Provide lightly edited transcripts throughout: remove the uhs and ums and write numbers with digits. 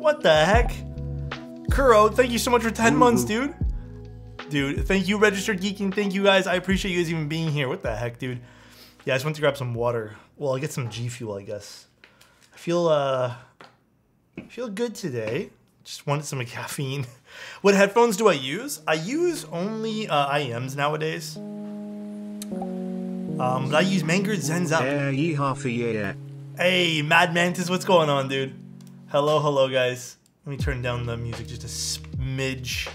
What the heck? Kuro, thank you so much for 10 months, dude. Dude, thank you, Registered Geeking. Thank you, guys. I appreciate you guys even being here. What the heck, dude? Yeah, I just went to grab some water. Well, I'll get some G Fuel, I guess. I feel good today. Just wanted some caffeine. What headphones do I use? I use only IEMs nowadays. But I use Mangard Zen's up. Hey, Mad Mantis, what's going on, dude? Hello, guys. Let me turn down the music just a smidge.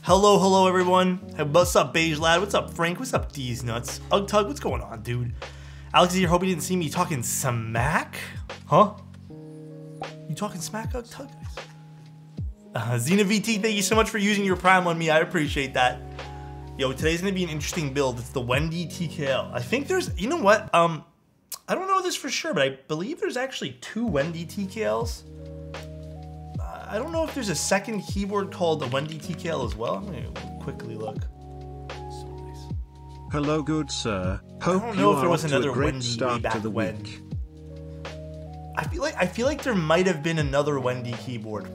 Hello, everyone. Hey, what's up, Beige Lad? What's up, Frank? What's up, D's Nuts? Ugg Tug, what's going on, dude? Alex, I hope you didn't see me talking smack. Huh? You talking smack, Ugg Tug? Xena VT, thank you so much for using your Prime on me. I appreciate that. Yo, today's gonna be an interesting build. It's the Wendy TKL. I think there's, you know what? I don't know this for sure, but I believe there's actually 2 Wendy TKLs. I don't know if there's a second keyboard called the Wendy TKL as well. I'm gonna quickly look. So nice. Hello, good sir. Hope I don't know if there was you are another off to a great Wendy start way back to the when. week. I feel like there might have been another Wendy keyboard.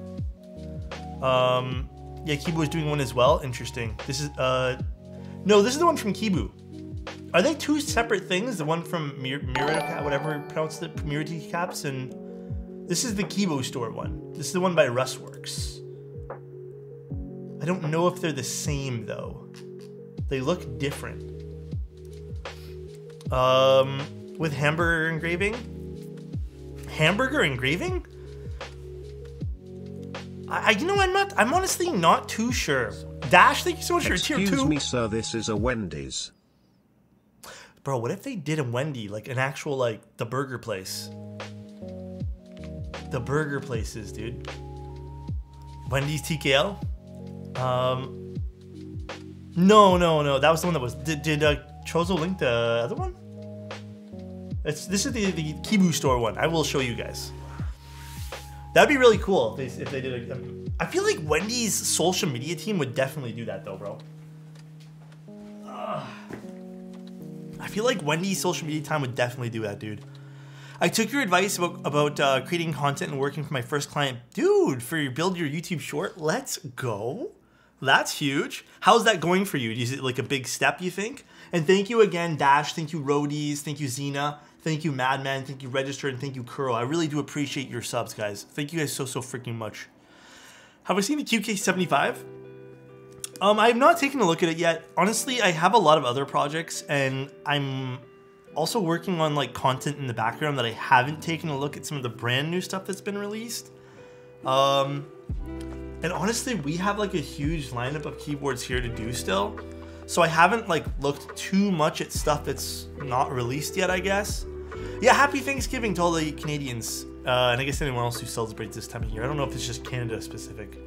Yeah, Kibu is doing one as well. Interesting. This is no, this is the one from Kibu. Are they 2 separate things? The one from Mirror, whatever you pronounce it, Mirror Caps, and this is the Kibu store one. This is the one by Rustworks. I don't know if they're the same though. They look different. With hamburger engraving? Hamburger engraving? You know, I'm honestly not too sure. Dash, thank you so much for tier 2. Excuse me, sir, this is a Wendy's. Bro, what if they did a Wendy, like an actual, like, the burger place? The burger places, dude. Wendy's TKL? No. That was the one that was... Did Chozo link the other one? This is the Kibu store one. I will show you guys. That'd be really cool if they did a... I feel like Wendy's social media team would definitely do that though, bro. I feel like Wendy's social media time would definitely do that, dude. I took your advice about creating content and working for my first client. Dude, for your build your YouTube short, let's go. That's huge. How's that going for you? Is it like a big step, you think? And thank you again, Dash. Thank you, Roadies. Thank you, Xena. Thank you, Madman. Thank you, Registered. And thank you, Kuro. I really do appreciate your subs, guys. Thank you guys so freaking much. Have I seen the QK75? I have not taken a look at it yet. Honestly, I have a lot of other projects, and I'm also working on like content in the background that I haven't taken a look at some of the brand new stuff that's been released. And honestly, we have like a huge lineup of keyboards here to do still. So I haven't like looked too much at stuff that's not released yet, I guess. Yeah, happy Thanksgiving to all the Canadians. And I guess anyone else who celebrates this time of year. I don't know if it's just Canada specific.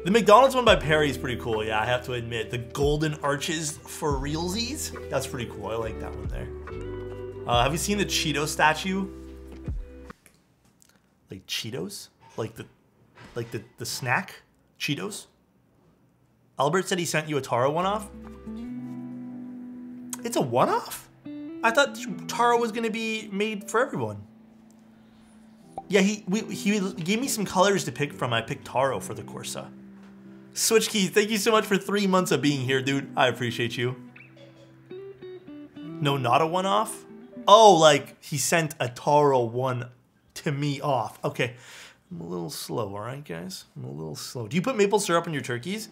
The McDonald's one by Perry is pretty cool. Yeah, I have to admit. The golden arches for realsies. That's pretty cool. I like that one there. Have you seen the Cheeto statue? Like Cheetos? Like the snack? Cheetos? Albert said he sent you a Taro one-off. It's a one-off? I thought Taro was gonna be made for everyone. Yeah, he gave me some colors to pick from. I picked Taro for the Corsa. Switch Keys, thank you so much for 3 months of being here, dude. I appreciate you. No, not a one-off? Oh, like he sent a Taro one to me off. Okay, I'm a little slow, all right, guys? I'm a little slow. Do you put maple syrup on your turkeys?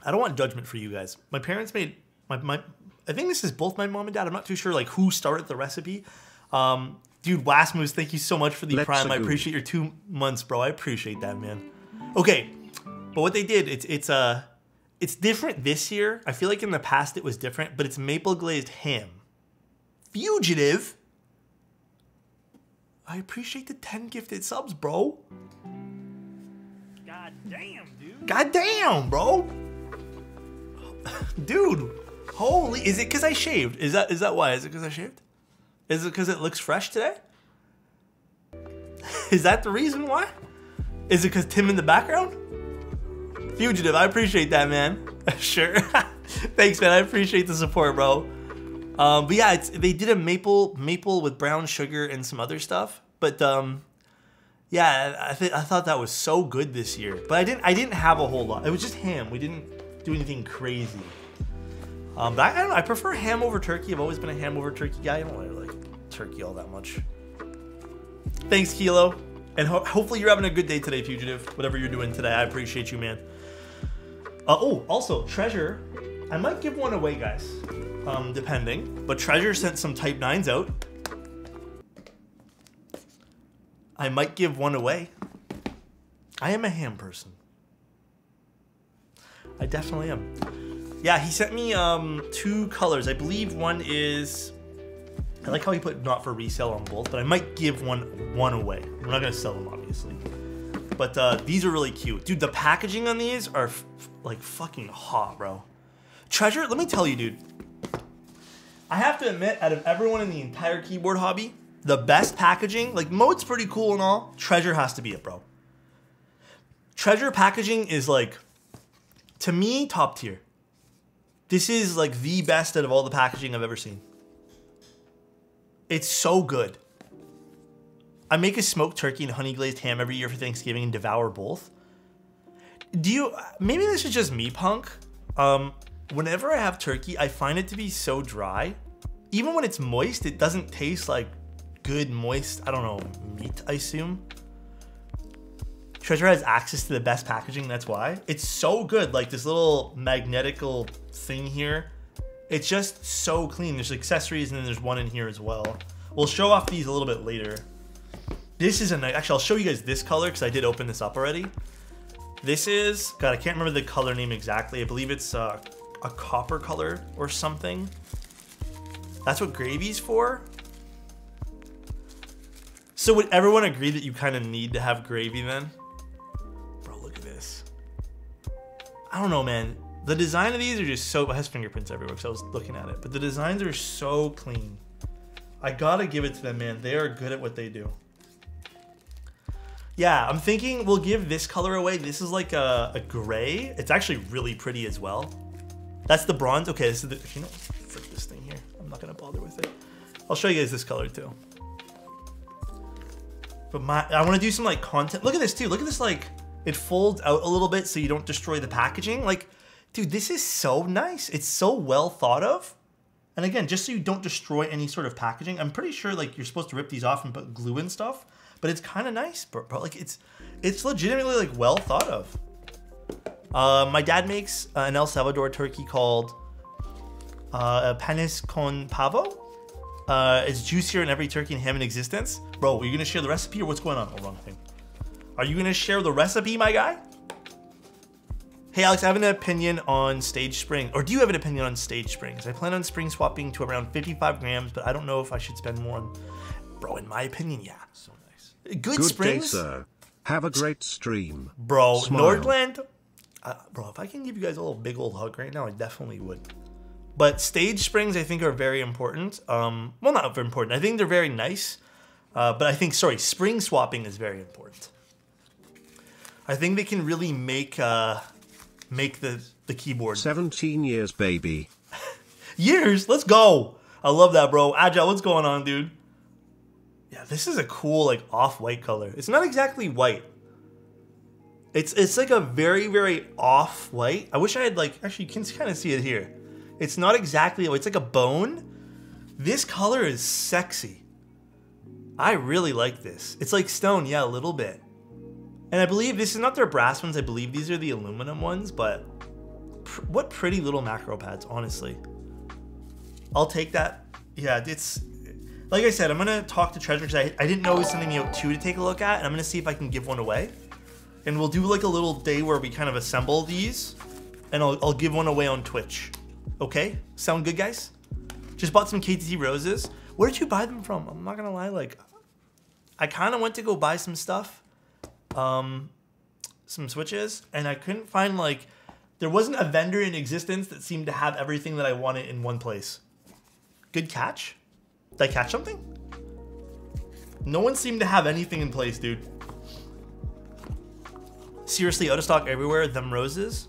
I don't want judgment for you guys. My parents made, I think this is both my mom and dad. I'm not too sure like who started the recipe. Dude, Wasmoose, thank you so much for the Prime. I appreciate your 2 months, bro. I appreciate that, man. Okay, but what they did, it's different this year. I feel like in the past it was different, but it's maple glazed ham. Fugitive. I appreciate the 10 gifted subs, bro. God damn, dude. God damn, bro. Dude, holy, is it because I shaved? Is that why? Is it because I shaved? Is it because it looks fresh today? Is that the reason why? Is it because Tim in the background? Fugitive, I appreciate that, man. Sure. Thanks, man. I appreciate the support, bro. But yeah, they did a maple with brown sugar and some other stuff. But Yeah, I thought that was so good this year, but I didn't have a whole lot. It was just ham. We didn't do anything crazy. But I don't know. I prefer ham over turkey. I've always been a ham over turkey guy. I don't really like turkey all that much. Thanks, Kilo, and hopefully you're having a good day today, Fugitive. Whatever you're doing today, I appreciate you, man. Oh, also Treasure. I might give one away, guys, depending. But Treasure sent some Type 9s out. I might give one away. I am a ham person. I definitely am. Yeah, he sent me 2 colors. I believe one is... I like how he put not for resale on both, but I might give one away. I'm not going to sell them, obviously. But these are really cute. Dude, the packaging on these are like fucking hot, bro. Treasure, let me tell you, dude. I have to admit, out of everyone in the entire keyboard hobby, the best packaging, like Mode's pretty cool and all, Treasure has to be it, bro. Treasure packaging is like, to me, top tier. This is like the best out of all the packaging I've ever seen. It's so good. I make a smoked turkey and honey glazed ham every year for Thanksgiving and devour both. Maybe this is just me, punk. Whenever I have turkey, I find it to be so dry. Even when it's moist, it doesn't taste like good, moist, I don't know, meat, I assume. Treasure has access to the best packaging, that's why. It's so good, like this little magnetical thing here. It's just so clean. There's accessories and then there's one in here as well. We'll show off these a little bit later. This is a nice, actually I'll show you guys this color because I did open this up already. This is, God, I can't remember the color name exactly. I believe it's a copper color or something. That's what gravy's for. So would everyone agree that you kind of need to have gravy then? Bro, look at this. I don't know, man. The design of these are just so, it has fingerprints everywhere because I was looking at it, but the designs are so clean. I gotta give it to them, man. They are good at what they do. Yeah, I'm thinking we'll give this color away. This is like a gray. It's actually really pretty as well. That's the bronze. Okay, this is the, you know, frick this thing here. I'm not gonna bother with it. I'll show you guys this color too. But I want to do some like content. Look at this too. Look at this, like it folds out a little bit so you don't destroy the packaging. Like, dude, this is so nice. It's so well thought of. And again, just so you don't destroy any sort of packaging. I'm pretty sure like you're supposed to rip these off and put glue and stuff, but it's kind of nice, bro. Like it's legitimately like well thought of. My dad makes an El Salvador turkey called panes con pavo. It's juicier than every turkey and ham in existence. Bro, are you gonna share the recipe or what's going on? Oh, wrong thing. Are you gonna share the recipe, my guy? Hey Alex, I have an opinion on stage spring, or do you have an opinion on stage springs? I plan on spring swapping to around 55 grams, but I don't know if I should spend more on, bro, in my opinion, yeah. So nice. Good springs. Day, sir. Have a great stream. Bro, Smile. Nordland, bro, if I can give you guys a little big old hug right now, I definitely would. But stage springs, I think, are very important. Well, not very important. I think they're very nice. But I think, sorry, spring swapping is very important. I think they can really make the keyboard. 17 years, baby. Years? Let's go. I love that, bro. Agile, what's going on, dude? Yeah, this is a cool, like, off-white color. It's not exactly white. It's like a very, very off-white. I wish I had, like, actually, you can kind of see it here. It's not exactly, it's like a bone. This color is sexy. I really like this. It's like stone, yeah, a little bit. And I believe this is not their brass ones. I believe these are the aluminum ones, but what pretty little macro pads, honestly. I'll take that. Yeah, it's, like I said, I'm going to talk to Treasure because I didn't know he was sending me out 2 to take a look at, and I'm going to see if I can give one away. And we'll do like a little day where we kind of assemble these, and I'll give one away on Twitch. Okay? Sound good, guys? Just bought some KTT roses. Where did you buy them from? I'm not gonna lie, like, I kind of went to go buy some stuff, some switches, and I couldn't find, like, there wasn't a vendor in existence that seemed to have everything that I wanted in one place. Good catch? Did I catch something? No one seemed to have anything in place, dude. Seriously, out of stock everywhere, them roses?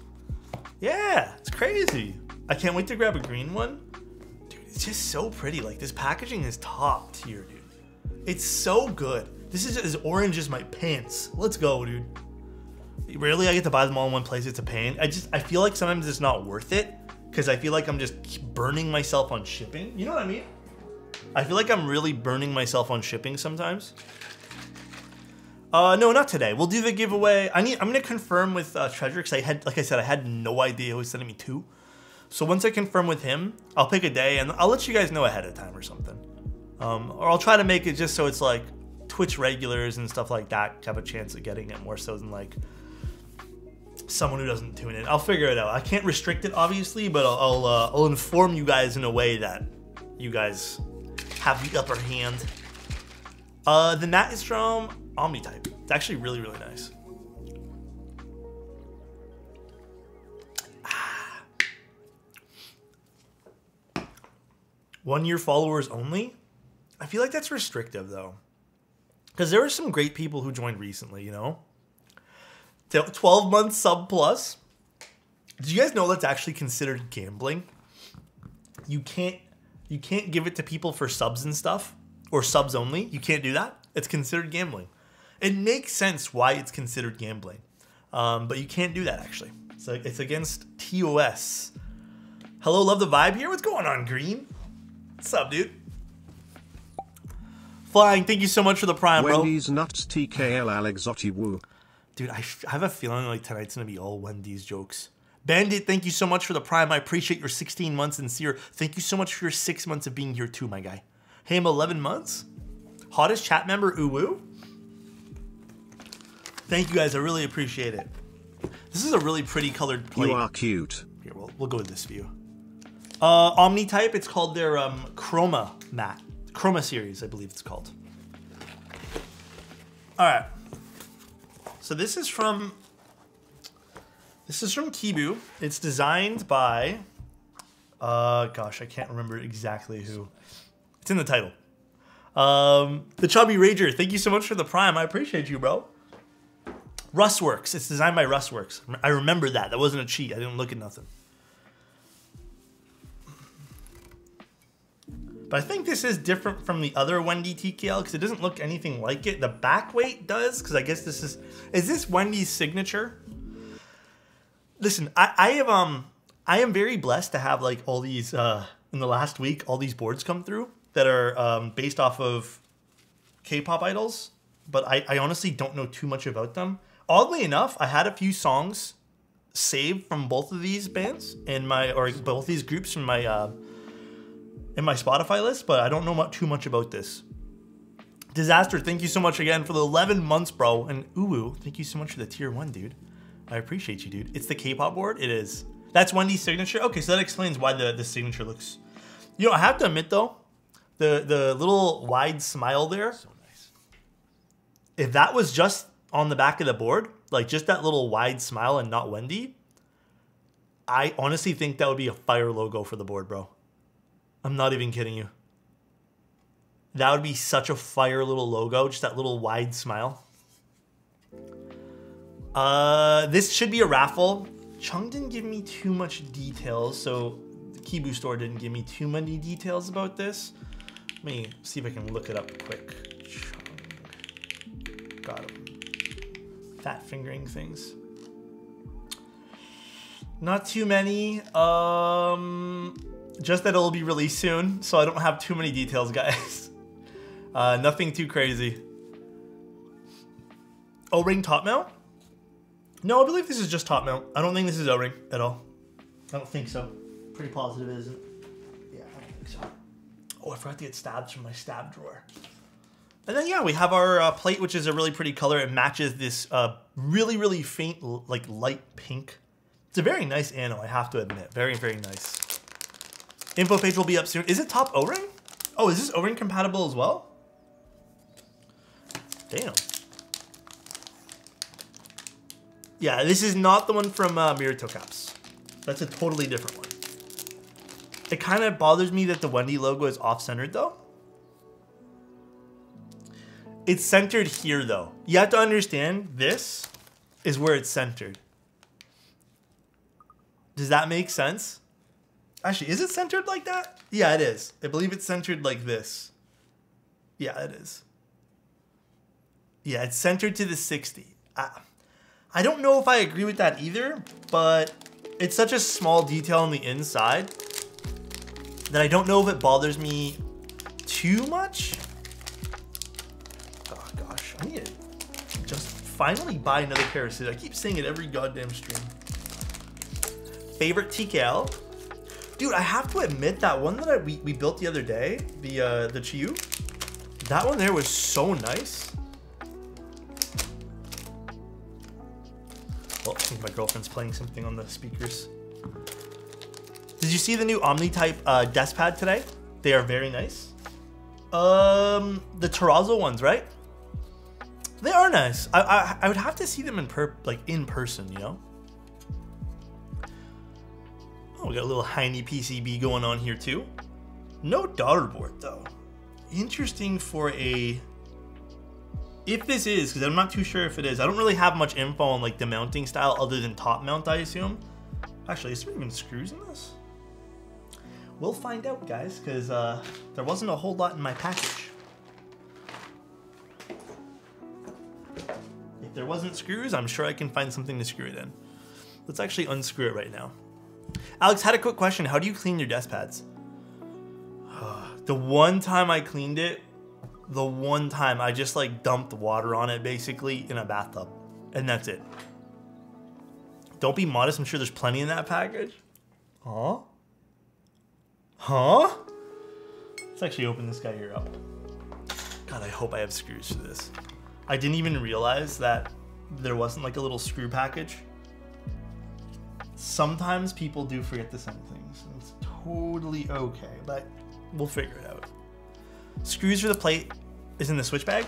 Yeah, it's crazy. I can't wait to grab a green one. Dude, it's just so pretty. Like, this packaging is top tier, dude. It's so good. This is as orange as my pants. Let's go, dude. Rarely I get to buy them all in one place. It's a pain. I feel like sometimes it's not worth it because I feel like I'm just burning myself on shipping. You know what I mean? I feel like I'm really burning myself on shipping sometimes. No, not today. We'll do the giveaway. I'm gonna confirm with Treasure because like I said, I had no idea who was sending me to. So once I confirm with him, I'll pick a day and I'll let you guys know ahead of time or something. Or I'll try to make it just so it's like Twitch regulars and stuff like that have a chance of getting it more so than like someone who doesn't tune in. I'll figure it out. I can't restrict it obviously, but I'll inform you guys in a way that you guys have the upper hand. The mat is from Omnitype. It's actually really, really nice. 1 year followers only? I feel like that's restrictive though. Because there were some great people who joined recently, you know? 12 months sub plus. Do you guys know that's actually considered gambling? You can't give it to people for subs and stuff, or subs only. You can't do that. It's considered gambling. It makes sense why it's considered gambling, but you can't do that actually. So it's against TOS. Hello, love the vibe here. What's going on, Green? What's up, dude? Flying, thank you so much for the prime, bro. Wendy's nuts TKL Alexotos woo. Dude, I have a feeling like tonight's gonna be all Wendy's jokes. Bandit, thank you so much for the prime. I appreciate your 16 months. And Seer, thank you so much for your 6 months of being here too, my guy. Hey, I'm 11 months. Hottest chat member, Uwu. Thank you guys, I really appreciate it. This is a really pretty colored plate. You are cute. Here, we'll go with this view. Omnitype, it's called their Chroma mat. Chroma series, I believe it's called. All right. So this is from Kibu. It's designed by, gosh, I can't remember exactly who. It's in the title. The Chubby Rager, thank you so much for the prime. I appreciate you, bro. Rustworks, it's designed by Rustworks. I remember that. That wasn't a cheat. I didn't look at nothing. But I think this is different from the other Wendy TKL because it doesn't look anything like it. The back weight does, because I guess this is this Wendy's signature? Listen, I am very blessed to have like all these in the last week, all these boards come through that are based off of K-pop idols, but I honestly don't know too much about them. Oddly enough, I had a few songs saved from both of these bands or both these groups from my in my Spotify list, but I don't know too much about this. Disaster, thank you so much again for the 11 months, bro. And Uwu, thank you so much for the tier 1, dude. I appreciate you, dude. It's the K-pop board? It is. That's Wendy's signature? Okay, so that explains why the signature looks... You know, I have to admit, though, the little wide smile there, so nice. If that was just on the back of the board, like just that little wide smile and not Wendy, I honestly think that would be a fire logo for the board, bro. I'm not even kidding you. That would be such a fire little logo, just that little wide smile. This should be a raffle. Chung didn't give me too much details, so the Kibu store didn't give me too many details about this. Let me see if I can look it up quick. Chung. Got him. Fat fingering things. Not too many. Just that it'll be released soon, so I don't have too many details, guys. Nothing too crazy. O-ring top mount? No, I believe this is just top mount. I don't think this is O-ring at all. I don't think so. Pretty positive it isn't. Yeah, I don't think so. Oh, I forgot to get stabs from my stab drawer. And then, yeah, we have our plate, which is a really pretty color. It matches this really, really faint, like light pink. It's a very nice anno, I have to admit. Very, very nice. Info page will be up soon. Is it top O-ring? Oh, is this O-ring compatible as well? Damn. Yeah, this is not the one from Mirito Caps. That's a totally different one. It kind of bothers me that the Wendy logo is off-centered, though. It's centered here, though. You have to understand, this is where it's centered. Does that make sense? Actually, is it centered like that? Yeah, it is. I believe it's centered like this. Yeah, it is. Yeah, it's centered to the 60. I don't know if I agree with that either, but it's such a small detail on the inside that I don't know if it bothers me too much. Oh gosh, I need to just finally buy another pair of scissors. I keep saying it every goddamn stream. Favorite TKL? Dude, I have to admit that one that we built the other day, the Chiyu, that one there was so nice. Well, I think my girlfriend's playing something on the speakers. Did you see the new Omni-type desk pad today? They are very nice. The terrazzo ones, right? They are nice. I would have to see them in person, you know? Oh, we got a little Heine PCB going on here too. No daughter board though. Interesting for a... If this is, because I'm not too sure if it is. I don't really have much info on like the mounting style other than top mount, I assume. Actually, is there even screws in this? We'll find out, guys, because there wasn't a whole lot in my package. If there wasn't screws, I'm sure I can find something to screw it in. Let's actually unscrew it right now. Alex, had a quick question. How do you clean your desk pads? The one time I cleaned it, I just like dumped water on it basically in a bathtub, and that's it. Don't be modest. I'm sure there's plenty in that package. Huh? Huh? Let's actually open this guy here up. God, I hope I have screws for this. I didn't even realize that there wasn't like a little screw package. Sometimes people do forget to send things. It's totally okay, but we'll figure it out. Screws for the plate is in the switch bag.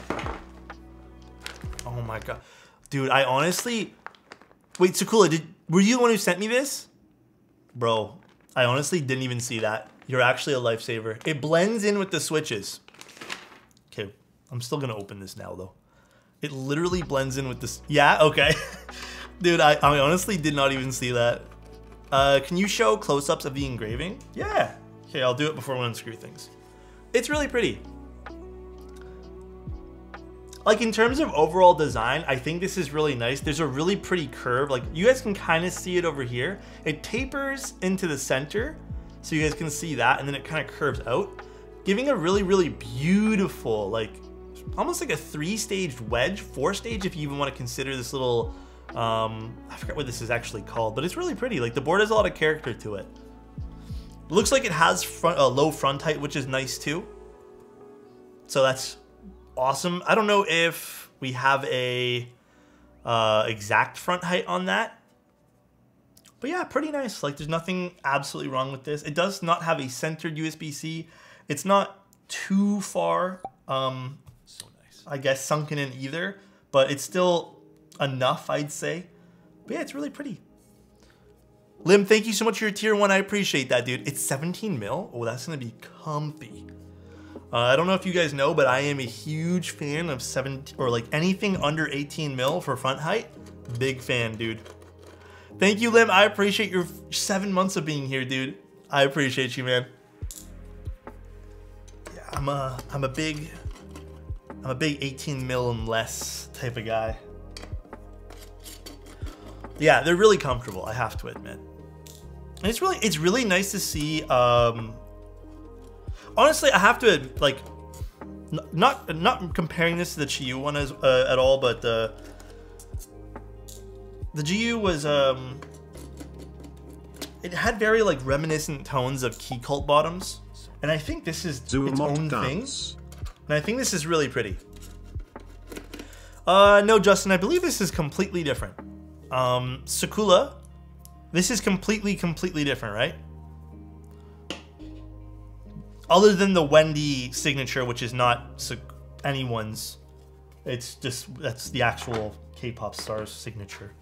Oh my god. Dude, I honestly... Wait, Sakula, were you the one who sent me this? Bro, I honestly didn't even see that. You're actually a lifesaver. It blends in with the switches. Okay, I'm still gonna open this now though. It literally blends in with this. Yeah, okay. Dude, I honestly did not even see that. Can you show close-ups of the engraving? Yeah. Okay, I'll do it before we unscrew things. It's really pretty. Like in terms of overall design, I think this is really nice. There's a really pretty curve. Like you guys can kind of see it over here. It tapers into the center, so you guys can see that, and then it kind of curves out, giving a really, really beautiful, like almost like a 3-staged wedge, 4-stage if you even want to consider this little, I forget what this is actually called, but it's really pretty. Like the board has a lot of character to it. Looks like it has low front height, which is nice too. So that's awesome. I don't know if we have a exact front height on that, but yeah, pretty nice. Like there's nothing absolutely wrong with this. It does not have a centered USB-C. It's not too far, so nice, I guess, sunken in either, but it's still enough, I'd say. But yeah, it's really pretty. Lim, thank you so much for your tier 1. I appreciate that, dude. It's 17 mil. Oh, that's gonna be comfy. I don't know if you guys know, but I am a huge fan of 17 or like anything under 18 mil for front height. Big fan, dude. Thank you, Lim. I appreciate your 7 months of being here, dude. I appreciate you, man. Yeah, I'm a big 18 mil and less type of guy. Yeah, they're really comfortable, I have to admit. And it's really nice to see. Honestly, I have to like, not comparing this to the Chiyu one at all, but the GU was it had very like reminiscent tones of Key Cult bottoms, and I think this is its own thing. And I think this is really pretty. No, Justin, I believe this is completely different. Sakula, this is completely different, right? Other than the Wendy signature, which is not anyone's. It's just, that's the actual K-pop star's signature.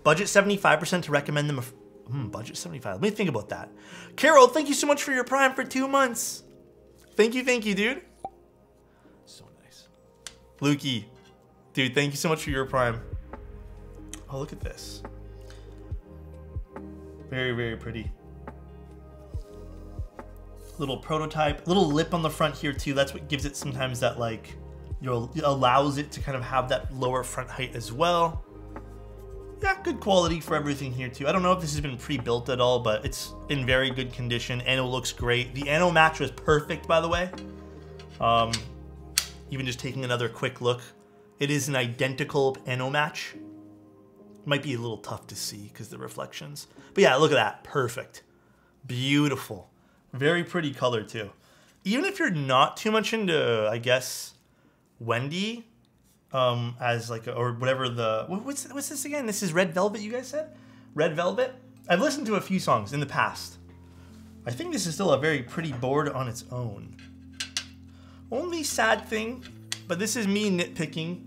Budget 75% to recommend them. Budget 75. Let me think about that. Carol, thank you so much for your Prime for 2 months. Thank you, dude. So nice. Lukey, dude, thank you so much for your Prime. Oh, look at this. Very pretty. Little prototype, little lip on the front here too. That's what gives it sometimes that like It allows it to kind of have that lower front height as well. Yeah, good quality for everything here too. I don't know if this has been pre-built at all, but it's in very good condition. Anno looks great. The Anno match was perfect, by the way. Even just taking another quick look, it is an identical Anno match. Might be a little tough to see because the reflections. But yeah, look at that. Perfect. Beautiful. Very pretty color too. Even if you're not too much into, I guess, Wendy, as like, or whatever the, what's this again? This is Red Velvet, you guys said? Red Velvet? I've listened to a few songs in the past. I think this is still a very pretty board on its own. Only sad thing, but this is me nitpicking,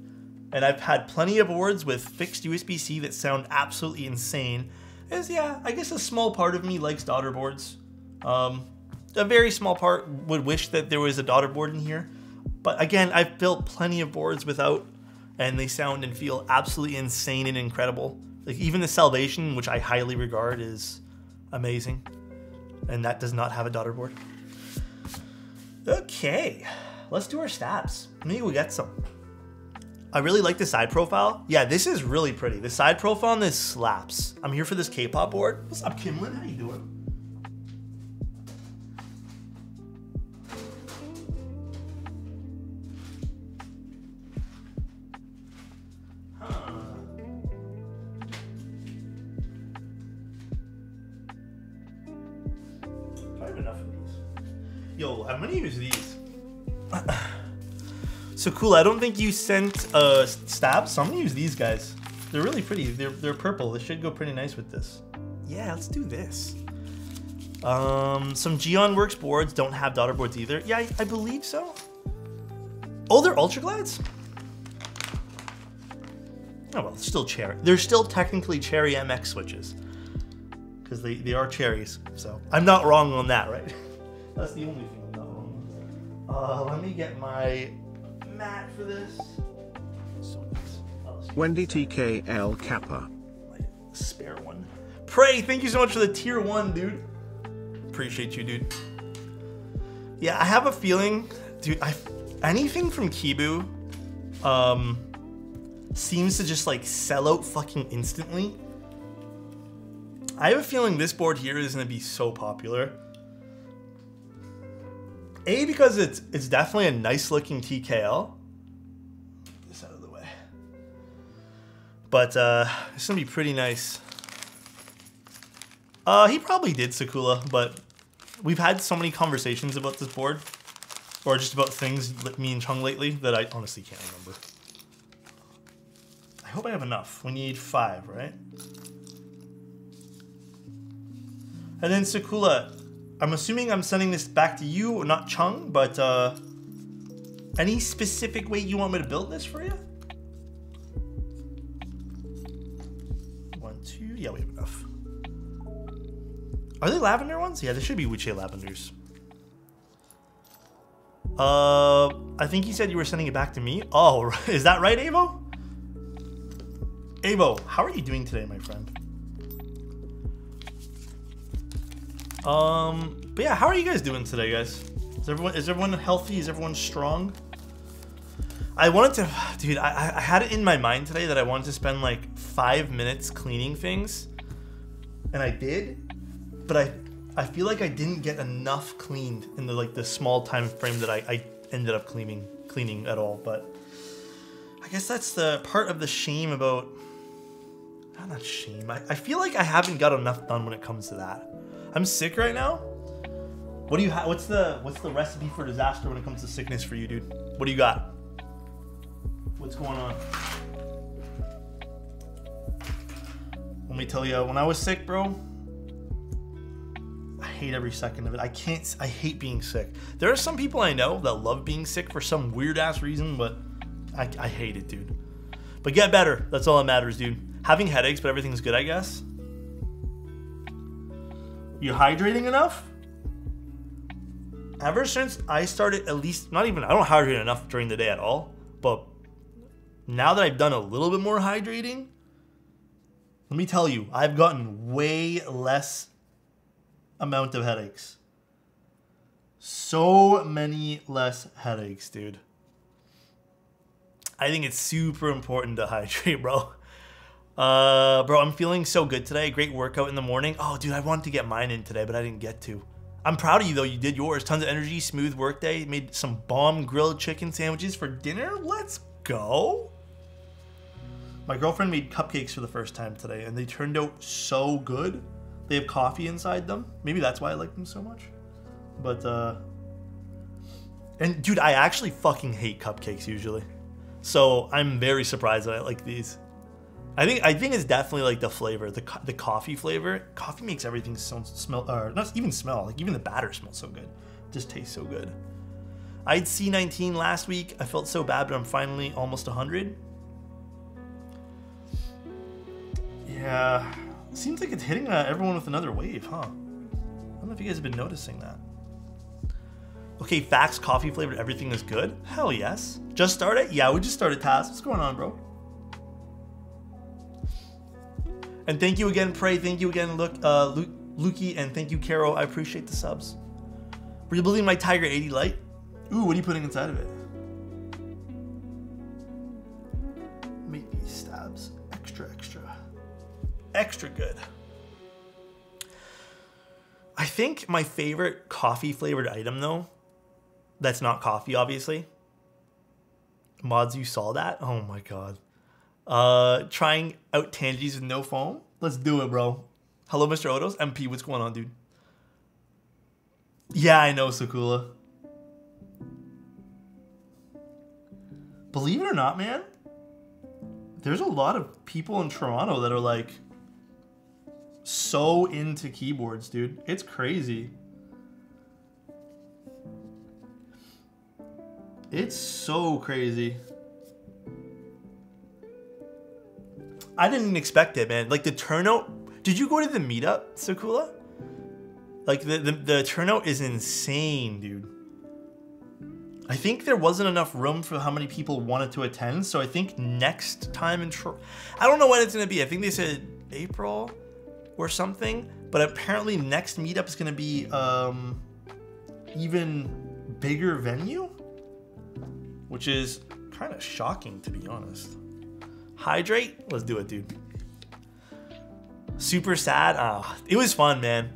and I've had plenty of boards with fixed USB-C that sound absolutely insane, is yeah, I guess a small part of me likes daughter boards. A very small part would wish that there was a daughter board in here. But again, I've built plenty of boards without, and they sound and feel absolutely insane and incredible. Like even the Salvation, which I highly regard, is amazing. And that does not have a daughter board. Okay, let's do our stats. Maybe we get some. I really like the side profile. Yeah, this is really pretty. The side profile on this slaps. I'm here for this K-pop board. What's up, Kimlin? How you doing? Yo, I'm gonna use these. So cool, I don't think you sent stabs, so I'm gonna use these guys. They're really pretty. They're purple. They should go pretty nice with this. Yeah, let's do this. Some Geon Works boards don't have daughter boards either. Yeah, I believe so. Oh, they're Ultra Glides? Oh well, still cherry. They're still technically Cherry MX switches. Because they are cherries. So I'm not wrong on that, right? That's the only thing I'm not wrong on. Let me get my mat for this. So nice. Wendy TKL Kappa. My spare one. Pray, thank you so much for the tier 1, dude. Appreciate you, dude. Yeah, I have a feeling, dude, anything from Kibu seems to just like sell out fucking instantly. I have a feeling this board here is gonna be so popular. A, because it's definitely a nice looking TKL. Get this out of the way. But it's gonna be pretty nice. He probably did Sakula, but we've had so many conversations about this board, or just about things with me and Chung lately, that I honestly can't remember. I hope I have enough. We need 5, right? And then Sakula, I'm assuming I'm sending this back to you, not Chung, but any specific way you want me to build this for you? 1, 2, yeah, we have enough. Are they lavender ones? Yeah, they should be Wuche lavenders. I think you said you were sending it back to me. Oh, is that right, Avo? Avo, how are you doing today, my friend? But yeah, how are you guys doing today, guys? Is everyone healthy? Is everyone strong? I wanted to, dude, I had it in my mind today that I wanted to spend like 5 minutes cleaning things, and I did, but I feel like I didn't get enough cleaned in the small time frame that I ended up cleaning at all. But I guess that's the part of the shame about, not shame. I feel like I haven't got enough done when it comes to that. I'm sick right now. What do you have? What's the recipe for disaster when it comes to sickness for you, dude? What do you got? What's going on? Let me tell you, when I was sick, bro, I hate every second of it. I hate being sick. There are some people I know that love being sick for some weird ass reason, but I hate it, dude. But get better. That's all that matters, dude. Having headaches, but everything's good, I guess. You hydrating enough? Ever since I started, at least, I don't hydrate enough during the day at all, but now that I've done a little bit more hydrating, let me tell you, I've gotten way less amount of headaches. So many less headaches, dude. I think it's super important to hydrate, bro. Bro, I'm feeling so good today. Great workout in the morning. Oh, dude, I wanted to get mine in today, but I didn't get to. I'm proud of you, though. You did yours. Tons of energy, smooth work day. Made some bomb grilled chicken sandwiches for dinner. Let's go. My girlfriend made cupcakes for the first time today, and they turned out so good. They have coffee inside them. Maybe that's why I like them so much. But, and dude, I actually fucking hate cupcakes usually. So I'm very surprised that I like these. I think it's definitely like the flavor, the coffee flavor. Coffee makes everything smell, or not even smell, like even the batter smells so good. It just tastes so good. I had C19 last week. I felt so bad, but I'm finally almost 100. Yeah, seems like it's hitting everyone with another wave, huh? I don't know if you guys have been noticing that. Okay, facts, coffee flavored everything is good? Hell yes. Just started? Yeah, we just started Taz. What's going on, bro? And thank you again, Prey. Thank you again, Lukey, and thank you, Caro. I appreciate the subs. Rebuilding my Tiger 80 Lite. Ooh, what are you putting inside of it? Make these stabs extra good. I think my favorite coffee flavored item, though, that's not coffee, obviously. Mods, you saw that? Oh my god. Trying out Tangies with no foam. Let's do it, bro. Hello, Mr. Otos. MP, what's going on, dude? Yeah, I know, Sakula. Believe it or not, man, there's a lot of people in Toronto that are like so into keyboards, dude. It's crazy. It's so crazy. I didn't expect it, man. Like the turnout. Did you go to the meetup, Sakula? Like the turnout is insane, dude. I think there wasn't enough room for how many people wanted to attend. So I think next time I don't know when it's gonna be. I think they said April or something. But apparently next meetup is gonna be even bigger venue, which is kind of shocking, to be honest. Hydrate? Let's do it, dude. Super sad? Ah, it was fun, man.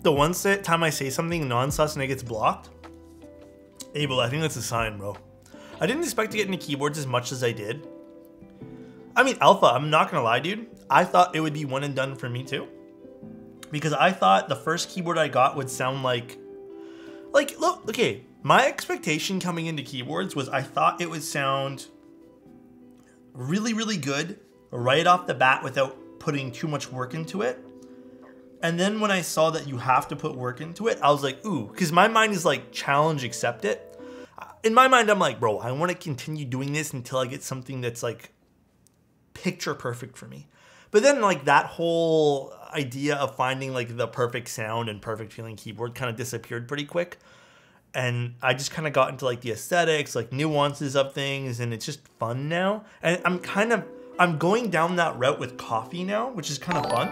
The one time I say something non-sus and it gets blocked? Abel, I think that's a sign, bro. I didn't expect to get into keyboards as much as I did. I mean, Alpha, I'm not gonna lie, dude. I thought it would be one and done for me too. Because I thought the first keyboard I got would sound like, look, okay, my expectation coming into keyboards was I thought it would sound really, really good right off the bat without putting too much work into it. And then when I saw that you have to put work into it, I was like, ooh, because my mind is like, challenge, accept it. In my mind, I'm like, bro, I want to continue doing this until I get something that's like picture perfect for me. But then like that whole idea of finding like the perfect sound and perfect feeling keyboard kind of disappeared pretty quick. And I just kind of got into like the aesthetics, like nuances of things, and it's just fun now. And I'm going down that route with coffee now, which is kind of fun.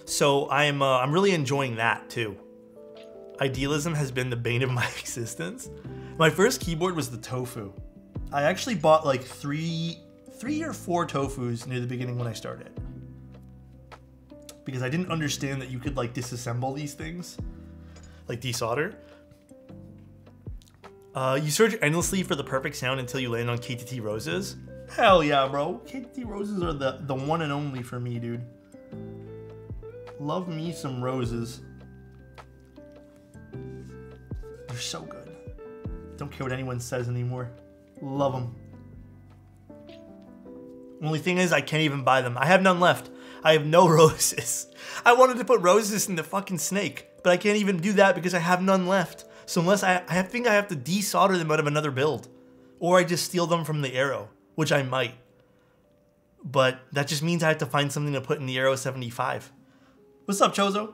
So I'm really enjoying that too. Idealism has been the bane of my existence. My first keyboard was the Tofu. I actually bought like three or four Tofus near the beginning when I started. Because I didn't understand that you could like disassemble these things. Like desolder. You search endlessly for the perfect sound until you land on KTT Roses. Hell yeah, bro. KTT Roses are the one and only for me, dude. Love me some roses. They're so good. Don't care what anyone says anymore. Love them. Only thing is, I can't even buy them. I have none left. I have no roses. I wanted to put roses in the fucking snake, but I can't even do that because I have none left. So unless I think I have to desolder them out of another build, or I just steal them from the Arrow, which I might. But that just means I have to find something to put in the Arrow 75. What's up, Chozo?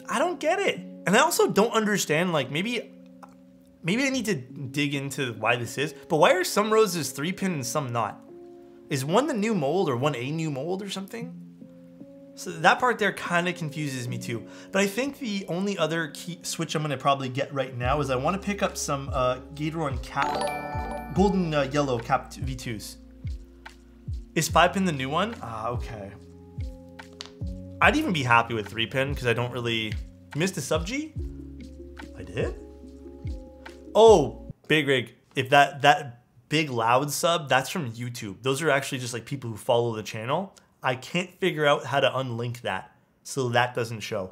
I don't get it. And I also don't understand, like, maybe Maybe I need to dig into why this is. But why are some roses 3-pin and some not? Is one the new mold or one a new mold or something? So that part there kind of confuses me too. But I think the only other key switch I'm going to probably get right now is I want to pick up some Gatoron cap, golden yellow cap V2s. Is 5-pin the new one? Ah, okay. I'd even be happy with 3-pin because I don't really... Missed a sub G? I did? Oh, Big Rig. If that big loud sub, that's from YouTube. Those are actually just like people who follow the channel. I can't figure out how to unlink that so that doesn't show.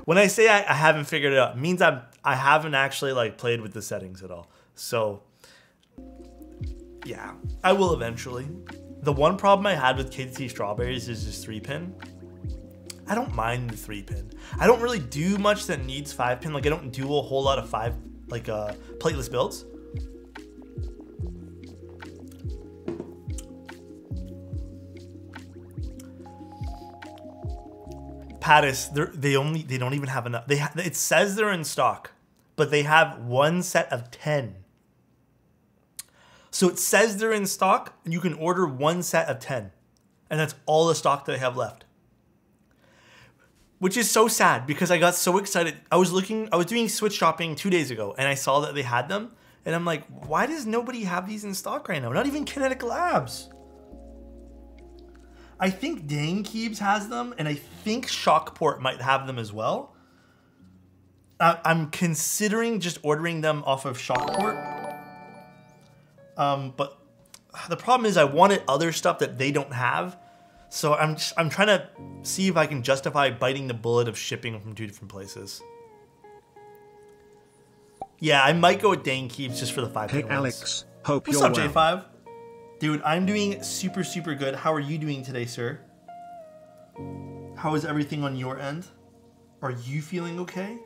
When I say I haven't figured it out, it means I haven't actually like played with the settings at all. So yeah, I will eventually. The one problem I had with KT Strawberries is just 3-pin. I don't mind the 3-pin. I don't really do much that needs 5-pin. Like I don't do a whole lot of plateless builds. Pattis, they don't even have enough. It says they're in stock, but they have one set of 10. So it says they're in stock, and you can order one set of 10, and that's all the stock that they have left. Which is so sad because I got so excited. I was doing Switch shopping 2 days ago, and I saw that they had them, and I'm like, why does nobody have these in stock right now? Not even Kinetic Labs. I think Dang Keebs has them, and I think Shockport might have them as well. I'm considering just ordering them off of Shockport. But the problem is I wanted other stuff that they don't have. So I'm trying to see if I can justify biting the bullet of shipping from 2 different places. Yeah, I might go with Dang Keebs just for the 5-pin ones. Hey Alex, hope What's you're up, well. J5? Dude, I'm doing super, super good. How are you doing today, sir? How is everything on your end? Are you feeling okay?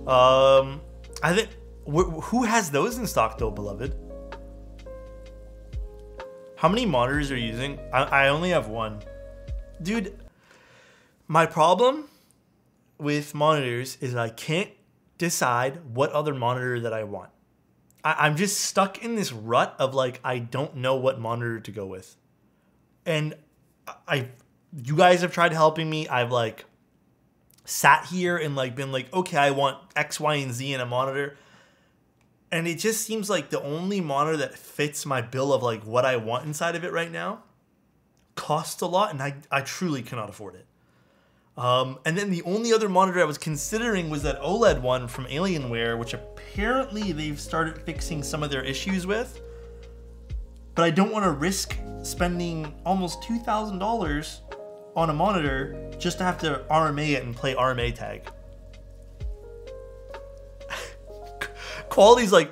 I think... Who has those in stock, though, beloved? How many monitors are you using? I only have one. Dude, my problem with monitors is I can't decide what other monitor that I want. I'm just stuck in this rut of like, I don't know what monitor to go with. And you guys have tried helping me. I've like sat here and like been like, okay, I want X, Y, and Z in a monitor. And it just seems like the only monitor that fits my bill of like what I want inside of it right now costs a lot, and I truly cannot afford it. And then the only other monitor I was considering was that OLED one from Alienware, which apparently they've started fixing some of their issues with. But I don't want to risk spending almost $2,000 on a monitor just to have to RMA it and play RMA tag. Quality's like,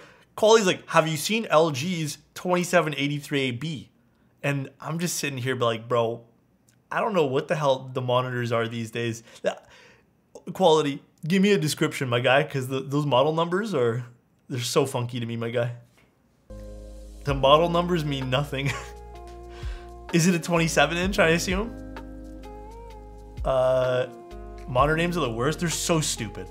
have you seen LG's 2783AB? And I'm just sitting here like, bro, I don't know what the hell the monitors are these days. Quality, give me a description, my guy, because those model numbers they're so funky to me, my guy. The model numbers mean nothing. Is it a 27-inch, I assume? Monitor names are the worst. They're so stupid.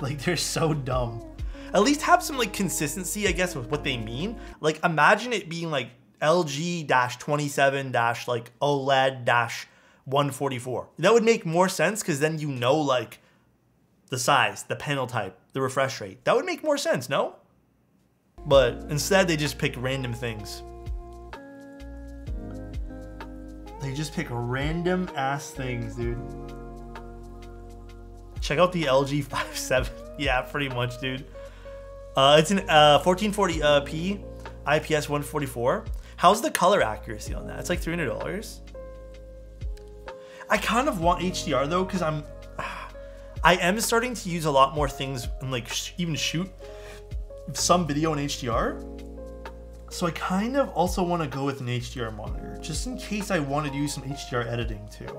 Like, they're so dumb. At least have some, like, consistency, I guess, with what they mean. Like, imagine it being, like, LG-27- like OLED-144. That would make more sense because then you know like the size, the panel type, the refresh rate. That would make more sense, no? But instead they just pick random things. They just pick random ass things, dude. Check out the LG 57. Yeah, pretty much, dude. It's an 1440p IPS 144. How's the color accuracy on that? It's like $300. I kind of want HDR though, because I am starting to use a lot more things and like even shoot some video in HDR. So I kind of also want to go with an HDR monitor, just in case I want to do some HDR editing too.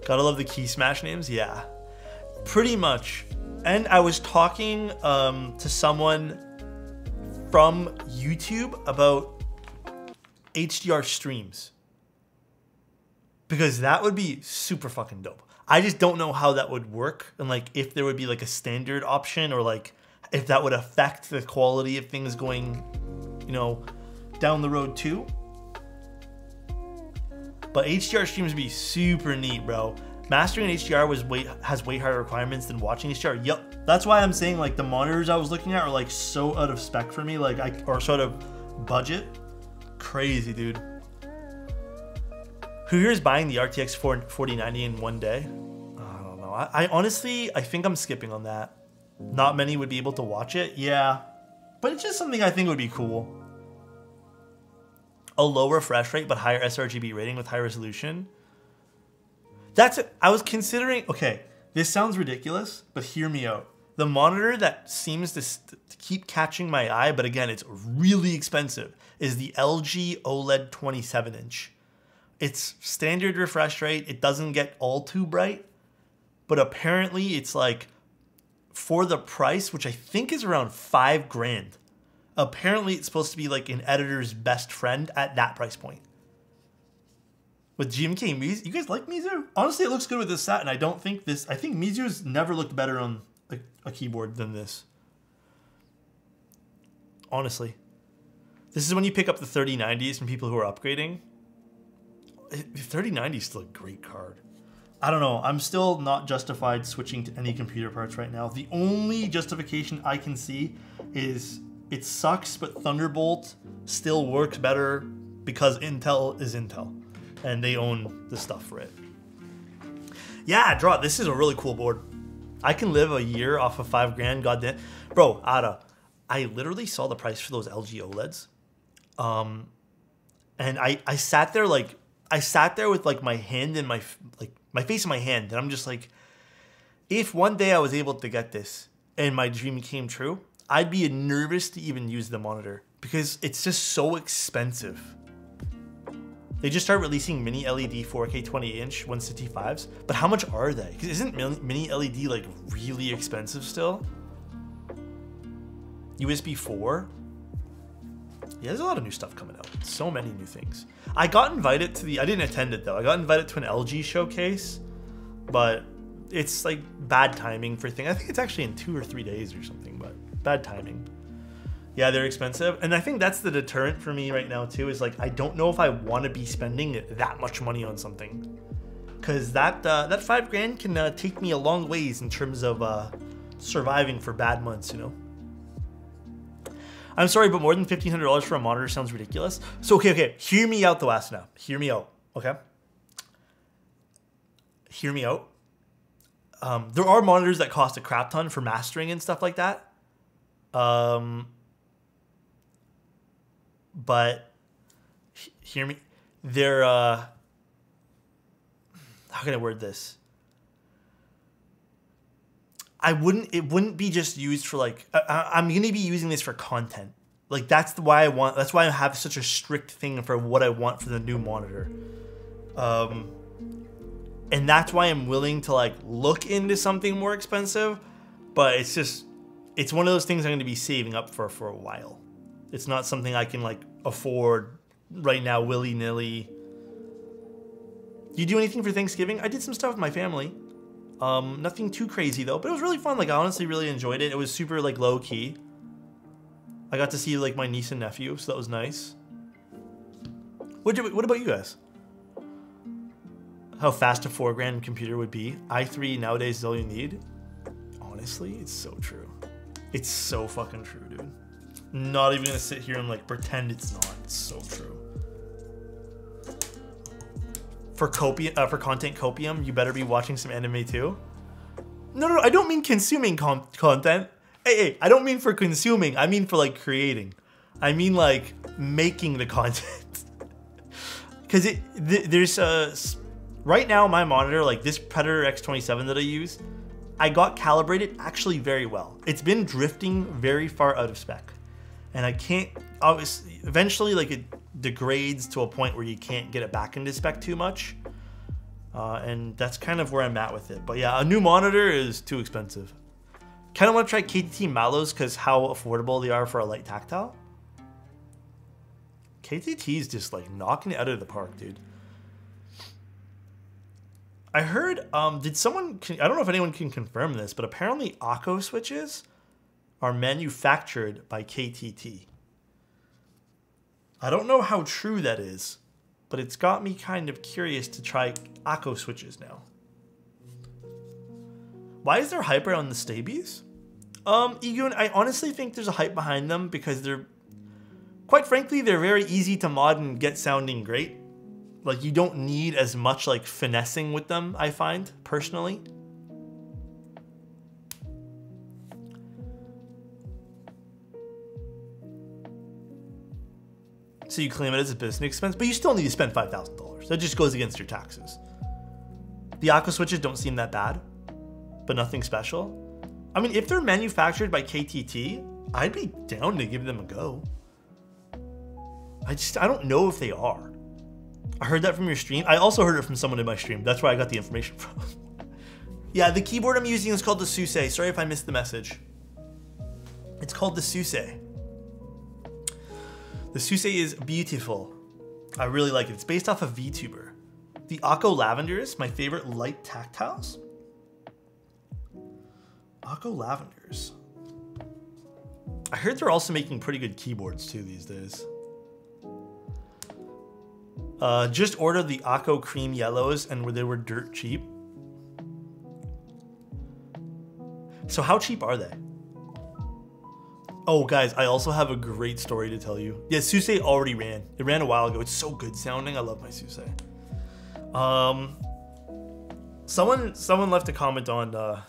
Gotta love the key smash names, yeah. Pretty much. And I was talking to someone from YouTube about HDR streams. because that would be super fucking dope. I just don't know how that would work, and like if there would be like a standard option, or like if that would affect the quality of things going, you know, down the road too. But HDR streams would be super neat, bro. Mastering HDR has way higher requirements than watching HDR. Yep, that's why I'm saying like the monitors I was looking at are like so out of spec for me, like or sort of budget. Crazy, dude. Who here is buying the RTX 4090 in one day? I don't know. I honestly, I think I'm skipping on that. Not many would be able to watch it. Yeah, but it's just something I think would be cool. A low refresh rate but higher sRGB rating with high resolution. That's it. I was considering, okay, this sounds ridiculous, but hear me out. The monitor that seems to keep catching my eye, but again, it's really expensive, is the LG OLED 27-inch. It's standard refresh rate. It doesn't get all too bright, but apparently it's like, for the price, which I think is around $5,000, apparently it's supposed to be like an editor's best friend at that price point. With GMK Mizu, you guys like Mizu? Honestly, it looks good with this set, and I think Mizu's never looked better on a keyboard than this. Honestly. This is when you pick up the 3090s from people who are upgrading. The 3090 is still a great card. I don't know. I'm still not justified switching to any computer parts right now. The only justification I can see is it sucks, but Thunderbolt still works better because Intel is Intel, and they own the stuff for it. Yeah, Draw, this is a really cool board. I can live a year off of $5,000, goddamn. Bro, Ada, I literally saw the price for those LG OLEDs. And I sat there like, with like my hand in my face in my hand, and I'm just like, if one day I was able to get this and my dream came true, I'd be nervous to even use the monitor because it's just so expensive. They just started releasing mini LED 4K 20-inch 165s, but how much are they? Because isn't mini LED like really expensive still? USB 4? Yeah, there's a lot of new stuff coming out. So many new things. I got invited to I didn't attend it though. I got invited to an LG showcase, but it's like bad timing for things. I think it's actually in 2 or 3 days or something, but bad timing. Yeah, they're expensive. And I think that's the deterrent for me right now too, is like, I don't know if I want to be spending that much money on something. Cause that $5,000 can take me a long ways in terms of surviving for bad months, you know? I'm sorry, but more than $1,500 for a monitor sounds ridiculous. So, okay. Hear me out though, Asana. Hear me out, okay? Hear me out. There are monitors that cost a crap ton for mastering and stuff like that. But hear me. They're how can I word this? It wouldn't be just used for like, I'm going to be using this for content. Like that's why I have such a strict thing for what I want for the new monitor. And that's why I'm willing to like look into something more expensive, but it's one of those things I'm going to be saving up for a while. It's not something I can like afford right now willy-nilly. Do you do anything for Thanksgiving? I did some stuff with my family. Nothing too crazy though, but it was really fun. Like I honestly really enjoyed it. It was super like low key. I got to see like my niece and nephew, so that was nice. What about you guys? How fast a $4,000 computer would be? i3 nowadays is all you need. Honestly, it's so true. It's so fucking true, dude. Not even gonna sit here and like pretend it's not. It's so true. For content copium, you better be watching some anime too. No, I don't mean consuming content. Hey, I don't mean for consuming. I mean for like creating. I mean like making the content. Because there's right now my monitor, like this Predator X27 that I use, I got calibrated actually very well. It's been drifting very far out of spec. And I can't, obviously, eventually like it degrades to a point where you can't get it back into spec too much. And that's kind of where I'm at with it. But yeah, a new monitor is too expensive. Kind of want to try KTT Malos because how affordable they are for a light tactile. KTT is just like knocking it out of the park, dude. I heard, did someone, I don't know if anyone can confirm this, but apparently Akko switches are manufactured by KTT. I don't know how true that is, but it's got me kind of curious to try Akko switches now. Why is there hype around the Stabies? Egun, I honestly think there's a hype behind them because they're, quite frankly, they're very easy to mod and get sounding great. Like, you don't need as much, like, finessing with them, I find, personally. So you claim it as a business expense, but you still need to spend $5,000. That just goes against your taxes. The Akko switches don't seem that bad, but nothing special. I mean, if they're manufactured by KTT, I'd be down to give them a go. I don't know if they are. I heard that from your stream. I also heard it from someone in my stream. That's where I got the information from. Yeah, the keyboard I'm using is called the Suse. Sorry if I missed the message. It's called the Suse. The Suse is beautiful. I really like it. It's based off of VTuber. The Akko Lavenders, my favorite light tactiles. Akko Lavenders. I heard they're also making pretty good keyboards too these days. Just ordered the Akko Cream Yellows and they were dirt cheap. So how cheap are they? Oh guys, I also have a great story to tell you. Yeah, Suse already ran. It ran a while ago. It's so good sounding. I love my Suse. Someone left a comment on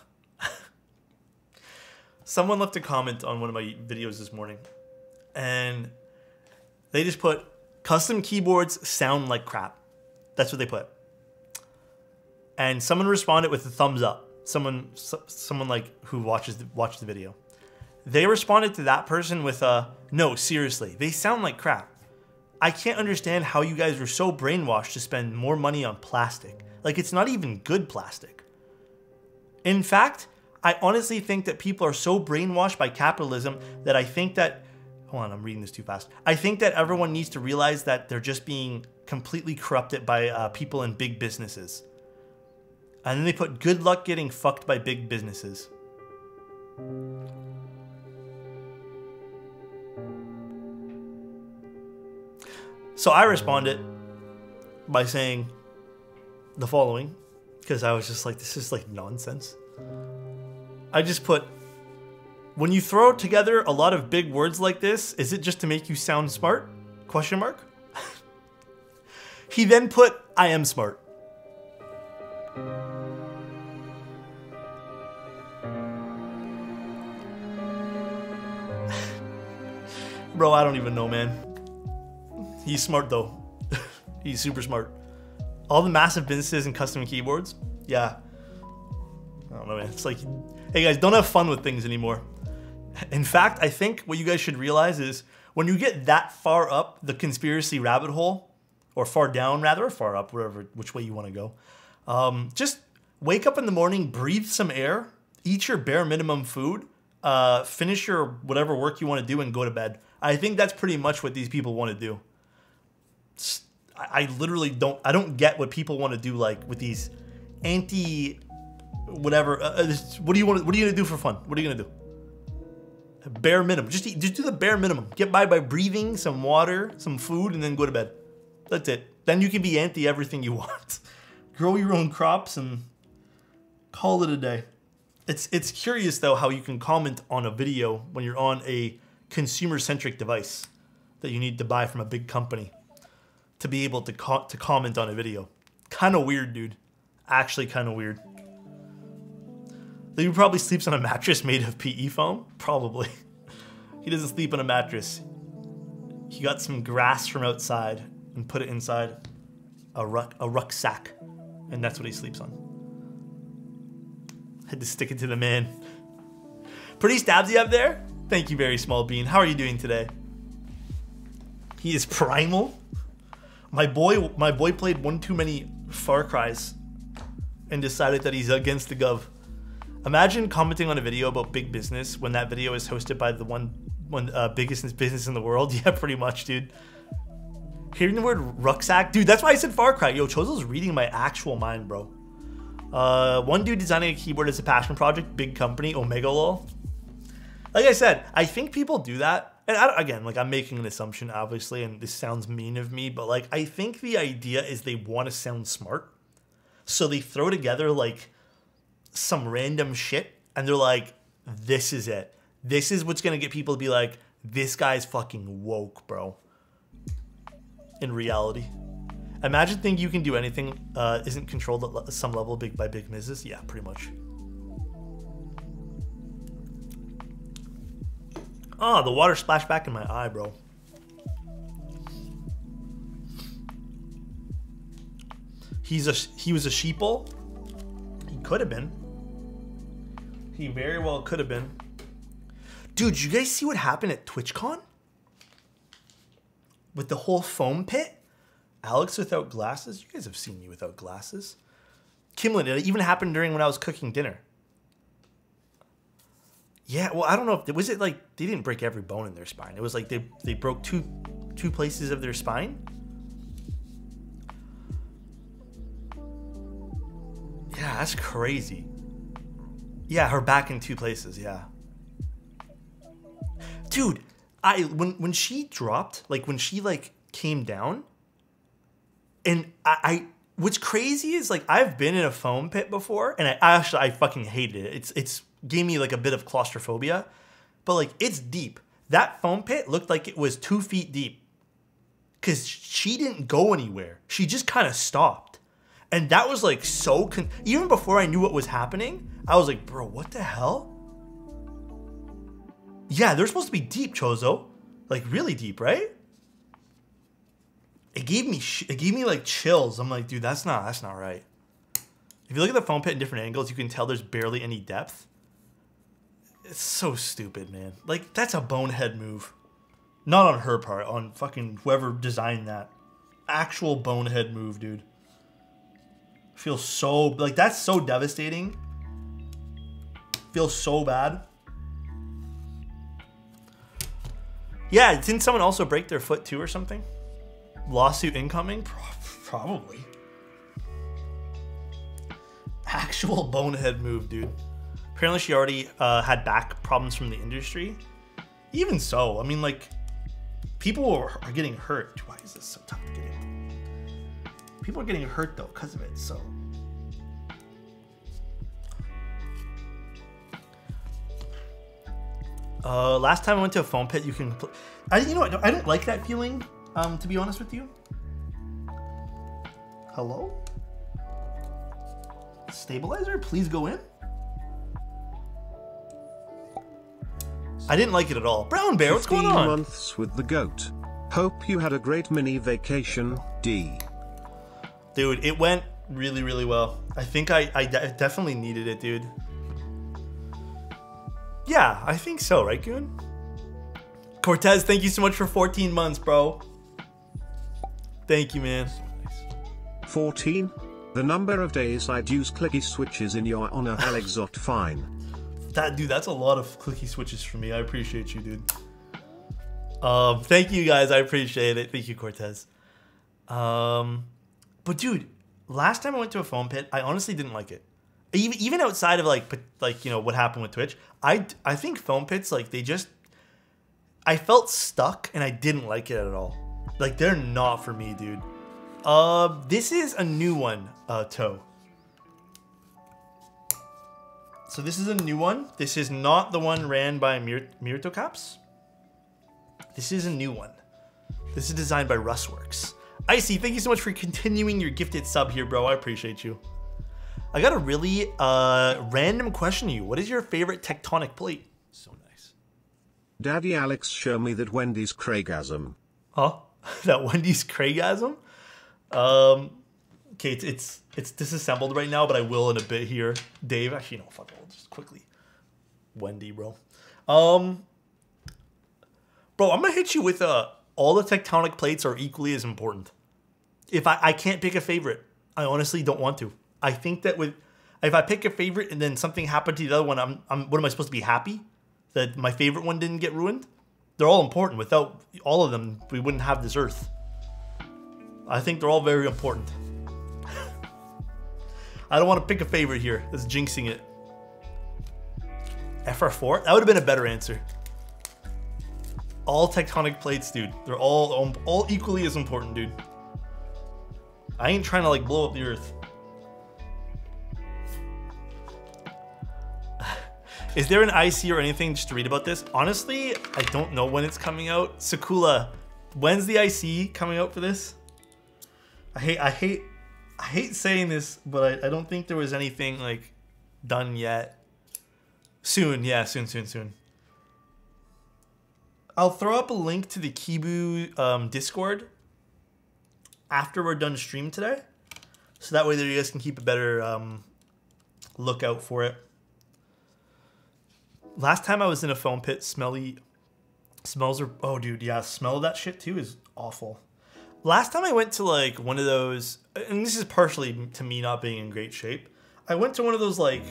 someone left a comment on one of my videos this morning, and they just put, custom keyboards sound like crap. That's what they put. And someone responded with a thumbs up. Someone like who watched the video. They responded to that person with a, no, seriously, they sound like crap. I can't understand how you guys were so brainwashed to spend more money on plastic. Like, it's not even good plastic. In fact, I honestly think that people are so brainwashed by capitalism that I think that, hold on, I'm reading this too fast. I think that everyone needs to realize that they're just being completely corrupted by people in big businesses. And then they put, good luck getting fucked by big businesses. So I responded by saying the following, because I was just like, this is like nonsense. I just put, when you throw together a lot of big words like this, is it just to make you sound smart? Question mark. He then put, I am smart. Bro, I don't even know, man. He's smart though. He's super smart. All the massive businesses and custom keyboards. Yeah. I don't know, man. It's like, hey guys, don't have fun with things anymore. In fact, I think what you guys should realize is when you get that far up the conspiracy rabbit hole, or far down rather, or far up, wherever, which way you want to go, just wake up in the morning, breathe some air, eat your bare minimum food, finish your whatever work you want to do, and go to bed. I think that's pretty much what these people want to do. I literally don't get what people want to do, like with these anti whatever. What are you gonna do for fun? What are you gonna do? Bare minimum. Just do the bare minimum. Get by breathing, some water, some food, and then go to bed. That's it. Then you can be anti everything you want. Grow your own crops and call it a day. It's curious though how you can comment on a video when you're on a consumer-centric device that you need to buy from a big company to be able to comment on a video. Kind of weird, dude. Actually kind of weird. He probably sleeps on a mattress made of PE foam. Probably. He doesn't sleep on a mattress. He got some grass from outside and put it inside a rucksack, and that's what he sleeps on. Had to stick it to the man. Pretty stabsy up there. Thank you, very small bean. How are you doing today? He is primal. My boy played one too many Far Cries and decided that he's against the gov. Imagine commenting on a video about big business when that video is hosted by the one biggest business in the world. Yeah, pretty much, dude. Hearing the word rucksack, dude, that's why I said Far Cry. Yo, Chozo's reading my actual mind, bro. One dude designing a keyboard is a passion project. Big company, Omega lol. Like I said, I think people do that. And again, like I'm making an assumption, obviously, and this sounds mean of me, but like I think the idea is they want to sound smart. So they throw together like some random shit and they're like, this is it. This is what's going to get people to be like, this guy's fucking woke, bro. In reality. Imagine thinking you can do anything isn't controlled at some level by big business. Yeah, pretty much. Oh, the water splashed back in my eye, bro. He was a sheeple. He could have been. He very well could have been. Dude, you guys see what happened at TwitchCon? With the whole foam pit? Alex without glasses? You guys have seen me without glasses. Kimlin, it even happened during when I was cooking dinner. Yeah, well, I don't know if was it like they didn't break every bone in their spine. It was like they broke two places of their spine. Yeah, that's crazy. Yeah, her back in two places, yeah. Dude, when she dropped, like when she like came down, and I what's crazy is like I've been in a foam pit before, and I fucking hated it. It's gave me like a bit of claustrophobia, but like it's deep. That foam pit looked like it was 2 feet deep because she didn't go anywhere. She just kind of stopped. And that was like so, even before I knew what was happening, I was like, bro, what the hell? Yeah, they're supposed to be deep, Chozo. Like really deep, right? It gave me like chills. I'm like, dude, that's not right. If you look at the foam pit in different angles, you can tell there's barely any depth. It's so stupid, man. Like, that's a bonehead move. Not on her part, on fucking whoever designed that. Actual bonehead move, dude. Feels so, like, that's so devastating. Feels so bad. Yeah, didn't someone also break their foot too or something? Lawsuit incoming? Probably. Actual bonehead move, dude. Apparently she already had back problems from the industry. Even so, I mean, like, people are getting hurt. Why is this so tough to get in? People are getting hurt, though, because of it, so. Last time I went to a foam pit, you can... you know what? I don't like that feeling, to be honest with you. Hello? Stabilizer, please go in. I didn't like it at all. Brown Bear, what's going on? 15 months with the goat. Hope you had a great mini vacation, D. Dude, it went really, really well. I think I definitely needed it, dude. Yeah, I think so, right, Goon? Cortez, thank you so much for 14 months, bro. Thank you, man. 14? The number of days I'd use clicky switches in your honor, Alexotos, fine. Dude, that's a lot of clicky switches for me. I appreciate you, dude. Thank you, guys. I appreciate it. Thank you, Cortez. But dude, last time I went to a foam pit, I honestly didn't like it. Even outside of like you know what happened with Twitch, I think foam pits, like I felt stuck and I didn't like it at all. Like they're not for me, dude. This is a new one, Toe. So this is a new one. This is not the one ran by Mirtocaps. This is a new one. This is designed by Rustworks. Icy, thank you so much for continuing your gifted sub here, bro. I appreciate you. I got a really random question to you. What is your favorite tectonic plate? So nice. Daddy Alex, show me that Wendy's Craigasm. Huh? That Wendy's Craigasm? Okay, it's disassembled right now, but I will in a bit here. Dave, actually, no, fuck it. We'll just quickly. Wendy, bro. Bro, I'm gonna hit you with all the tectonic plates are equally as important. If I can't pick a favorite, I honestly don't want to. I think that if I pick a favorite and then something happened to the other one, what am I supposed to be happy that my favorite one didn't get ruined? They're all important. Without all of them, we wouldn't have this earth. I think they're all very important. I don't want to pick a favorite here. That's jinxing it. FR4? That would have been a better answer. All tectonic plates, dude. They're all equally as important, dude. I ain't trying to like blow up the earth. Is there an IC or anything just to read about this? Honestly, I don't know when it's coming out. Sakula, when's the IC coming out for this? I hate saying this, but I don't think there was anything like done yet. Soon, yeah, soon. I'll throw up a link to the Kibu Discord after we're done stream today, so that way that you guys can keep a better lookout for it. Last time I was in a foam pit, smells are, oh dude, yeah, smell of that shit too is awful. Last time I went to like one of those, and this is partially to me not being in great shape, I went to one of those like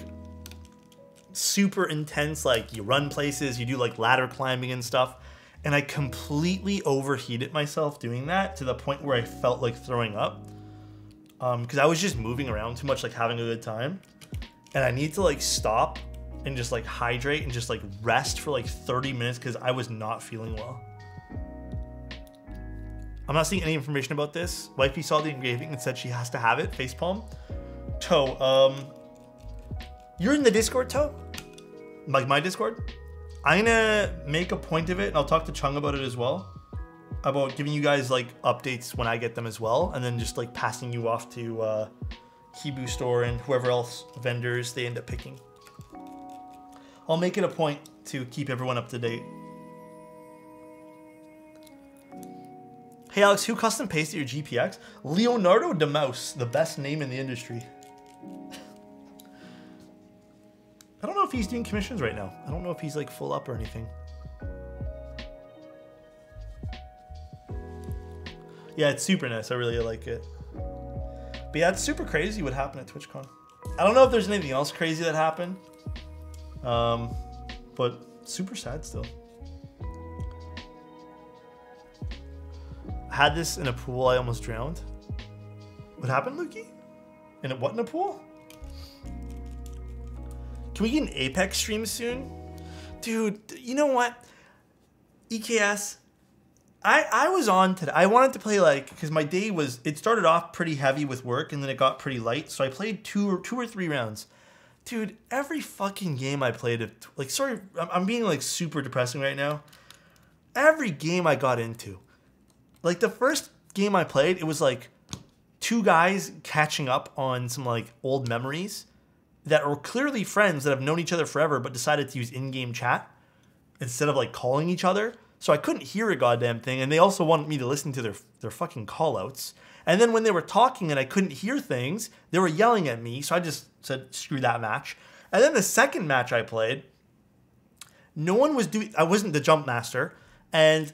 super intense, like you run places, you do like ladder climbing and stuff, and I completely overheated myself doing that to the point where I felt like throwing up, because I was just moving around too much, like having a good time, and I need to like stop and just like hydrate and just like rest for like 30 minutes because I was not feeling well. I'm not seeing any information about this. Wifey saw the engraving and said she has to have it. Facepalm. Toe, you're in the Discord, Toe? Like my Discord? I'm gonna make a point of it, and I'll talk to Chung about it as well. About giving you guys like updates when I get them as well, and then just like passing you off to Kibu Store and whoever else vendors they end up picking. I'll make it a point to keep everyone up to date. Hey Alex, who custom pasted your GPX? Leonardo de Mouse, the best name in the industry. I don't know if he's doing commissions right now. I don't know if he's like full up or anything. Yeah, it's super nice. I really like it. But yeah, it's super crazy what happened at TwitchCon. I don't know if there's anything else crazy that happened. But super sad still. I had this in a pool, I almost drowned. What happened, Lukey? In a pool? Can we get an Apex stream soon? Dude, you know what? EKS, I was on today. I wanted to play like, because my day was, it started off pretty heavy with work and then it got pretty light. So I played two or three rounds. Dude, every fucking game I played, like, sorry, I'm being like super depressing right now. Every game I got into, like the first game I played, it was like two guys catching up on some like old memories that were clearly friends that have known each other forever, but decided to use in-game chat instead of like calling each other. So I couldn't hear a goddamn thing. And they also wanted me to listen to their fucking callouts. And then when they were talking and I couldn't hear things, they were yelling at me. So I just said, screw that match. And then the second match I played, no one was doing, I wasn't the jump master. And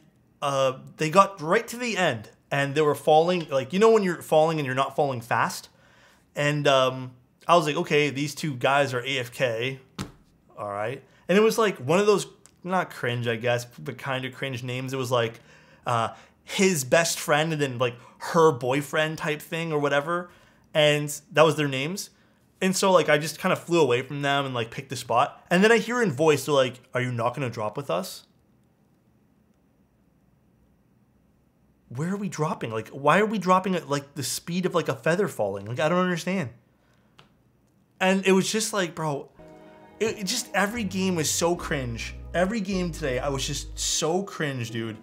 they got right to the end and they were falling, like, you know, when you're falling and you're not falling fast. And I was like, okay, these two guys are AFK. All right. And it was like one of those, not cringe, I guess, but kind of cringe names. It was like his best friend and then like her boyfriend type thing or whatever. And that was their names. And so like I just kind of flew away from them and like picked a spot. And then I hear in voice, they're like, are you not going to drop with us? Where are we dropping? Like, why are we dropping at like the speed of like a feather falling? Like, I don't understand. And it was just like, bro, it just, every game was so cringe. Every game today, I was just so cringe, dude.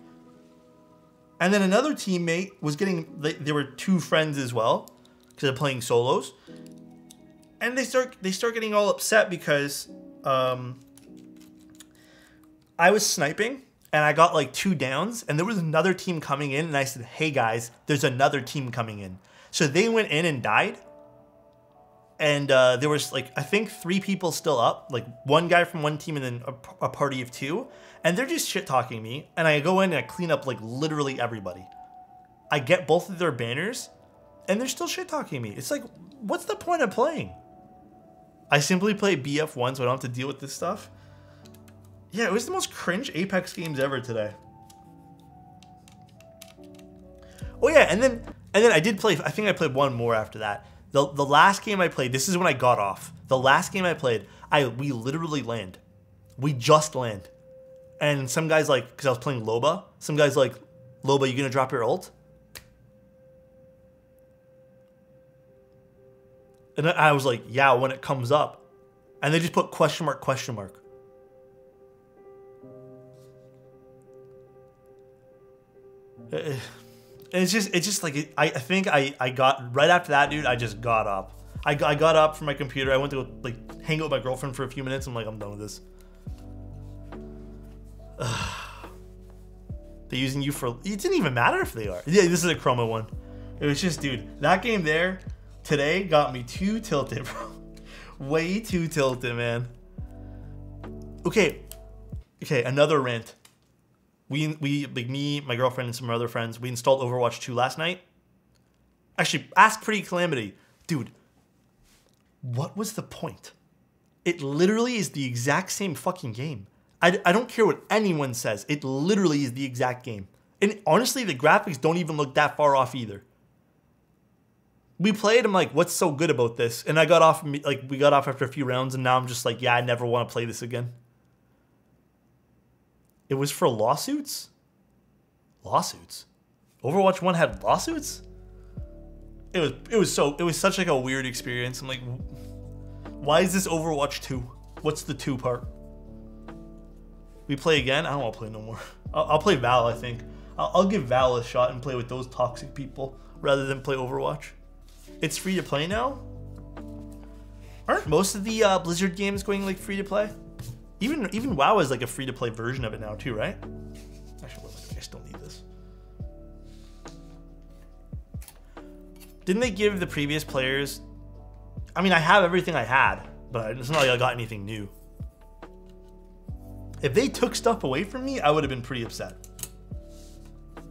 And then another teammate was getting, they were two friends as well, because they're playing solos. And they start getting all upset because I was sniping and I got like 2 downs and there was another team coming in and I said, hey guys, there's another team coming in. So they went in and died. And there was like, I think 3 people still up, like 1 guy from one team and then a party of 2. And they're just shit talking me. And I go in and I clean up like literally everybody. I get both of their banners and they're still shit talking me. It's like, what's the point of playing? I simply play BF1 so I don't have to deal with this stuff. Yeah, it was the most cringe Apex games ever today. Oh yeah, and then I did play, I think I played one more after that. The last game I played, this is when I got off. The last game I played, we literally land. We just land. And some guys like, because I was playing Loba, some guys like, Loba, you gonna drop your ult? And I was like, yeah, when it comes up. And they just put question mark, question mark. It's just like, I think I got, right after that, dude, I just got up. I got up from my computer. I went to like hang out with my girlfriend for a few minutes. I'm like, I'm done with this. They're using you for, it didn't even matter if they are. Yeah, this is a chroma one. It was just, dude, that game there today got me too tilted, bro. Way too tilted, man. Okay, another rant. We like me, my girlfriend, and some other friends, we installed Overwatch 2 last night. Actually, ask Pretty Calamity. Dude, what was the point? It literally is the exact same fucking game. I don't care what anyone says. It literally is the exact game. And honestly, the graphics don't even look that far off either. We played, I'm like, what's so good about this? And I got off, like, we got off after a few rounds, and now I'm just like, yeah, I never want to play this again. It was for lawsuits? Lawsuits? Overwatch 1 had lawsuits? It was such like a weird experience. I'm like, why is this Overwatch 2? What's the 2 part? We play again? I don't want to play no more. I'll play Val, I think. I'll give Val a shot and play with those toxic people rather than play Overwatch. It's free to play now? Aren't most of the Blizzard games going like free to play? Even WoW is like a free to play version of it now too, right? Actually, I still need this. Didn't they give the previous players? I mean, I have everything I had, but it's not like I got anything new. If they took stuff away from me, I would have been pretty upset.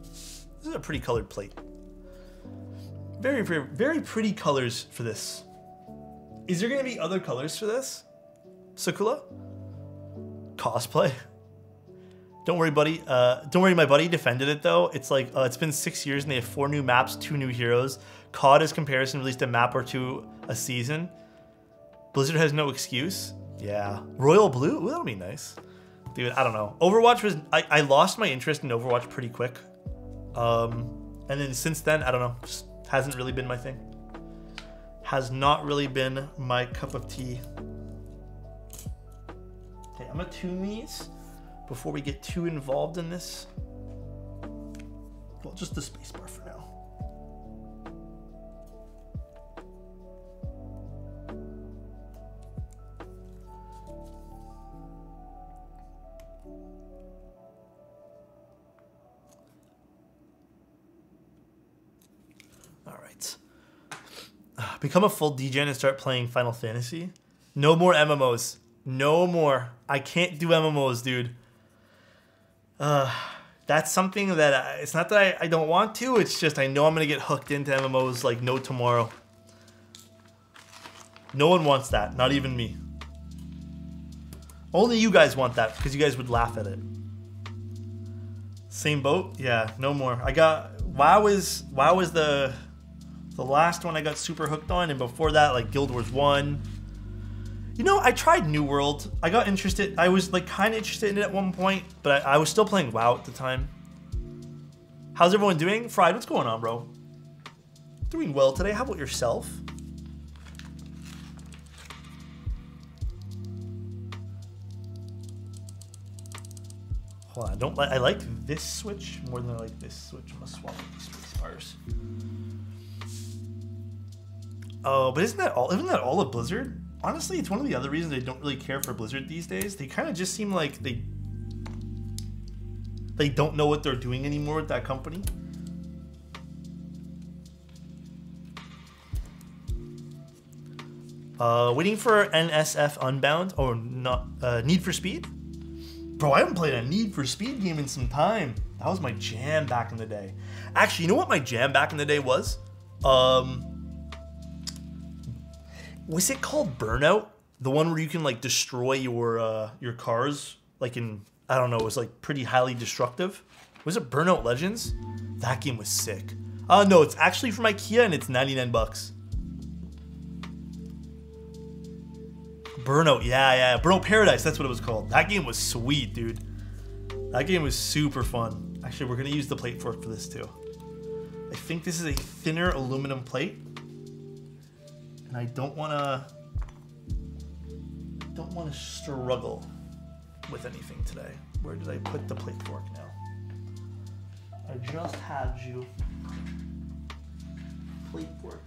This is a pretty colored plate. Very, very, very pretty colors for this. Is there gonna be other colors for this? Sakula? Cosplay? Don't worry, buddy. Don't worry, my buddy defended it though. It's like, it's been 6 years and they have 4 new maps, 2 new heroes. COD as comparison released a map or 2 a season. Blizzard has no excuse. Yeah. Royal Blue? Ooh, that'll be nice. Dude, I don't know. Overwatch was, I lost my interest in Overwatch pretty quick. And then since then, I don't know. Just hasn't really been my thing. Has not really been my cup of tea. Okay, I'm gonna tune these before we get too involved in this. Well, just the spacebar for now. All right. Become a full degen and start playing Final Fantasy. No more MMOs. No more. I can't do MMOs, dude. That's something that it's not that I don't want to. It's just I know I'm gonna get hooked into MMOs like no tomorrow. No one wants that. Not even me. Only you guys want that because you guys would laugh at it. Same boat? Yeah. No more. I got WoW is the last one I got super hooked on, and before that, like Guild Wars 1. You know, I tried New World. I got interested. I was like kind of interested in it at one point, but I was still playing WoW at the time. How's everyone doing? Fried, what's going on, bro? Doing well today. How about yourself? Hold on, I like this switch more than I like this switch. I'm gonna swap these space bars. Oh, but isn't that all of Blizzard? Honestly, it's one of the other reasons I don't really care for Blizzard these days. They kind of just seem like they don't know what they're doing anymore with that company. Waiting for NSF Unbound or not? Need for Speed? Bro, I haven't played a Need for Speed game in some time. That was my jam back in the day. Actually, you know what my jam back in the day was? Was it called Burnout? The one where you can like destroy your cars, like in, I don't know, it was like pretty highly destructive. Was it Burnout Legends? That game was sick. No, it's actually from IKEA and it's 99 bucks. Burnout, yeah. Burnout Paradise, that's what it was called. That game was sweet, dude. That game was super fun. Actually, we're gonna use the plate fork for this too. I think this is a thinner aluminum plate. And I don't wanna struggle with anything today. Where did I put the plate fork now? I just had you. Plate fork.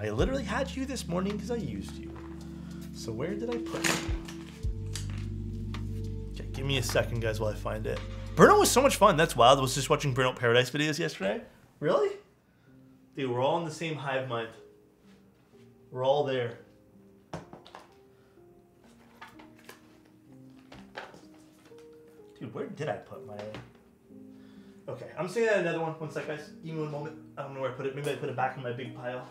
I literally had you this morning because I used you. So where did I put it? Okay, give me a second, guys, while I find it. Burnout was so much fun. That's wild. I was just watching Burnout Paradise videos yesterday. Really? Dude, we're all in the same hive mind. We're all there. Dude, where did I put my... Okay, I'm saying that another one. One sec, guys. Give me one moment. I don't know where I put it. Maybe I put it back in my big pile.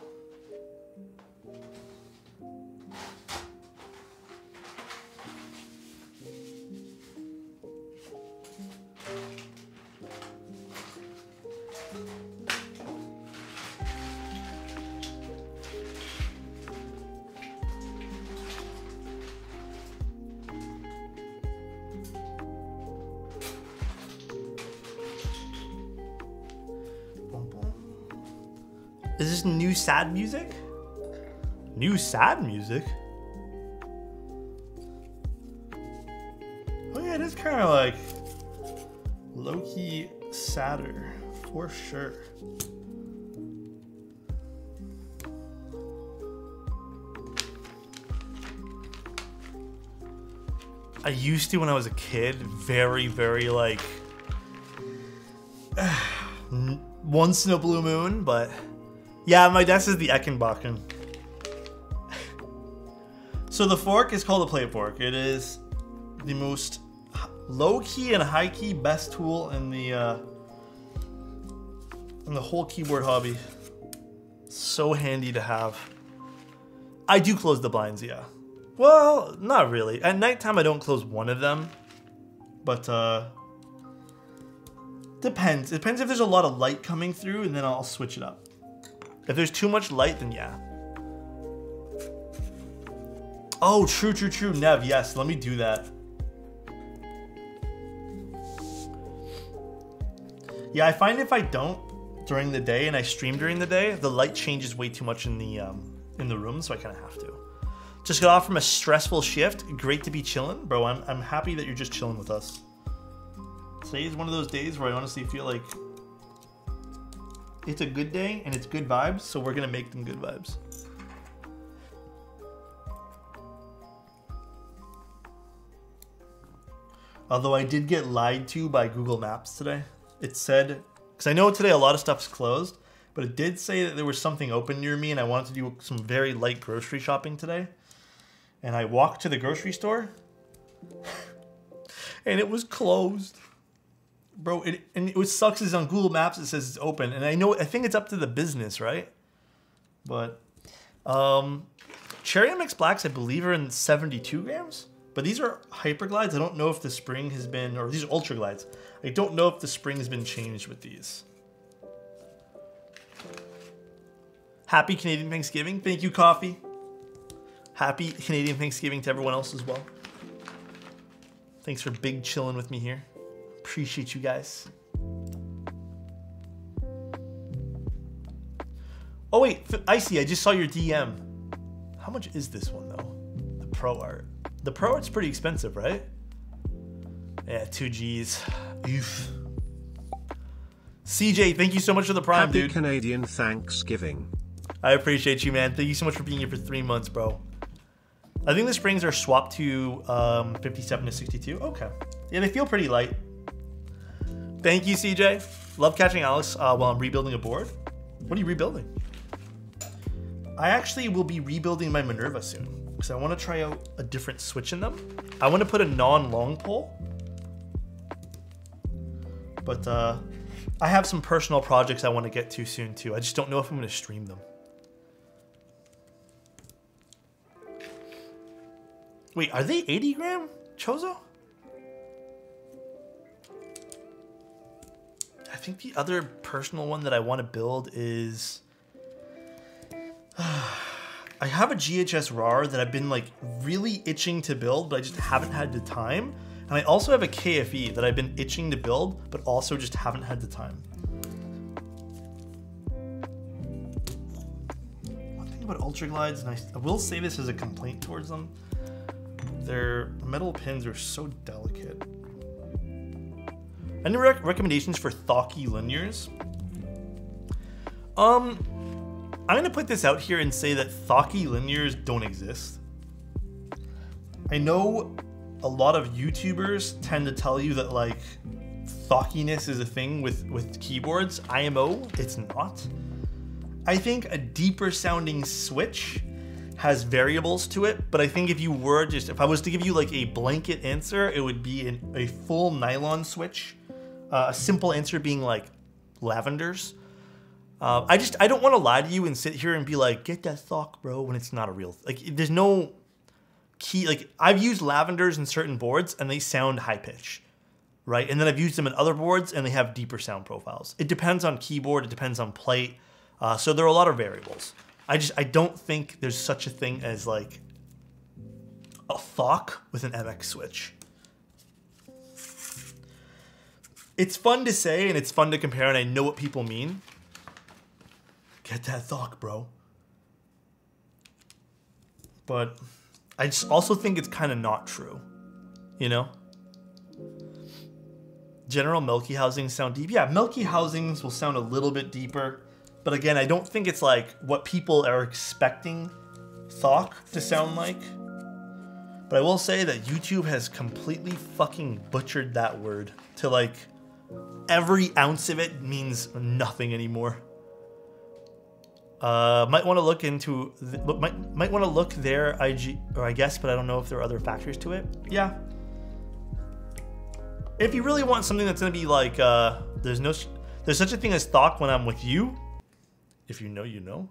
Is this new sad music? New sad music? Oh yeah, it is kind of like low-key sadder, for sure. I used to when I was a kid, very like once in a blue moon, but yeah, my desk is the Eckenbachen. So the fork is called a plate fork. It is the most low-key and high-key best tool in the whole keyboard hobby. So handy to have. I do close the blinds, yeah. Well, not really. At nighttime, I don't close one of them, but depends. It depends if there's a lot of light coming through, and then I'll switch it up. If there's too much light, then yeah. Oh, true. Nev, yes, let me do that. Yeah, I find if I don't during the day and I stream during the day, the light changes way too much in the room, so I kind of have to. Just got off from a stressful shift. Great to be chilling. Bro, I'm happy that you're just chilling with us. Today is one of those days where I honestly feel like it's a good day and it's good vibes, so we're gonna make them good vibes. Although I did get lied to by Google Maps today. It said, because I know today a lot of stuff's closed, but it did say that there was something open near me and I wanted to do some very light grocery shopping today. And I walked to the grocery and it was closed. Bro, what sucks is on Google Maps it says it's open, and I think it's up to the business, right? But Cherry MX Blacks, I believe, are in 72 grams. But these are Hyperglides. I don't know if the spring has been, or these are Ultra Glides. I don't know if the spring has been changed with these. Happy Canadian Thanksgiving. Thank you, Coffee. Happy Canadian Thanksgiving to everyone else as well. Thanks for big chilling with me here. Appreciate you guys. Oh wait, Icy, I just saw your DM. How much is this one though? The Pro Art. The Pro Art's pretty expensive, right? Yeah, 2 G's. Oof. CJ, thank you so much for the Prime, dude. Happy Canadian Thanksgiving. I appreciate you, man. Thank you so much for being here for 3 months, bro. I think the springs are swapped to 57 to 62. Okay. Yeah, they feel pretty light. Thank you, CJ. Love catching Alex while I'm rebuilding a board. What are you rebuilding? I actually will be rebuilding my Minerva soon because I want to try out a different switch in them. I want to put a non-long pole. But I have some personal projects I want to get to soon too. I just don't know if I'm going to stream them. Wait, are they 80 gram Chozo? I think the other personal one that I want to build is... I have a GHS RAR that I've been like really itching to build, but I just haven't had the time. And I also have a KFE that I've been itching to build, but also just haven't had the time. One thing about Ultra Glides, and I will say this as a complaint towards them, their metal pins are so delicate. Any recommendations for Thocky linears? I'm gonna put this out here and say that Thocky linears don't exist. I know a lot of YouTubers tend to tell you that like thockiness is a thing with keyboards. IMO, it's not. I think a deeper sounding switch has variables to it, but I think if I was to give you like a blanket answer, it would be a full nylon switch. A simple answer being like lavenders. I don't want to lie to you and sit here and be like, get that thock, bro, when it's not a real, like there's no key. Like I've used lavenders in certain boards and they sound high pitch, right? And then I've used them in other boards and they have deeper sound profiles. It depends on keyboard, it depends on plate. So there are a lot of variables. I don't think there's such a thing as like a thock with an MX switch. It's fun to say and it's fun to compare and I know what people mean. Get that thock, bro. But I just also think it's kind of not true, you know? General milky housings sound deep. Yeah, milky housings will sound a little bit deeper. But again, I don't think it's like what people are expecting thock to sound like. But I will say that YouTube has completely fucking butchered that word to like every ounce of it means nothing anymore. Might want to look into, might want to look there, IG, or I guess, but I don't know if there are other factors to it. Yeah. If you really want something that's going to be like, there's such a thing as thock when I'm with you. If you know, you know.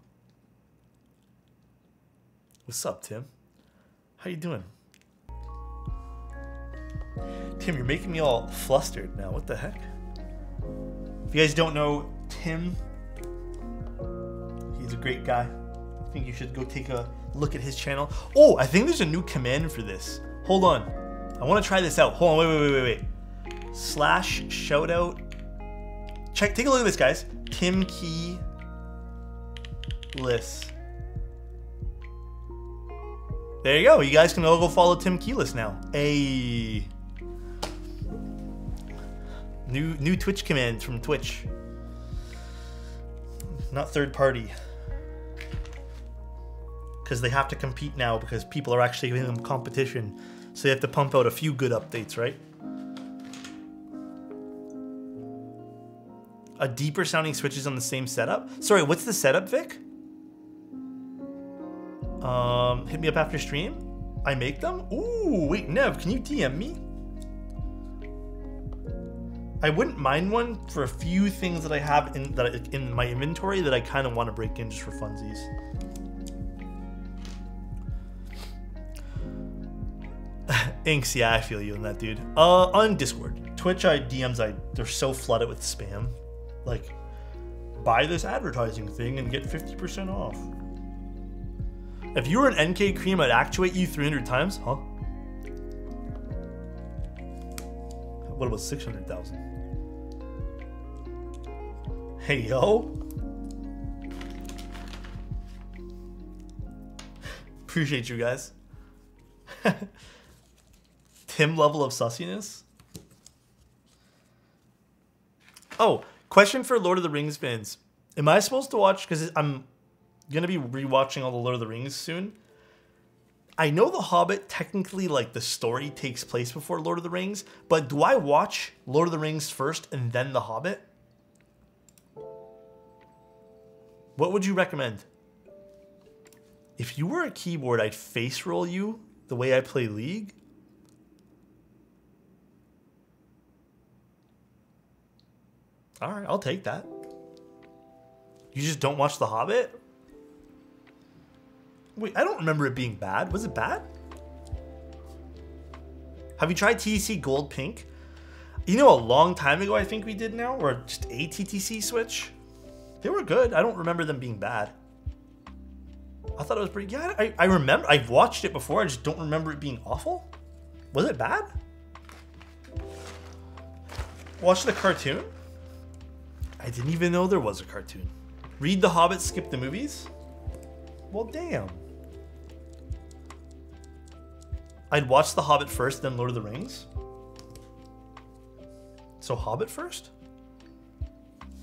What's up, Tim? How you doing? Tim, you're making me all flustered now. What the heck? If you guys don't know, Tim, he's a great guy. I think you should go take a look at his channel. Oh, I think there's a new command for this. Hold on. I want to try this out. Hold on, wait. / shoutout. Take a look at this, guys. Tim Key list. There you go. You guys can all go follow Tim Keyless now. Hey. New Twitch command from Twitch. Not third party. Because they have to compete now because people are actually giving them competition. So they have to pump out a few good updates, right? A deeper sounding switches on the same setup? Sorry, what's the setup, Vic? Hit me up after stream. I make them? Ooh, wait, Nev, can you DM me? I wouldn't mind one for a few things that I have in my inventory that I kind of want to break in just for funsies. Inks, yeah, I feel you on that, dude. On Discord, Twitch DMs, they're so flooded with spam. Like, buy this advertising thing and get 50% off. If you were an NK cream, I'd actuate you 300 times, huh? What about 600,000? Hey, yo. Appreciate you guys. Tim level of sussiness. Oh, question for Lord of the Rings fans. Am I supposed to watch, because I'm going to be rewatching all the Lord of the Rings soon. I know The Hobbit, technically, like, the story takes place before Lord of the Rings, but do I watch Lord of the Rings first and then The Hobbit? What would you recommend? If you were a keyboard, I'd face roll you the way I play League. All right, I'll take that. You just don't watch The Hobbit? Wait, I don't remember it being bad. Was it bad? Have you tried TEC Gold Pink? You know, a long time ago, I think we did now, or just a TTC Switch. They were good. I don't remember them being bad. I thought it was pretty. Yeah, I remember. I've watched it before. I just don't remember it being awful. Was it bad? Watch the cartoon? I didn't even know there was a cartoon. Read The Hobbit, skip the movies? Well, damn. I'd watch The Hobbit first, then Lord of the Rings. So Hobbit first?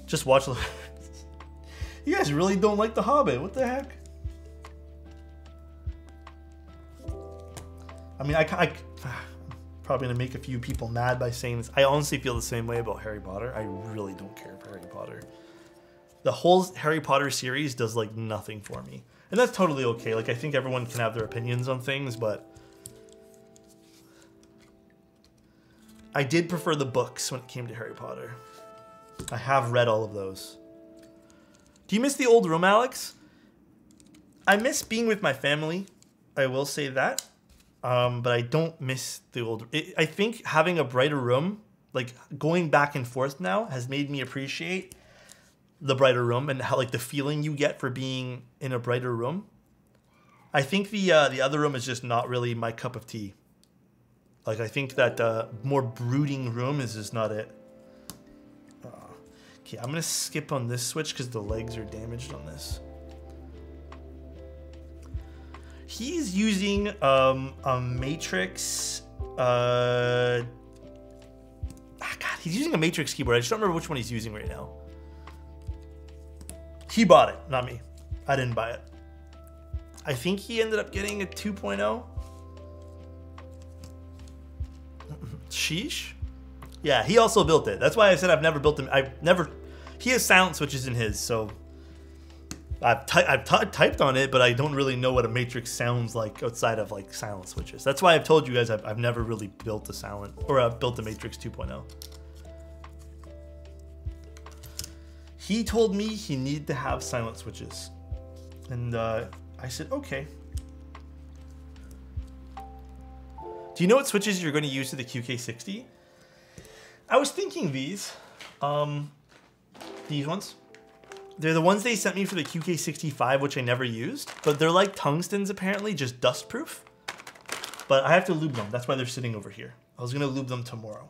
Just watch the... You guys really don't like The Hobbit. What the heck? I mean, I'm probably gonna make a few people mad by saying this. I honestly feel the same way about Harry Potter. I really don't care for Harry Potter. The whole Harry Potter series does like nothing for me. And that's totally okay. Like, I think everyone can have their opinions on things, but I did prefer the books when it came to Harry Potter. I have read all of those. Do you miss the old room, Alex? I miss being with my family. I will say that. But I don't miss the old... I think having a brighter room, like going back and forth now, has made me appreciate the brighter room and how, like, the feeling you get for being in a brighter room. I think the other room is just not really my cup of tea. Like, I think that more brooding room is just not it. Okay, I'm going to skip on this switch because the legs are damaged on this. He's using a Matrix. God, he's using a Matrix keyboard. I just don't remember which one he's using right now. He bought it, not me. I didn't buy it. I think he ended up getting a 2.0. Sheesh. Yeah, he also built it. That's why I said I've never built him. He has silent switches in his, so I've typed on it, but I don't really know what a Matrix sounds like outside of like silent switches. That's why I've told you guys I've never really built a silent or built a Matrix 2.0. He told me he needed to have silent switches, and I said okay. Do you know what switches you're going to use to the QK60? I was thinking these ones. They're the ones they sent me for the QK65, which I never used, but they're like tungstens apparently, just dust proof. But I have to lube them. That's why they're sitting over here. I was gonna lube them tomorrow.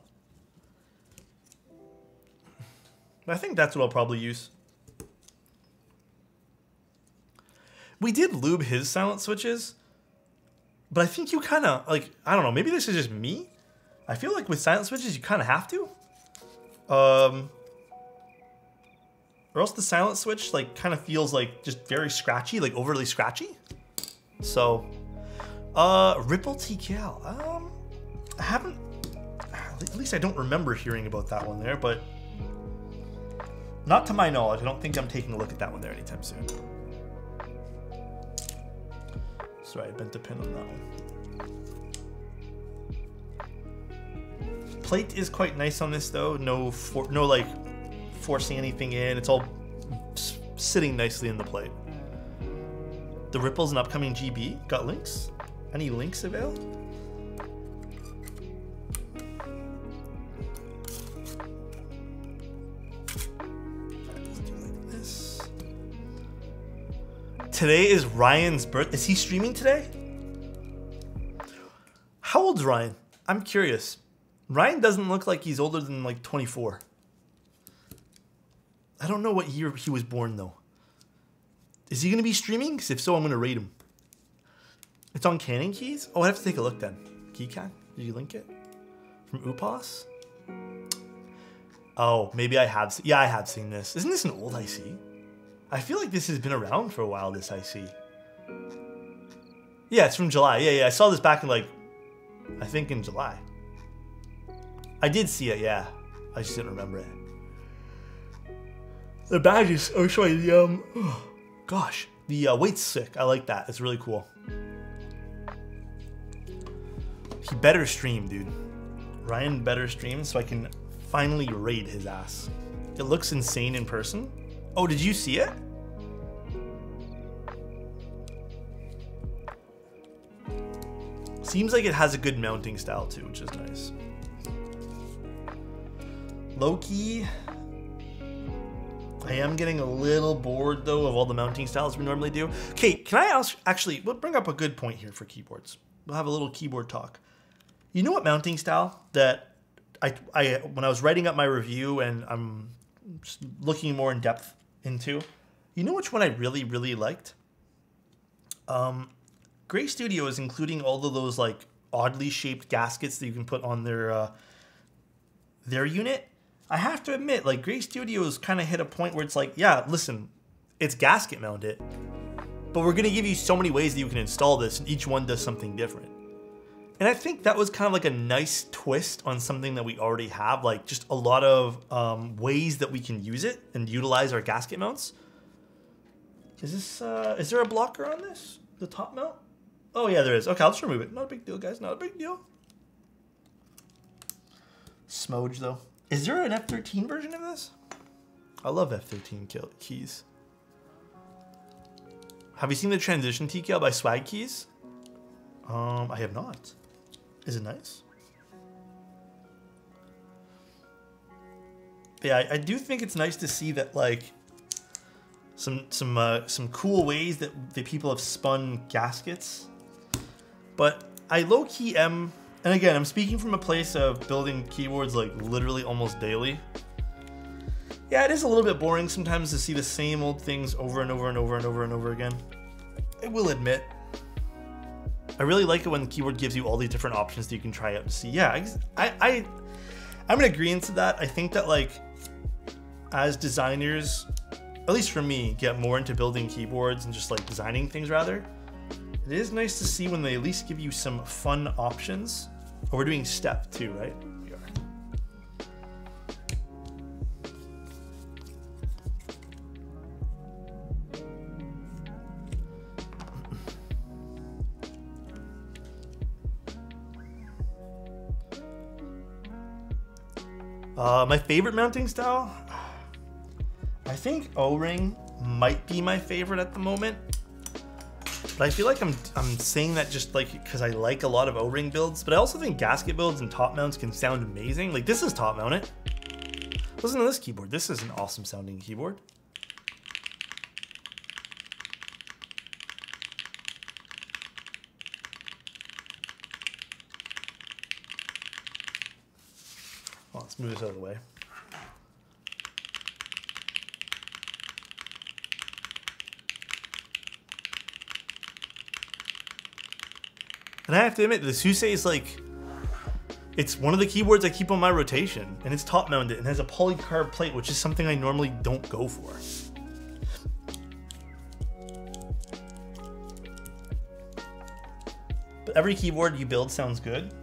But I think that's what I'll probably use. We did lube his silent switches, but I think you kind of, like, I don't know, maybe this is just me. I feel like with silent switches, you kind of have to. Or else the silent switch like kind of feels like just very scratchy, like overly scratchy. So, Ripple TKL. I haven't, at least I don't remember hearing about that one there, but not to my knowledge. I don't think I'm taking a look at that one there anytime soon. Sorry, I bent the pin on that one. Plate is quite nice on this though. No like forcing anything in. It's all sitting nicely in the plate. The Ripple's an upcoming GB. Got links? Any links available? Let's do like this. Today is Ryan's birthday. Is he streaming today? How old's Ryan? I'm curious. Ryan doesn't look like he's older than like 24. I don't know what year he was born though. Is he going to be streaming? Because if so, I'm going to rate him. It's on Canon Keys? Oh, I have to take a look then. Keycat? Did you link it? From Upos? Oh, maybe I have. Yeah, I have seen this. Isn't this an old IC? I feel like this has been around for a while, this IC. Yeah, it's from July. Yeah. I saw this back in like, I think in July. I did see it, yeah. I just didn't remember it. The badges, oh sorry, the gosh, the weight's sick. I like that. It's really cool. He better stream, dude. Ryan better stream so I can finally raid his ass. It looks insane in person. Oh, did you see it? Seems like it has a good mounting style too, which is nice. Low-key, I am getting a little bored though of all the mounting styles we normally do. Okay, can I ask, actually, we'll bring up a good point here for keyboards. We'll have a little keyboard talk. You know what mounting style that I when I was writing up my review and I'm just looking more in depth into, you know which one I really, really liked? Gray Studio is including all of those like oddly shaped gaskets that you can put on their unit. I have to admit, like, Gray Studios kind of hit a point where it's like, yeah, listen, it's gasket mounted, but we're going to give you so many ways that you can install this, and each one does something different. And I think that was kind of like a nice twist on something that we already have, like just a lot of ways that we can use it and utilize our gasket mounts. Is there a blocker on this? The top mount? Oh yeah, there is. Okay, I'll just remove it. Not a big deal, guys. Not a big deal. Smudge though. Is there an F13 version of this? I love F13 keys. Have you seen the Transition TKL by Swag Keys? I have not. Is it nice? Yeah, I do think it's nice to see that, like, some cool ways that the people have spun gaskets. But I low-key am. And again, I'm speaking from a place of building keyboards like literally almost daily. Yeah, it is a little bit boring sometimes to see the same old things over and over and over and over and over again. I will admit. I really like it when the keyboard gives you all these different options that you can try out to see. Yeah, I'm in agreement to that. I think that, like, as designers, at least for me, get more into building keyboards and just like designing things rather, it is nice to see when they at least give you some fun options. Oh, we're doing step 2, right? We are. My favorite mounting style? I think O-ring might be my favorite at the moment. But I feel like I'm saying that just like because I like a lot of O-ring builds, but I also think gasket builds and top mounts can sound amazing. Like, this is top mounted. Listen to this keyboard. This is an awesome sounding keyboard. Well, let's move this out of the way. And I have to admit, the Suse is like, it's one of the keyboards I keep on my rotation, and it's top mounted and has a polycarb plate, which is something I normally don't go for. But every keyboard you build sounds good.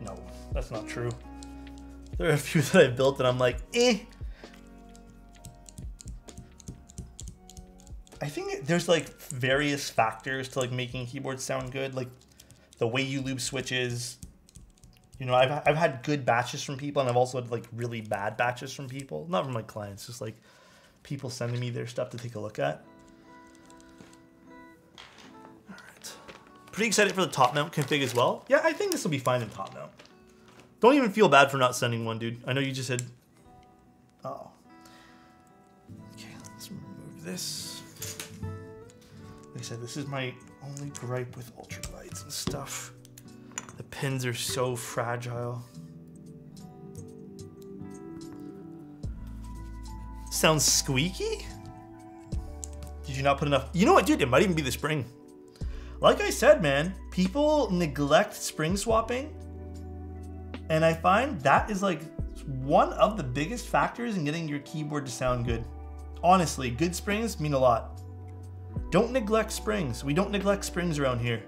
No, that's not true. There are a few that I've built that I'm like, eh. I think there's like various factors to like making keyboards sound good, like the way you loop switches. You know, I've had good batches from people, and I've also had like really bad batches from people. Not from my clients, just like people sending me their stuff to take a look at. All right, pretty excited for the top mount config as well. Yeah, I think this will be fine in top mount. Don't even feel bad for not sending one, dude. I know you just said, oh. Okay, let's remove this. Like I said, this is my only gripe with ultraglides and stuff. The pins are so fragile. Sounds squeaky? Did you not put enough? You know what, dude? It might even be the spring. Like I said, man, people neglect spring swapping. And I find that is like one of the biggest factors in getting your keyboard to sound good. Honestly, good springs mean a lot. Don't neglect springs. We don't neglect springs around here.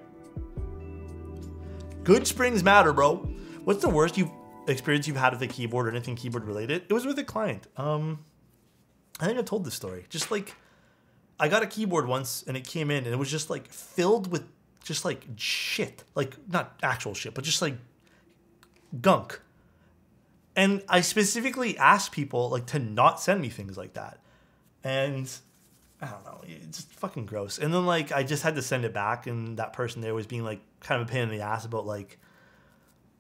Good springs matter, bro. What's the worst experience you've had with a keyboard or anything keyboard related? It was with a client. I think I told this story. Just like, I got a keyboard once and it came in and it was just like filled with just like shit. Like, not actual shit, but just like gunk. And I specifically asked people like to not send me things like that. And I don't know, it's just fucking gross. And then like I just had to send it back, and that person there was being like kind of a pain in the ass about like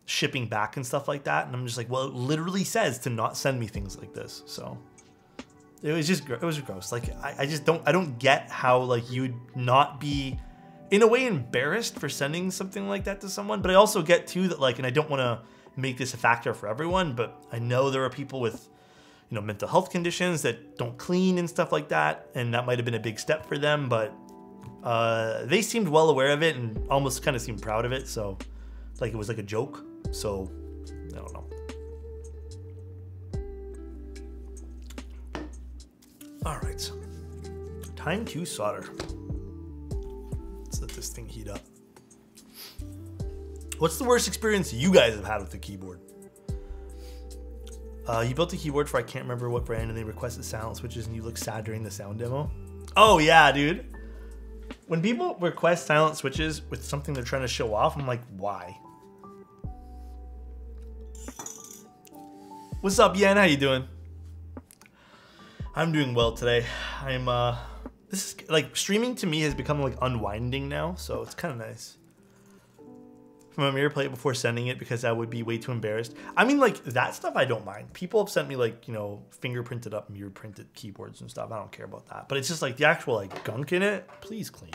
shipping back and stuff like that. And I'm just like, well, it literally says to not send me things like this. So it was just gross. Like I don't get how like you would not be in a way embarrassed for sending something like that to someone. But I also get too that like, and I don't want to make this a factor for everyone, but I know there are people with, you know, mental health conditions that don't clean and stuff like that. And that might've been a big step for them, but they seemed well aware of it and almost kind of seemed proud of it. So like it was like a joke. So I don't know. All right, time to solder. Let's let this thing heat up. What's the worst experience you guys have had with the keyboard? You built a keyboard for I can't remember what brand and they requested silent switches and you look sad during the sound demo. Oh yeah, dude. When people request silent switches with something they're trying to show off, I'm like, why? What's up, Yen? How you doing? I'm doing well today. I'm this is like streaming to me has become like unwinding now, so it's kind of nice. From a mirror plate before sending it because I would be way too embarrassed. I mean, like that stuff I don't mind. People have sent me like, you know, fingerprinted up, mirror printed keyboards and stuff. I don't care about that. But it's just like the actual like gunk in it. Please clean.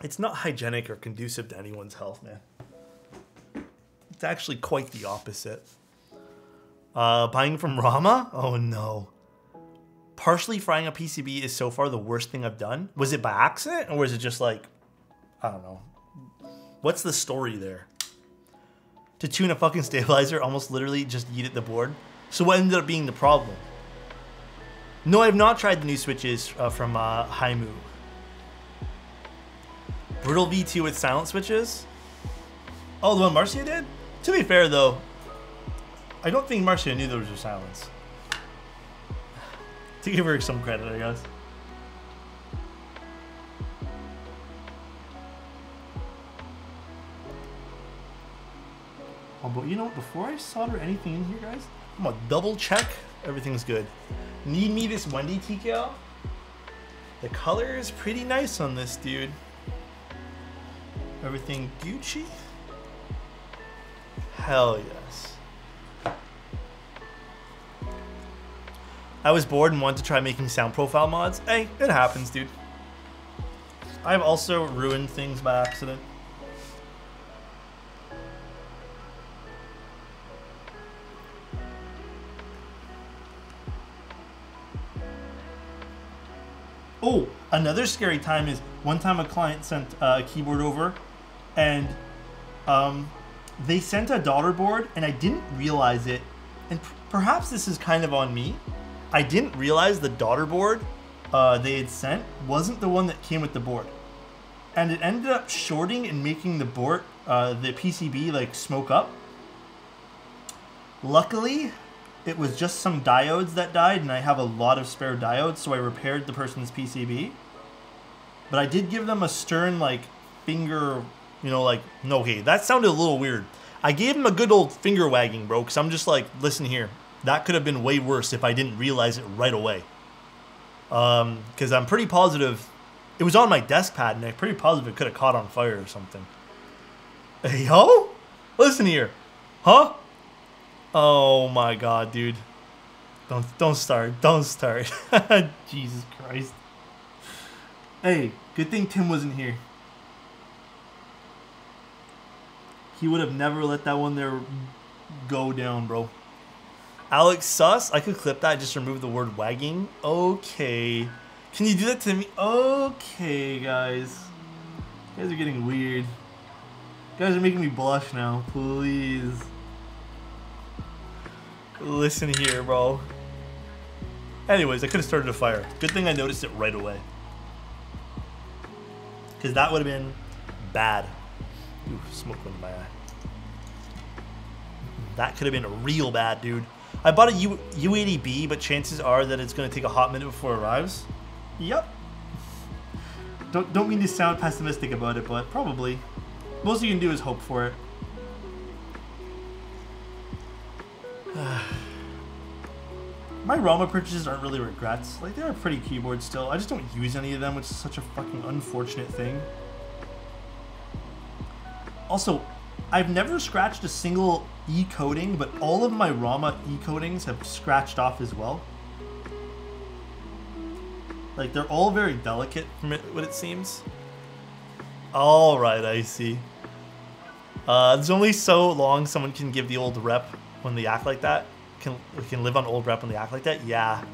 It's not hygienic or conducive to anyone's health, man. It's actually quite the opposite. Buying from Rama? Oh no. Partially frying a PCB is so far the worst thing I've done. Was it by accident or was it just like, I don't know. What's the story there? To tune a fucking stabilizer, almost literally just yeeted the board. So what ended up being the problem? No, I have not tried the new switches from Haimu. Brutal V2 with silent switches? Oh, the one Marcia did? To be fair though, I don't think Marcia knew those were silence. To give her some credit, I guess. Oh, but you know what? Before I solder anything in here, guys, I'm gonna double check everything's good. Need me this Wendy TKL? The color is pretty nice on this, dude. Everything Gucci? Hell yes. I was bored and wanted to try making sound profile mods. Hey, it happens, dude. I've also ruined things by accident. Oh, another scary time is one time a client sent a keyboard over and they sent a daughter board and I didn't realize it. And perhaps this is kind of on me. I didn't realize the daughter board they had sent wasn't the one that came with the board. And it ended up shorting and making the board, the PCB like smoke up. Luckily, it was just some diodes that died, and I have a lot of spare diodes, so I repaired the person's PCB. But I did give them a stern, like, finger, you know, like, no, okay, that sounded a little weird. I gave him a good old finger wagging, bro, because I'm just like, listen here, that could have been way worse if I didn't realize it right away. Because I'm pretty positive, it was on my desk pad, and I'm pretty positive it could have caught on fire or something. Hey, yo? Listen here. Huh? Oh my god, dude. Don't start. Don't start. Jesus Christ. Hey, good thing Tim wasn't here. He would have never let that one there go down, bro. Alexotos, I could clip that, just remove the word wagging. Okay. Can you do that to me? Okay, guys. You guys are getting weird. You guys are making me blush now, please. Listen here, bro. Anyways, I could have started a fire. Good thing I noticed it right away. Because that would have been bad. Ooh, smoke went in my eye. That could have been real bad, dude. I bought a U80B, but chances are that it's going to take a hot minute before it arrives. Yep. Don't mean to sound pessimistic about it, but probably. Most you can do is hope for it. My Roma purchases aren't really regrets. Like, they're a pretty keyboard still. I just don't use any of them, which is such a fucking unfortunate thing. Also, I've never scratched a single E-coating, but all of my Rama E-coatings have scratched off as well. Like, they're all very delicate from what it seems. Alright, I see. There's only so long someone can give the old rep when they act like that. Can live on old rep when they act like that? Yeah.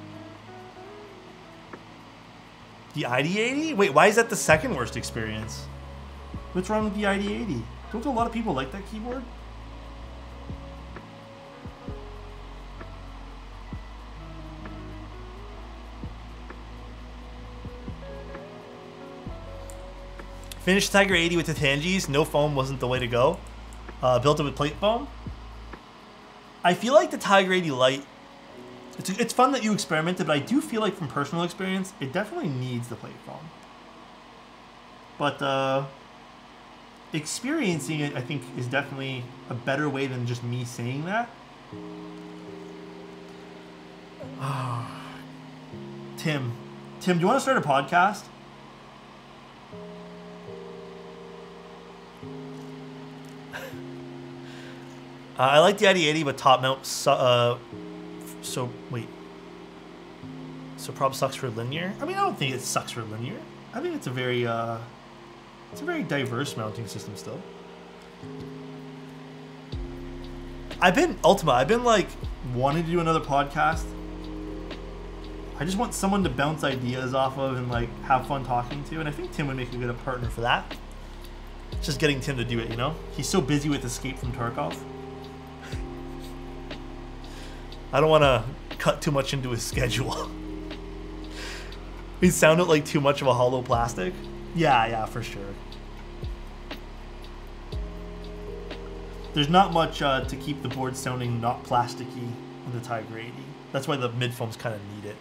The ID80? Wait, why is that the second worst experience? What's wrong with the ID80? Don't a lot of people like that keyboard? Finished Tiger 80 with the Tangies. No foam wasn't the way to go. Built it with plate foam. I feel like the Tiger 80 Lite, it's fun that you experimented, but I do feel like from personal experience, it definitely needs the plate foam. But experiencing it, I think, is definitely a better way than just me saying that. Tim, do you want to start a podcast? I like the ID80, but top mount. So prob sucks for linear. I mean, I don't think it sucks for linear. I think it's a very diverse mounting system still. I've been like wanting to do another podcast. I just want someone to bounce ideas off of and like have fun talking to, and I think Tim would make a good partner for that. It's just getting Tim to do it, you know? He's so busy with Escape from Tarkov. I don't want to cut too much into his schedule. He sounded like too much of a hollow plastic. Yeah, for sure. There's not much to keep the board sounding not plasticky in the Tiger 80. That's why the mid foams kind of need it.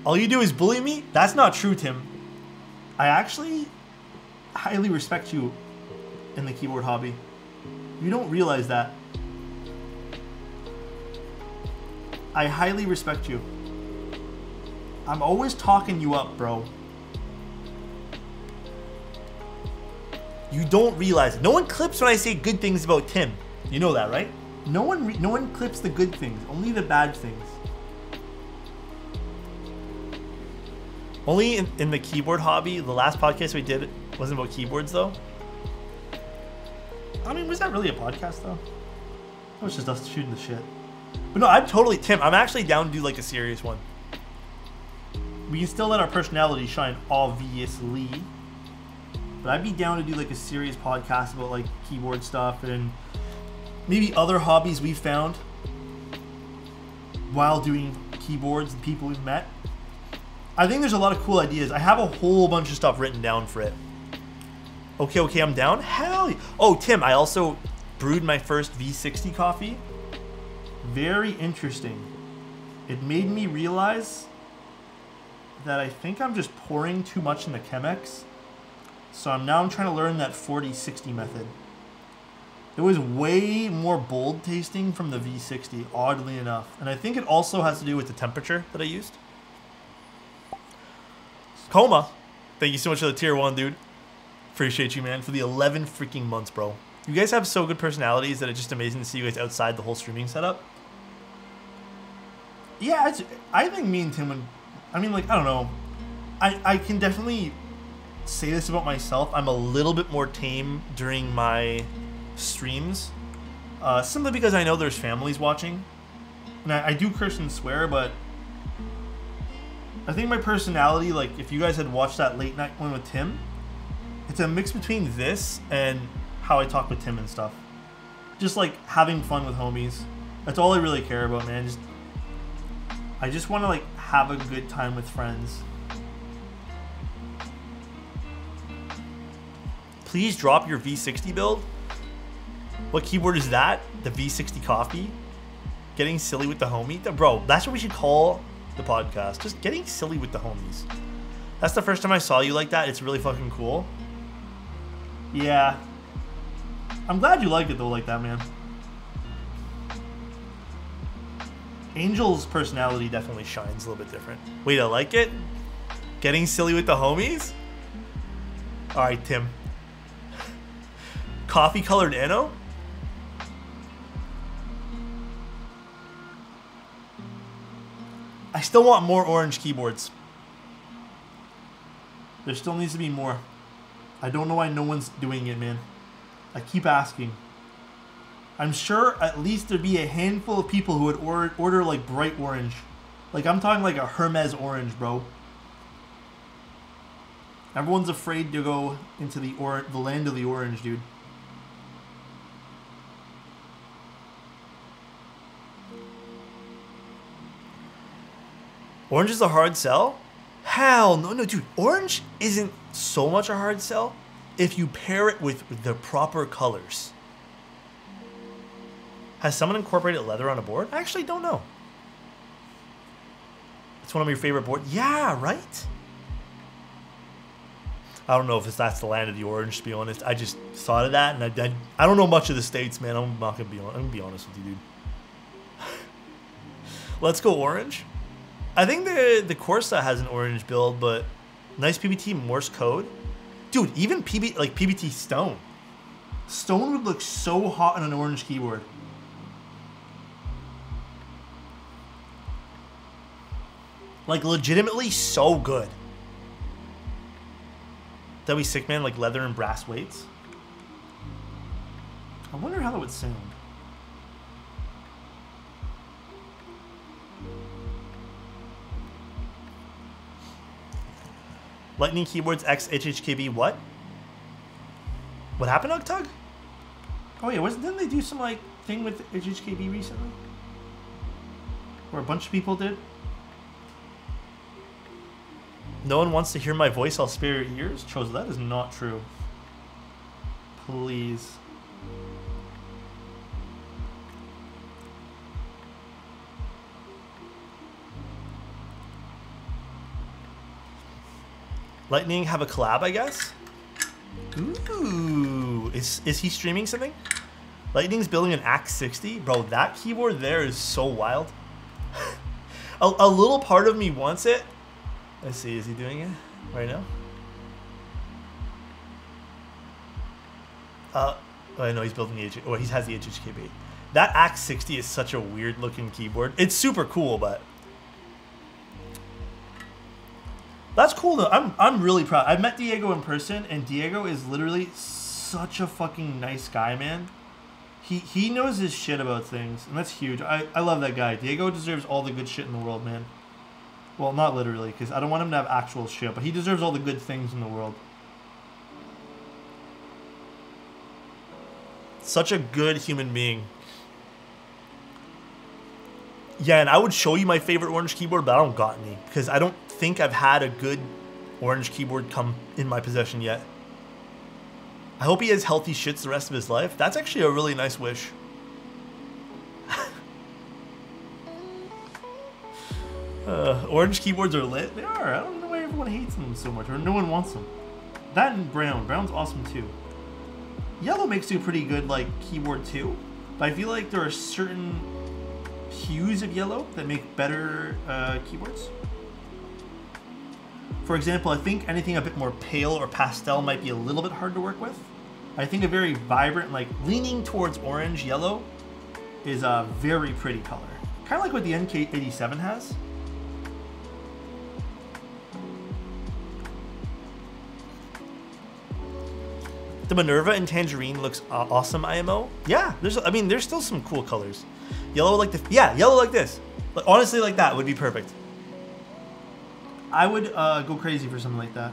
All you do is bully me? That's not true, Tim. I actually highly respect you in the keyboard hobby. You don't realize that. I highly respect you. I'm always talking you up, bro. You don't realize it. No one clips when I say good things about Tim. You know that, right? No one clips the good things, only the bad things. Only in the keyboard hobby. The last podcast we did wasn't about keyboards, though. I mean, was that really a podcast, though? It was just us shooting the shit. But no, Tim, I'm actually down to do like a serious one. We can still let our personality shine, obviously. But I'd be down to do like a serious podcast about like keyboard stuff and maybe other hobbies we found while doing keyboards and people we've met. I think there's a lot of cool ideas. I have a whole bunch of stuff written down for it. Okay, I'm down? Hell yeah. Oh, Tim, I also brewed my first V60 coffee. Very interesting. It made me realize that I think I'm just pouring too much in the Chemex. So I'm trying to learn that 40-60 method. It was way more bold tasting from the V60, oddly enough. And I think it also has to do with the temperature that I used. Coma, thank you so much for the tier 1, dude. Appreciate you, man, for the 11 freaking months, bro. You guys have so good personalities that it's just amazing to see you guys outside the whole streaming setup. Yeah, I think me and Tim would... I mean, like, I don't know. I can definitely say this about myself. I'm a little bit more tame during my streams. Simply because I know there's families watching. And I do curse and swear, but... I think my personality, like, if you guys had watched that late night one with Tim, it's a mix between this and how I talk with Tim and stuff. Just, like, having fun with homies. That's all I really care about, man. I just want to, like, have a good time with friends. Please drop your V60 build. What keyboard is that? The V60 Coffee? Getting silly with the homie? Bro, that's what we should call the podcast. Just getting silly with the homies. That's the first time I saw you like that. It's really fucking cool. Yeah. I'm glad you liked it though like that, man. Angel's personality definitely shines a little bit different. Wait, I like it? Getting silly with the homies? Alright, Tim. coffee colored Nano? I still want more orange keyboards. There still needs to be more. I don't know why no one's doing it, man. I keep asking. I'm sure at least there'd be a handful of people who would order like bright orange. Like I'm talking like a Hermes orange, bro. Everyone's afraid to go into the land of the orange, dude. Orange is a hard sell? Hell no, no, dude. Orange isn't so much a hard sell if you pair it with the proper colors. Has someone incorporated leather on a board? I actually don't know. It's one of your favorite boards. Yeah, right? I don't know if that's the land of the orange, to be honest. I just thought of that, and I don't know much of the States, man. I'm not gonna be honest with you, dude. Let's go orange. I think the Corsa has an orange build, but nice PBT Morse code. Dude, even PBT Stone. Stone would look so hot on an orange keyboard. Like legitimately so good. That we sick, man, like leather and brass weights. I wonder how that would sound. Lightning keyboards X HHKB what? What happened, Octug? Oh yeah, didn't they do some like thing with HHKB recently? Where a bunch of people did? No one wants to hear my voice, I'll spare your ears? Chose, that is not true. Please. Lightning have a collab, I guess? Ooh. Is he streaming something? Lightning's building an Axe 60? Bro, that keyboard there is so wild. a little part of me wants it. Let's see, is he doing it right now? I know he's building the he has the HHKB. That Axe 60 is such a weird looking keyboard. It's super cool, but that's cool though. I'm really proud. I met Diego in person, and Diego is literally such a fucking nice guy, man. He knows his shit about things, and that's huge. I love that guy. Diego deserves all the good shit in the world, man. Well, not literally, because I don't want him to have actual shit, but he deserves all the good things in the world. Such a good human being. Yeah, and I would show you my favorite orange keyboard, but I don't got any, because I don't think I've had a good orange keyboard come in my possession yet. I hope he has healthy shits the rest of his life. That's actually a really nice wish. Orange keyboards are lit. They are. I don't know why everyone hates them so much, or no one wants them. That and brown. Brown's awesome too. Yellow makes you a pretty good like keyboard too, but I feel like there are certain hues of yellow that make better keyboards. For example, I think anything a bit more pale or pastel might be a little bit hard to work with. I think a very vibrant, like leaning towards orange yellow, is a very pretty color. Kind of like what the NK87 has. The Minerva in Tangerine looks awesome, IMO. Yeah, there's still some cool colors. Yellow like yellow like this. Like, honestly, like that would be perfect. I would go crazy for something like that.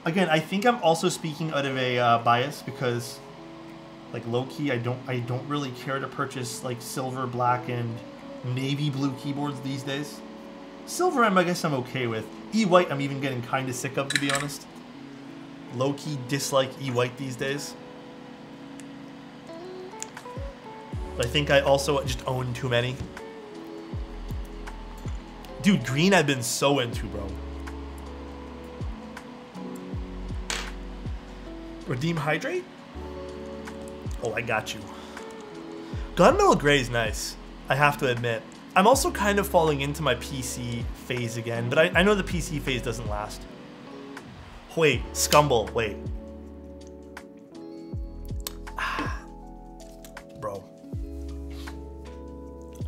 Again, I think I'm also speaking out of a bias because, like low key, I don't really care to purchase like silver, black, and navy blue keyboards these days. Silver, I guess I'm okay with. E-white, I'm even getting kind of sick of, to be honest. Low-key dislike E-white these days. But I think I also just own too many. Dude, green I've been so into, bro. Redeem Hydrate? Oh, I got you. Gunmetal Gray is nice, I have to admit. I'm also kind of falling into my PC phase again, but I know the PC phase doesn't last. Wait, Scumble, wait.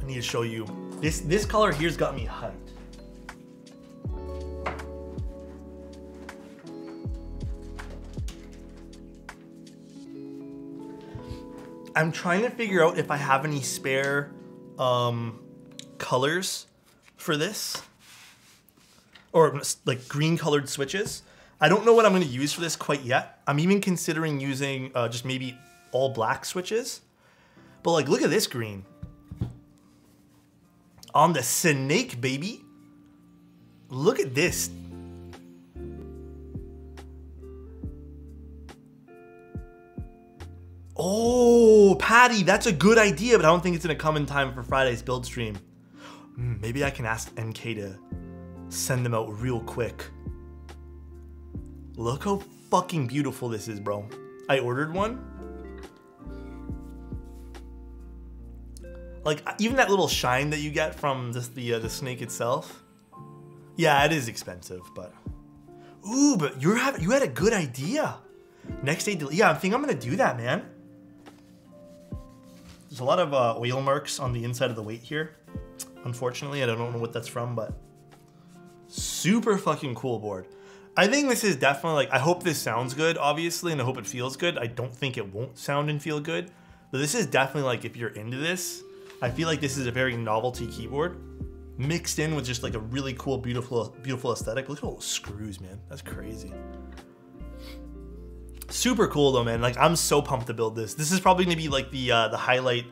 I need to show you. This color here's got me hyped. I'm trying to figure out if I have any spare colors for this. Or like green colored switches. I don't know what I'm going to use for this quite yet. I'm even considering using just maybe all black switches. But like, look at this green. On the snake, baby. Look at this. Oh, Patty, that's a good idea, but I don't think it's going to come in time for Friday's build stream. Maybe I can ask NK to send them out real quick. Look how fucking beautiful this is, bro. I ordered one. Like, even that little shine that you get from the snake itself. Yeah, it is expensive, but... Ooh, but you had a good idea. Next day, yeah, I think I'm gonna do that, man. There's a lot of oil marks on the inside of the weight here. Unfortunately, I don't know what that's from, but... Super fucking cool board. I think this is definitely, like, I hope this sounds good, obviously, and I hope it feels good. I don't think it won't sound and feel good. But this is definitely, like, if you're into this, I feel like this is a very novelty keyboard. Mixed in with just, like, a really cool, beautiful aesthetic. Look at all those screws, man. That's crazy. Super cool, though, man. Like, I'm so pumped to build this. This is probably going to be, like, the highlight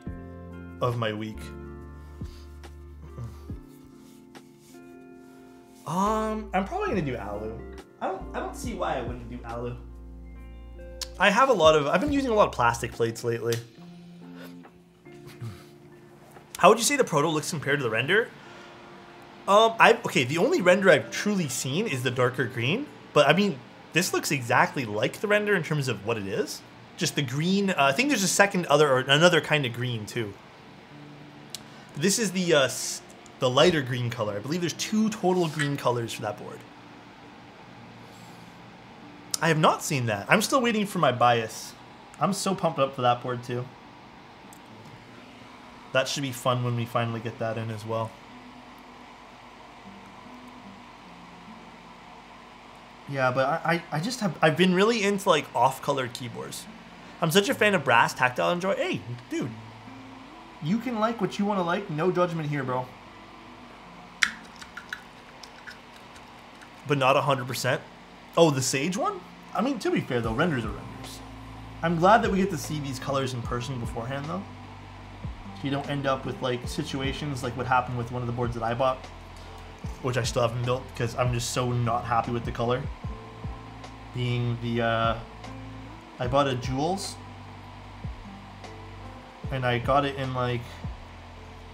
of my week. I'm probably going to do alu. I don't see why I wouldn't do alu. I've been using a lot of plastic plates lately. How would you say the proto looks compared to the render? Okay, the only render I've truly seen is the darker green, but I mean, this looks exactly like the render in terms of what it is. Just the green, I think there's another kind of green too. This is the lighter green color. I believe there's 2 total green colors for that board. I have not seen that. I'm still waiting for my bias. I'm so pumped up for that board too. That should be fun when we finally get that in as well. Yeah, but I've been really into like off-colored keyboards. I'm such a fan of brass tactile enjoy. Hey, dude, you can like what you want to like. No judgment here, bro. But not 100%. Oh, the Sage one? I mean, to be fair though, renders are renders. I'm glad that we get to see these colors in person beforehand though. So you don't end up with like situations like what happened with one of the boards that I bought, which I still haven't built because I'm just so not happy with the color. Being the, I bought a Jewels, and I got it in like,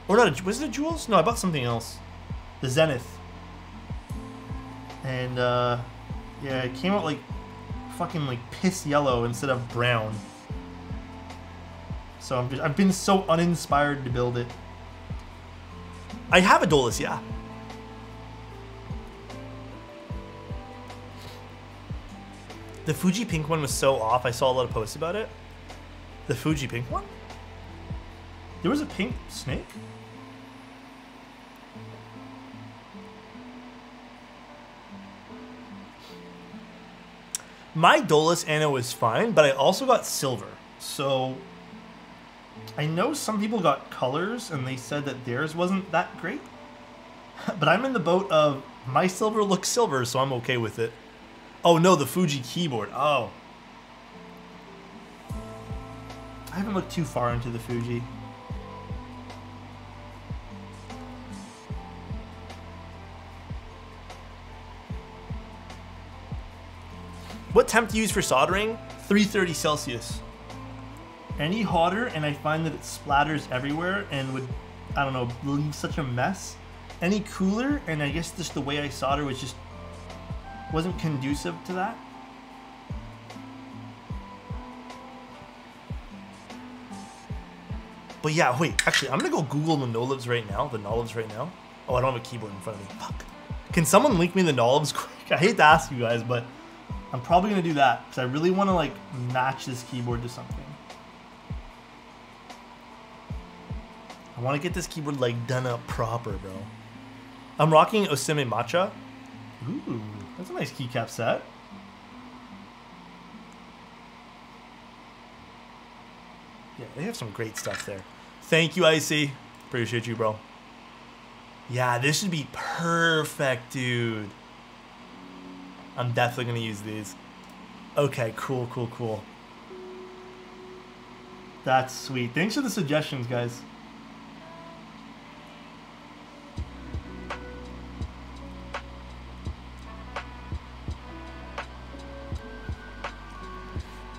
or not, was it a Jewels? No, I bought something else. The Zenith. And yeah, it came out like fucking like piss yellow instead of brown. So I've been so uninspired to build it. I have a Dolus, yeah. The Fuji pink one was so off. I saw a lot of posts about it. The Fuji pink one? There was a pink snake? My Dolus Anno is fine, but I also got silver. So I know some people got colors and they said that theirs wasn't that great. But I'm in the boat of my silver looks silver, so I'm okay with it. Oh no, the Fuji keyboard. Oh. I haven't looked too far into the Fuji. What temp to use for soldering? 330 Celsius. Any hotter and I find that it splatters everywhere and would, I don't know, leave such a mess. Any cooler and I guess just the way I solder was just wasn't conducive to that. But yeah, wait, actually, I'm gonna go Google the Nolivs right now. Oh, I don't have a keyboard in front of me. Fuck. Can someone link me the Nolivs quick? I hate to ask you guys, but I'm probably gonna do that because I really want to like match this keyboard to something. I want to get this keyboard like done up proper, bro. I'm rocking Osime Matcha. Ooh, that's a nice keycap set. Yeah, they have some great stuff there. Thank you, Icy. Appreciate you, bro. Yeah, this should be perfect, dude. I'm definitely going to use these. Okay, cool, cool, cool. That's sweet. Thanks for the suggestions, guys.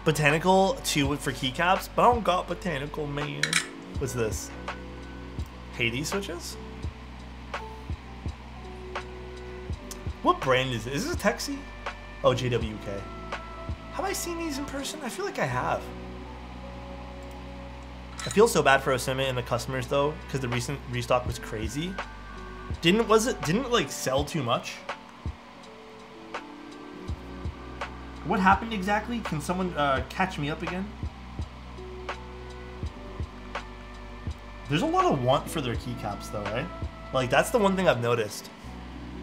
Botanical 2 for keycaps, but I don't got botanical, man. What's this? Hades switches? What brand is it? Is this a Texie? Oh, JWK. Have I seen these in person? I feel like I have. I feel so bad for Osime and the customers though, because the recent restock was crazy. Didn't it like sell too much? What happened exactly? Can someone catch me up again? There's a lot of want for their keycaps though, right? Like that's the one thing I've noticed.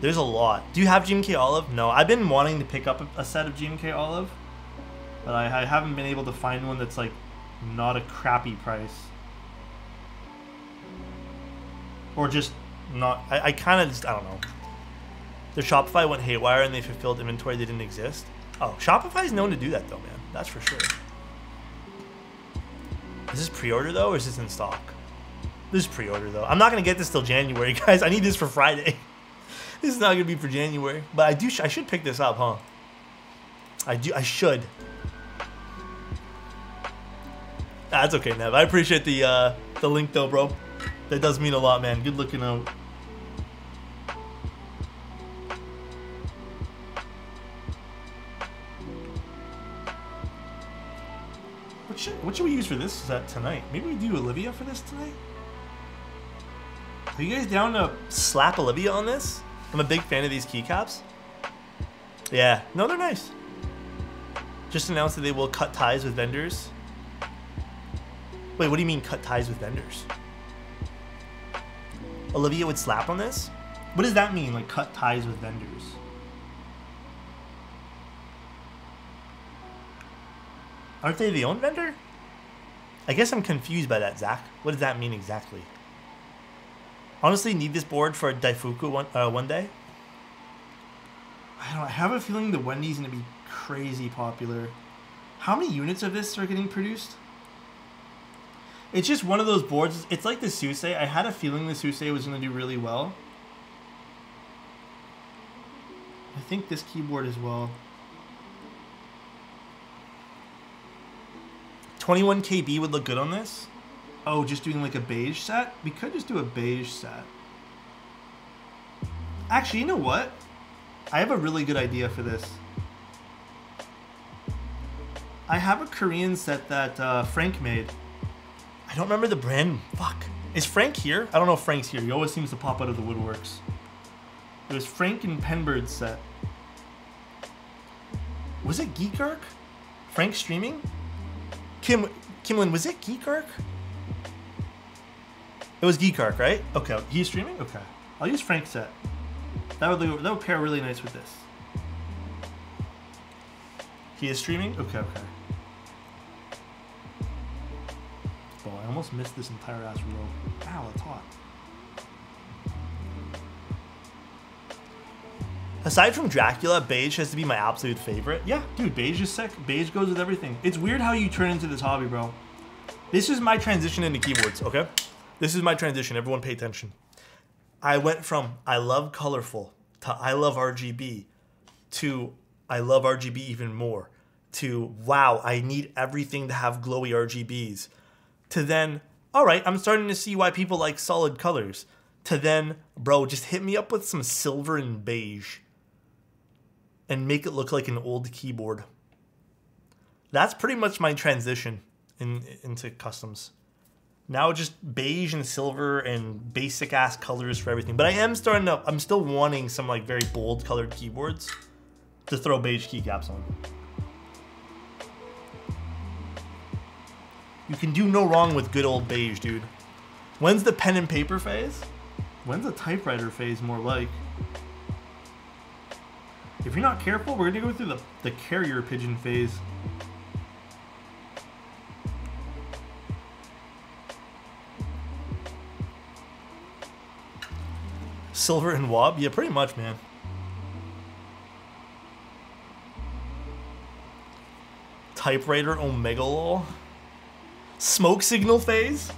There's a lot. Do you have GMK Olive? No, I've been wanting to pick up a set of GMK Olive, but I haven't been able to find one that's like not a crappy price. Or just not, I kind of just, I don't know. Their Shopify went haywire and they fulfilled inventory that didn't exist. Oh, Shopify is known to do that though, man. That's for sure. Is this pre-order though, or is this in stock? This is pre-order though. I'm not gonna get this till January, guys. I need this for Friday. This is not gonna be for January, but I should pick this up, huh? I should. That's okay, Nev. I appreciate the link though, bro. That does mean a lot, man. Good looking out. What should we use for this set tonight? Maybe we do Olivia for this tonight? Are you guys down to slap Olivia on this? I'm a big fan of these keycaps. Yeah, no, they're nice. Just announced that they will cut ties with vendors. Wait, what do you mean cut ties with vendors? Olivia would slap on this? What does that mean, like cut ties with vendors? Aren't they the own vendor? I guess I'm confused by that, Zach. What does that mean exactly? Honestly, need this board for a Daifuku one day. I don't know, I have a feeling the Wendy's gonna be crazy popular. How many units of this are getting produced? It's just one of those boards. It's like the Suse. I had a feeling the Suse was gonna do really well. I think this keyboard as well. 21 KB would look good on this. Oh, just doing like a beige set? We could just do a beige set. Actually, you know what? I have a really good idea for this. I have a Korean set that Frank made. I don't remember the brand. Fuck. Is Frank here? I don't know if Frank's here. He always seems to pop out of the woodworks. It was Frank and Penbird's set. Was it Geekark? Frank streaming? Kimlin, was it Geekark? It was Geekark, right? Okay, he's streaming? Okay. I'll use Frank's set. That would pair really nice with this. He is streaming? Okay, okay. Oh, I almost missed this entire ass row. Ow, it's hot. Aside from Dracula, beige has to be my absolute favorite. Yeah, dude, beige is sick. Beige goes with everything. It's weird how you turn into this hobby, bro. This is my transition into keyboards, okay? This is my transition. Everyone pay attention. I went from I love colorful to I love RGB to I love RGB even more to wow, I need everything to have glowy RGBs to then, all right, I'm starting to see why people like solid colors to then, bro, just hit me up with some silver and beige and make it look like an old keyboard. That's pretty much my transition into customs. Now just beige and silver and basic ass colors for everything. But I am starting to, I'm still wanting some like very bold colored keyboards to throw beige keycaps on. You can do no wrong with good old beige, dude. When's the pen and paper phase? When's the typewriter phase more like? If you're not careful, we're gonna go through the carrier pigeon phase. Silver and wob? Yeah, pretty much, man. Typewriter omega lol. Smoke signal phase?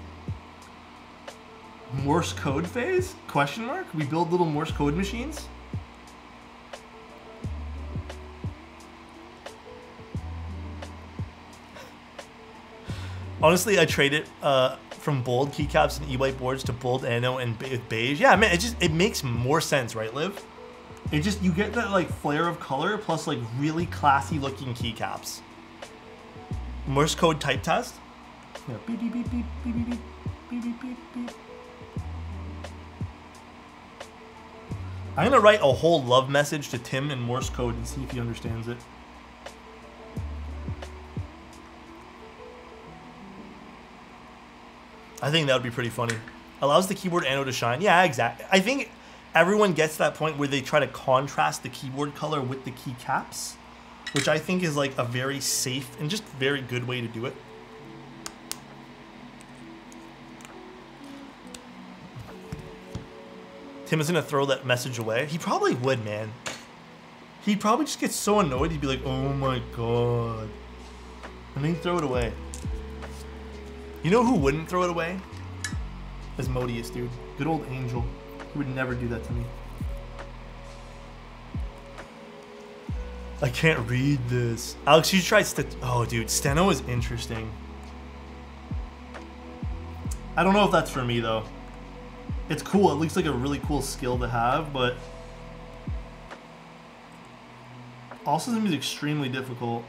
Morse code phase? Question mark? We build little Morse code machines? Honestly, I traded from bold keycaps and e-whiteboards to bold ano and beige. Yeah, man, it makes more sense, right, Liv? It just, you get that like flare of color plus like really classy looking keycaps. Morse code type test. Yeah. Beep, beep, beep, beep, beep, beep, beep, beep, beep, beep, beep. I'm gonna write a whole love message to Tim in Morse code and see if he understands it. I think that would be pretty funny. Allows the keyboard ano to shine. Yeah, exactly. I think everyone gets to that point where they try to contrast the keyboard color with the keycaps, which I think is like a very safe and just very good way to do it. Tim is gonna throw that message away. He probably would, man. He'd probably just get so annoyed. He'd be like, oh my God. And then he'd throw it away. You know who wouldn't throw it away? Asmodeus, dude. Good old Angel. He would never do that to me. I can't read this. Alex, you tried oh, dude. Steno is interesting. I don't know if that's for me, though. It's cool. It looks like a really cool skill to have, but also seems extremely difficult.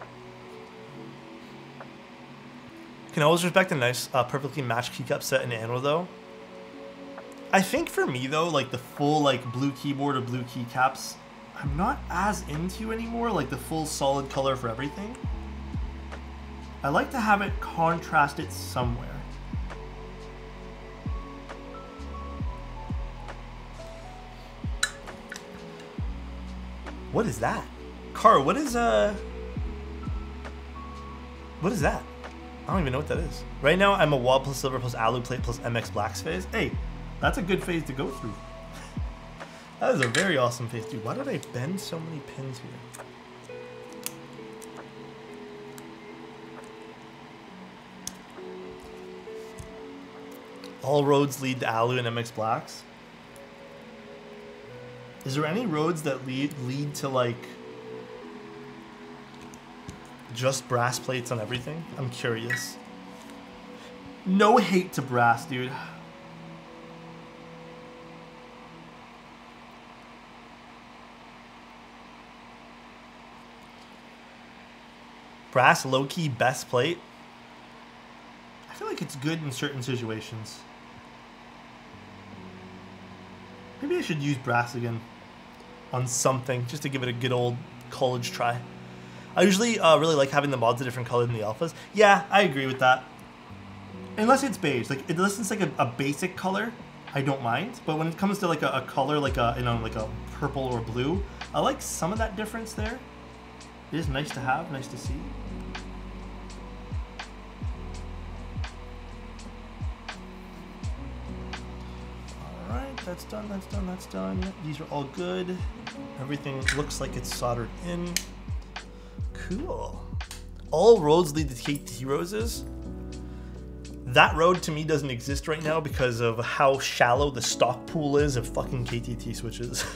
Can always respect a nice, perfectly matched keycap set in ano, though. I think for me, though, like the full like blue keyboard or blue keycaps, I'm not as into anymore. Like the full solid color for everything. I like to have it contrasted somewhere. What is that? Car, what is that? I don't even know what that is. Right now, I'm a wob plus silver plus alu plate plus MX blacks phase. Hey, that's a good phase to go through. That is a very awesome phase, dude. Why did I bend so many pins here? All roads lead to alu and MX blacks. Is there any roads that lead to like just brass plates on everything? I'm curious. No hate to brass, dude. Brass low-key best plate. I feel like it's good in certain situations. Maybe I should use brass again on something just to give it a good old college try. I usually really like having the mods a different color than the alphas. Yeah, I agree with that. Unless it's beige, like unless it's like a basic color, I don't mind. But when it comes to like a color, like a like a purple or blue, I like some of that difference there. It is nice to have, nice to see. All right, that's done, that's done, that's done. These are all good. Everything looks like it's soldered in. Cool. All roads lead to KT roses. That road to me doesn't exist right now because of how shallow the stock pool is of fucking KTT switches.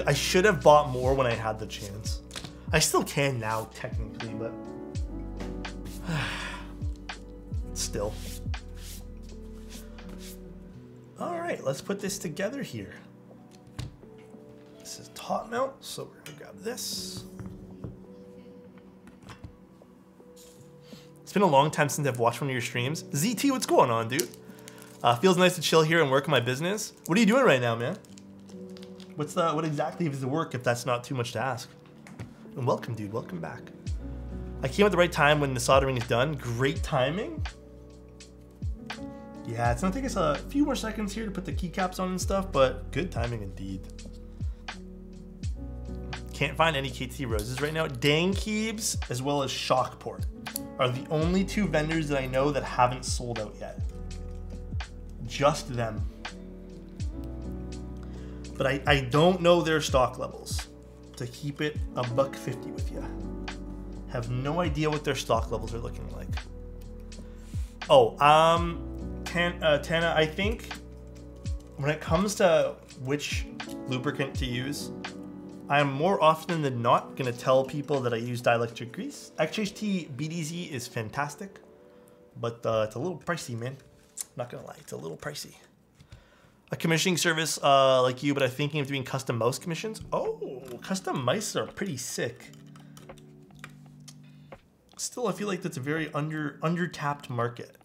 I should have bought more when I had the chance. I still can now, technically, but still. All right, let's put this together here. This is top mount, so we're gonna grab this. It's been a long time since I've watched one of your streams. ZT, what's going on, dude? Feels nice to chill here and work on my business. What are you doing right now, man? What exactly is the work, if that's not too much to ask? And welcome, dude. Welcome back. I came at the right time when the soldering is done. Great timing. Yeah, it's gonna take us a few more seconds here to put the keycaps on and stuff, but good timing indeed. Can't find any KT roses right now. Dang Keebs as well as Shockport are the only two vendors that I know that haven't sold out yet. Just them. But I don't know their stock levels. To keep it $1.50 with you. Have no idea what their stock levels are looking like. Oh, Tana, I think when it comes to which lubricant to use, I'm more often than not going to tell people that I use dielectric grease. XHT BDZ is fantastic, but it's a little pricey, man. I'm not going to lie, it's a little pricey. A commissioning service like you, but I'm thinking of doing custom mouse commissions. Oh, custom mice are pretty sick. Still, I feel like that's a very under-tapped market.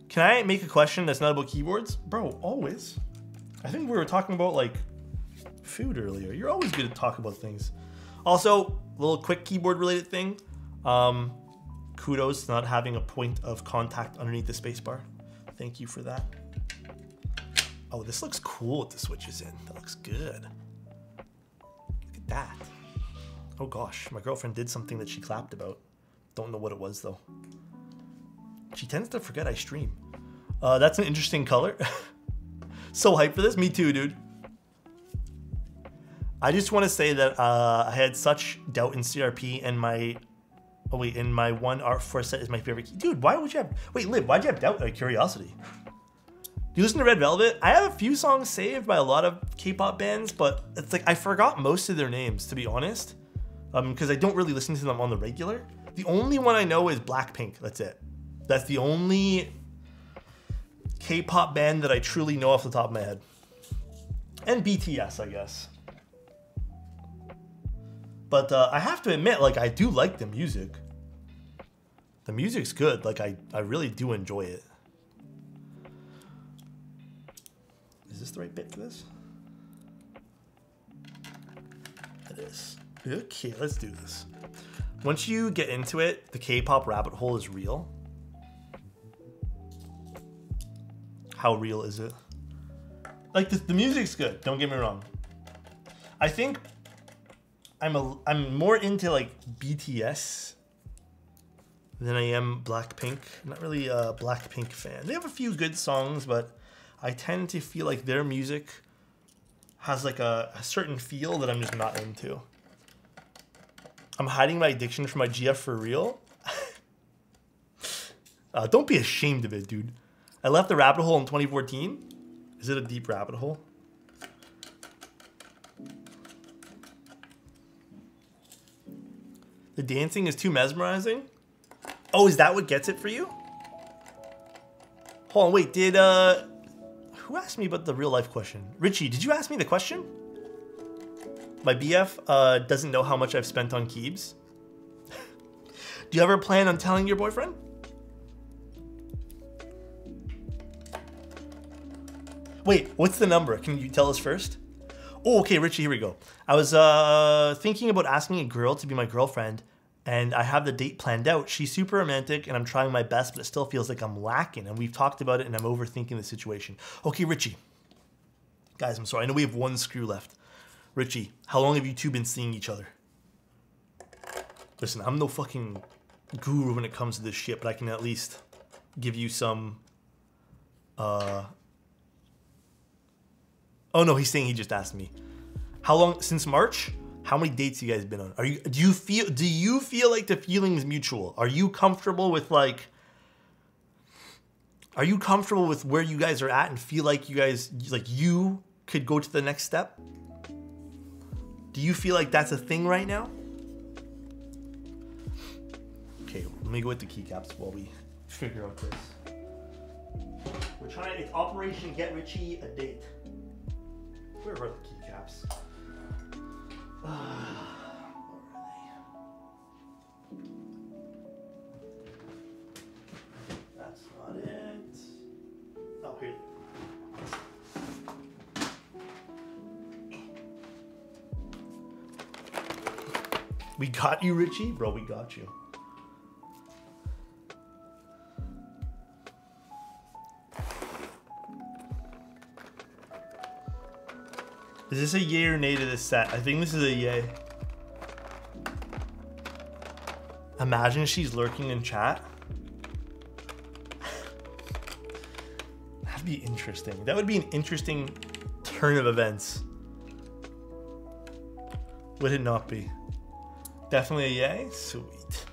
Can I make a question that's not about keyboards? Bro, always. I think we were talking about like food earlier. You're always good to talk about things. Also, a little quick keyboard related thing. Kudos to not having a point of contact underneath the spacebar. Thank you for that. Oh, this looks cool with the switches in. That looks good. Look at that. Oh gosh, my girlfriend did something that she clapped about. Don't know what it was though. She tends to forget I stream. That's an interesting color. So hyped for this. Me too, dude. I just want to say that I had such doubt in CRP and my... Oh wait, in my one R4 set is my favorite key. Dude, why would you have... Wait, Liv, why'd you have doubt out of curiosity? Do you listen to Red Velvet? I have a few songs saved by a lot of K-pop bands, but it's like I forgot most of their names, to be honest. Because I don't really listen to them on the regular. The only one I know is Blackpink. That's it. That's the only K-pop band that I truly know off the top of my head. And BTS, I guess. But I have to admit, like, I do like the music. The music's good. Like, I really do enjoy it. Is this the right bit for this? It is. Okay, let's do this. Once you get into it, the K-pop rabbit hole is real. How real is it? Like, the music's good, don't get me wrong. I think I'm more into like BTS than I am Blackpink. I'm not really a Blackpink fan. They have a few good songs, but I tend to feel like their music has like a certain feel that I'm just not into. I'm hiding my addiction from my GF for real. Don't be ashamed of it, dude. I left the rabbit hole in 2014. Is it a deep rabbit hole? The dancing is too mesmerizing? Oh, is that what gets it for you? Hold on, wait, did, who asked me about the real life question? Richie, did you ask me the question? My BF doesn't know how much I've spent on Keebs. Do you ever plan on telling your boyfriend? Wait, what's the number? Can you tell us first? Oh, okay, Richie, here we go. I was thinking about asking a girl to be my girlfriend, and I have the date planned out. She's super romantic, and I'm trying my best, but it still feels like I'm lacking, and we've talked about it, and I'm overthinking the situation. Okay, Richie. Guys, I'm sorry. I know we have one screw left. Richie, how long have you two been seeing each other? Listen, I'm no fucking guru when it comes to this shit, but I can at least give you some... Oh no, he's saying he just asked me. How long since March? How many dates you guys been on? Do you feel like the feeling is mutual? Are you comfortable with like are you comfortable with where you guys are at and feel like you guys you could go to the next step? Do you feel like that's a thing right now? Okay, let me go with the keycaps while we figure out this. We're trying it's Operation Get Richie a date. Where are the keycaps? Where are they? That's not it. Oh, here. We got you, Richie. Bro, we got you. Is this a yay or nay to this set? I think this is a yay. Imagine she's lurking in chat. That'd be interesting. That would be an interesting turn of events. Would it not be? Definitely a yay? Sweet.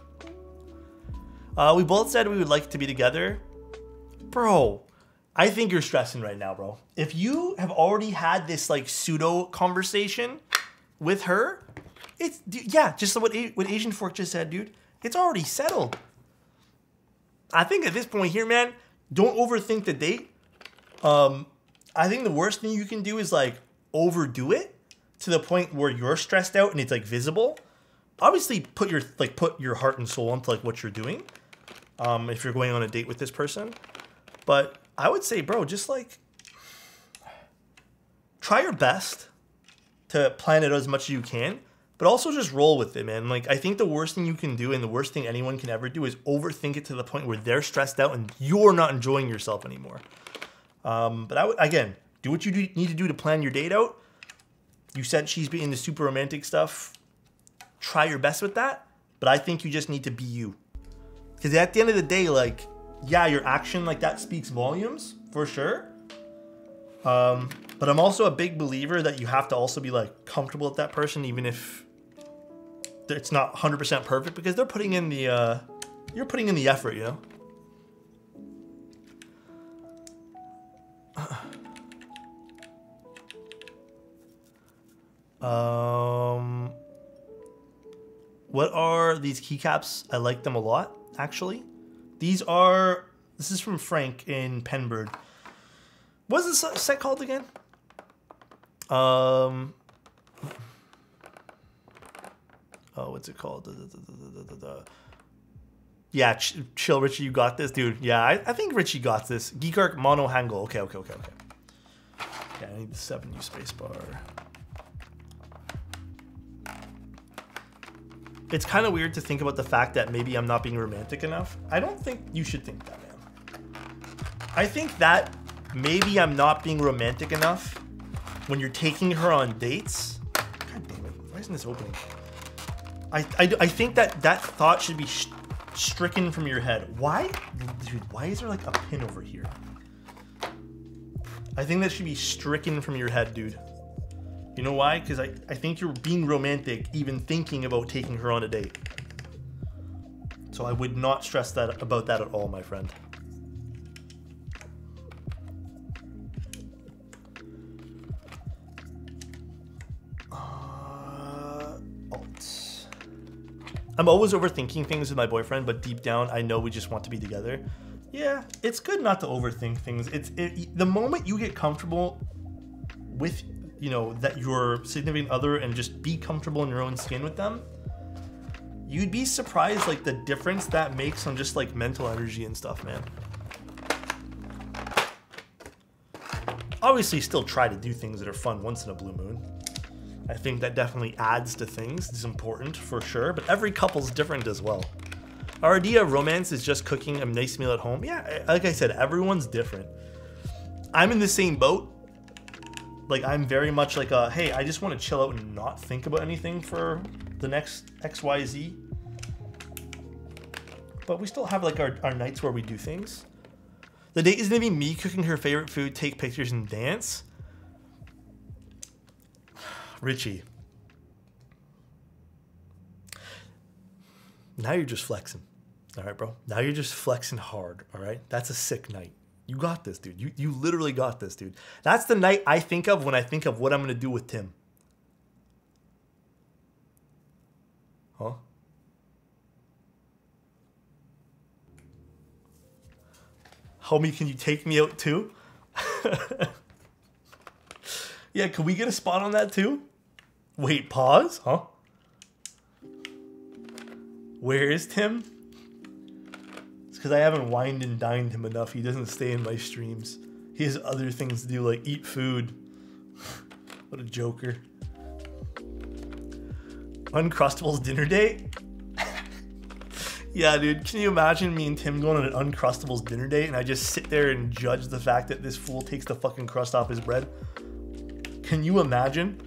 We both said we would like to be together. Bro, I think you're stressing right now, bro. If you have already had this like pseudo conversation with her, it's, yeah, just what Asian Fork just said, dude. It's already settled. I think at this point here, man, don't overthink the date. I think the worst thing you can do is like overdo it to the point where you're stressed out and it's like visible. Obviously put your heart and soul into like what you're doing. If you're going on a date with this person. But I would say, bro, just like try your best to plan it as much as you can, but also just roll with it, man. Like, I think the worst thing you can do and the worst thing anyone can ever do is overthink it to the point where they're stressed out and you're not enjoying yourself anymore. But I would, again, do what you need to do to plan your date out. You said she's being into super romantic stuff. Try your best with that, but I think you just need to be you. Because at the end of the day, like, yeah, your action like that speaks volumes, for sure. But I'm also a big believer that you have to also be like comfortable with that person, even if it's not 100% perfect, because they're putting in the, you're putting in the effort, you know? What are these keycaps? I like them a lot, actually. This is from Frank in Penbird. What's this set called again? Oh, what's it called? Yeah, chill, Richie, you got this, dude. Yeah, I think Richie got this. Geek Arc Mono Hangul. Okay. Yeah, I need the 7U spacebar. It's kind of weird to think about the fact that maybe I'm not being romantic enough. I don't think you should think that, man. I think that maybe I'm not being romantic enough when you're taking her on dates. God damn it, why isn't this opening? I think that thought should be stricken from your head. Why? Dude, why is there like a pin over here? I think that should be stricken from your head, dude. You know why? Because I think you're being romantic even thinking about taking her on a date. So I would not stress about that at all, my friend. Alt. I'm always overthinking things with my boyfriend, but deep down, I know we just want to be together. Yeah, it's good not to overthink things. The moment you get comfortable with, you know, that your significant other and just be comfortable in your own skin with them, you'd be surprised like the difference that makes on just like mental energy and stuff, man. Obviously still try to do things that are fun once in a blue moon. I think that definitely adds to things. It's important for sure, but every couple's different as well. Our idea of romance is just cooking a nice meal at home. Yeah, like I said, everyone's different. I'm in the same boat. Like, I'm very much like a, hey, I just want to chill out and not think about anything for the next XYZ. But we still have like our nights where we do things. The date is going to be me cooking her favorite food, take pictures, and dance. Richie. Now you're just flexing. All right, bro. Now you're just flexing hard, all right? That's a sick night. You got this, dude. You literally got this, dude. That's the night I think of when I think of what I'm going to do with Tim. Huh? Homie, can you take me out too? Yeah, can we get a spot on that too? Wait, pause? Huh? Where is Tim? It's because I haven't wined and dined him enough. He doesn't stay in my streams. He has other things to do, like eat food. What a joker. Uncrustables dinner date? Yeah, dude, can you imagine me and Tim going on an Uncrustables dinner date and I just sit there and judge the fact that this fool takes the fucking crust off his bread? Can you imagine?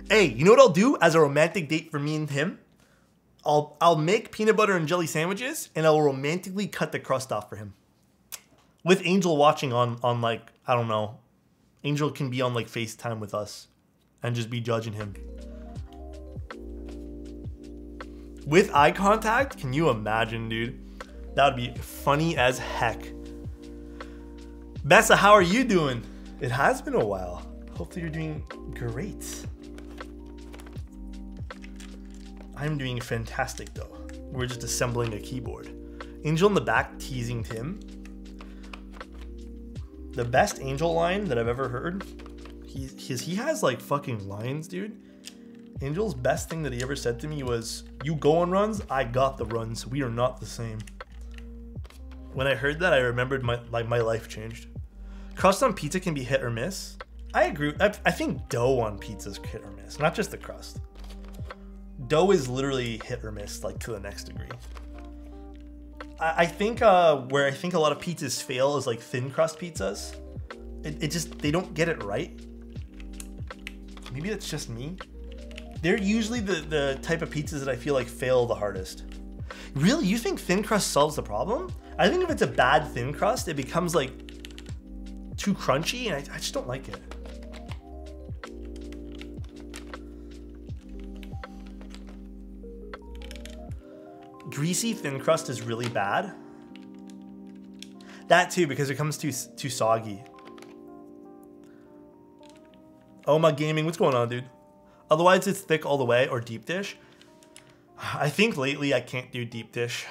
Hey, you know what I'll do as a romantic date for me and Tim? I'll make peanut butter and jelly sandwiches and I'll romantically cut the crust off for him. With Angel watching on like, I don't know. Angel can be on like FaceTime with us and just be judging him. With eye contact? Can you imagine, dude? That would be funny as heck. Bessa, how are you doing? It has been a while. Hopefully you're doing great. I'm doing fantastic though. We're just assembling a keyboard. Angel in the back teasing Tim. The best Angel line that I've ever heard. He has like fucking lines, dude. Angel's best thing that he ever said to me was, "You go on runs, I got the runs. We are not the same." When I heard that, I remembered my life changed. Crust on pizza can be hit or miss. I agree. I think dough on pizza is hit or miss, not just the crust. Dough is literally hit or miss, like to the next degree. I think where I think a lot of pizzas fail is like thin crust pizzas. It just, they don't get it right. Maybe that's just me. They're usually the type of pizzas that I feel like fail the hardest. Really? You think thin crust solves the problem? I think if it's a bad thin crust, it becomes like too crunchy and I just don't like it. Greasy thin crust is really bad. That too, because it comes too soggy. Oh my gaming, what's going on, dude? Otherwise it's thick all the way or deep dish. I think lately I can't do deep dish.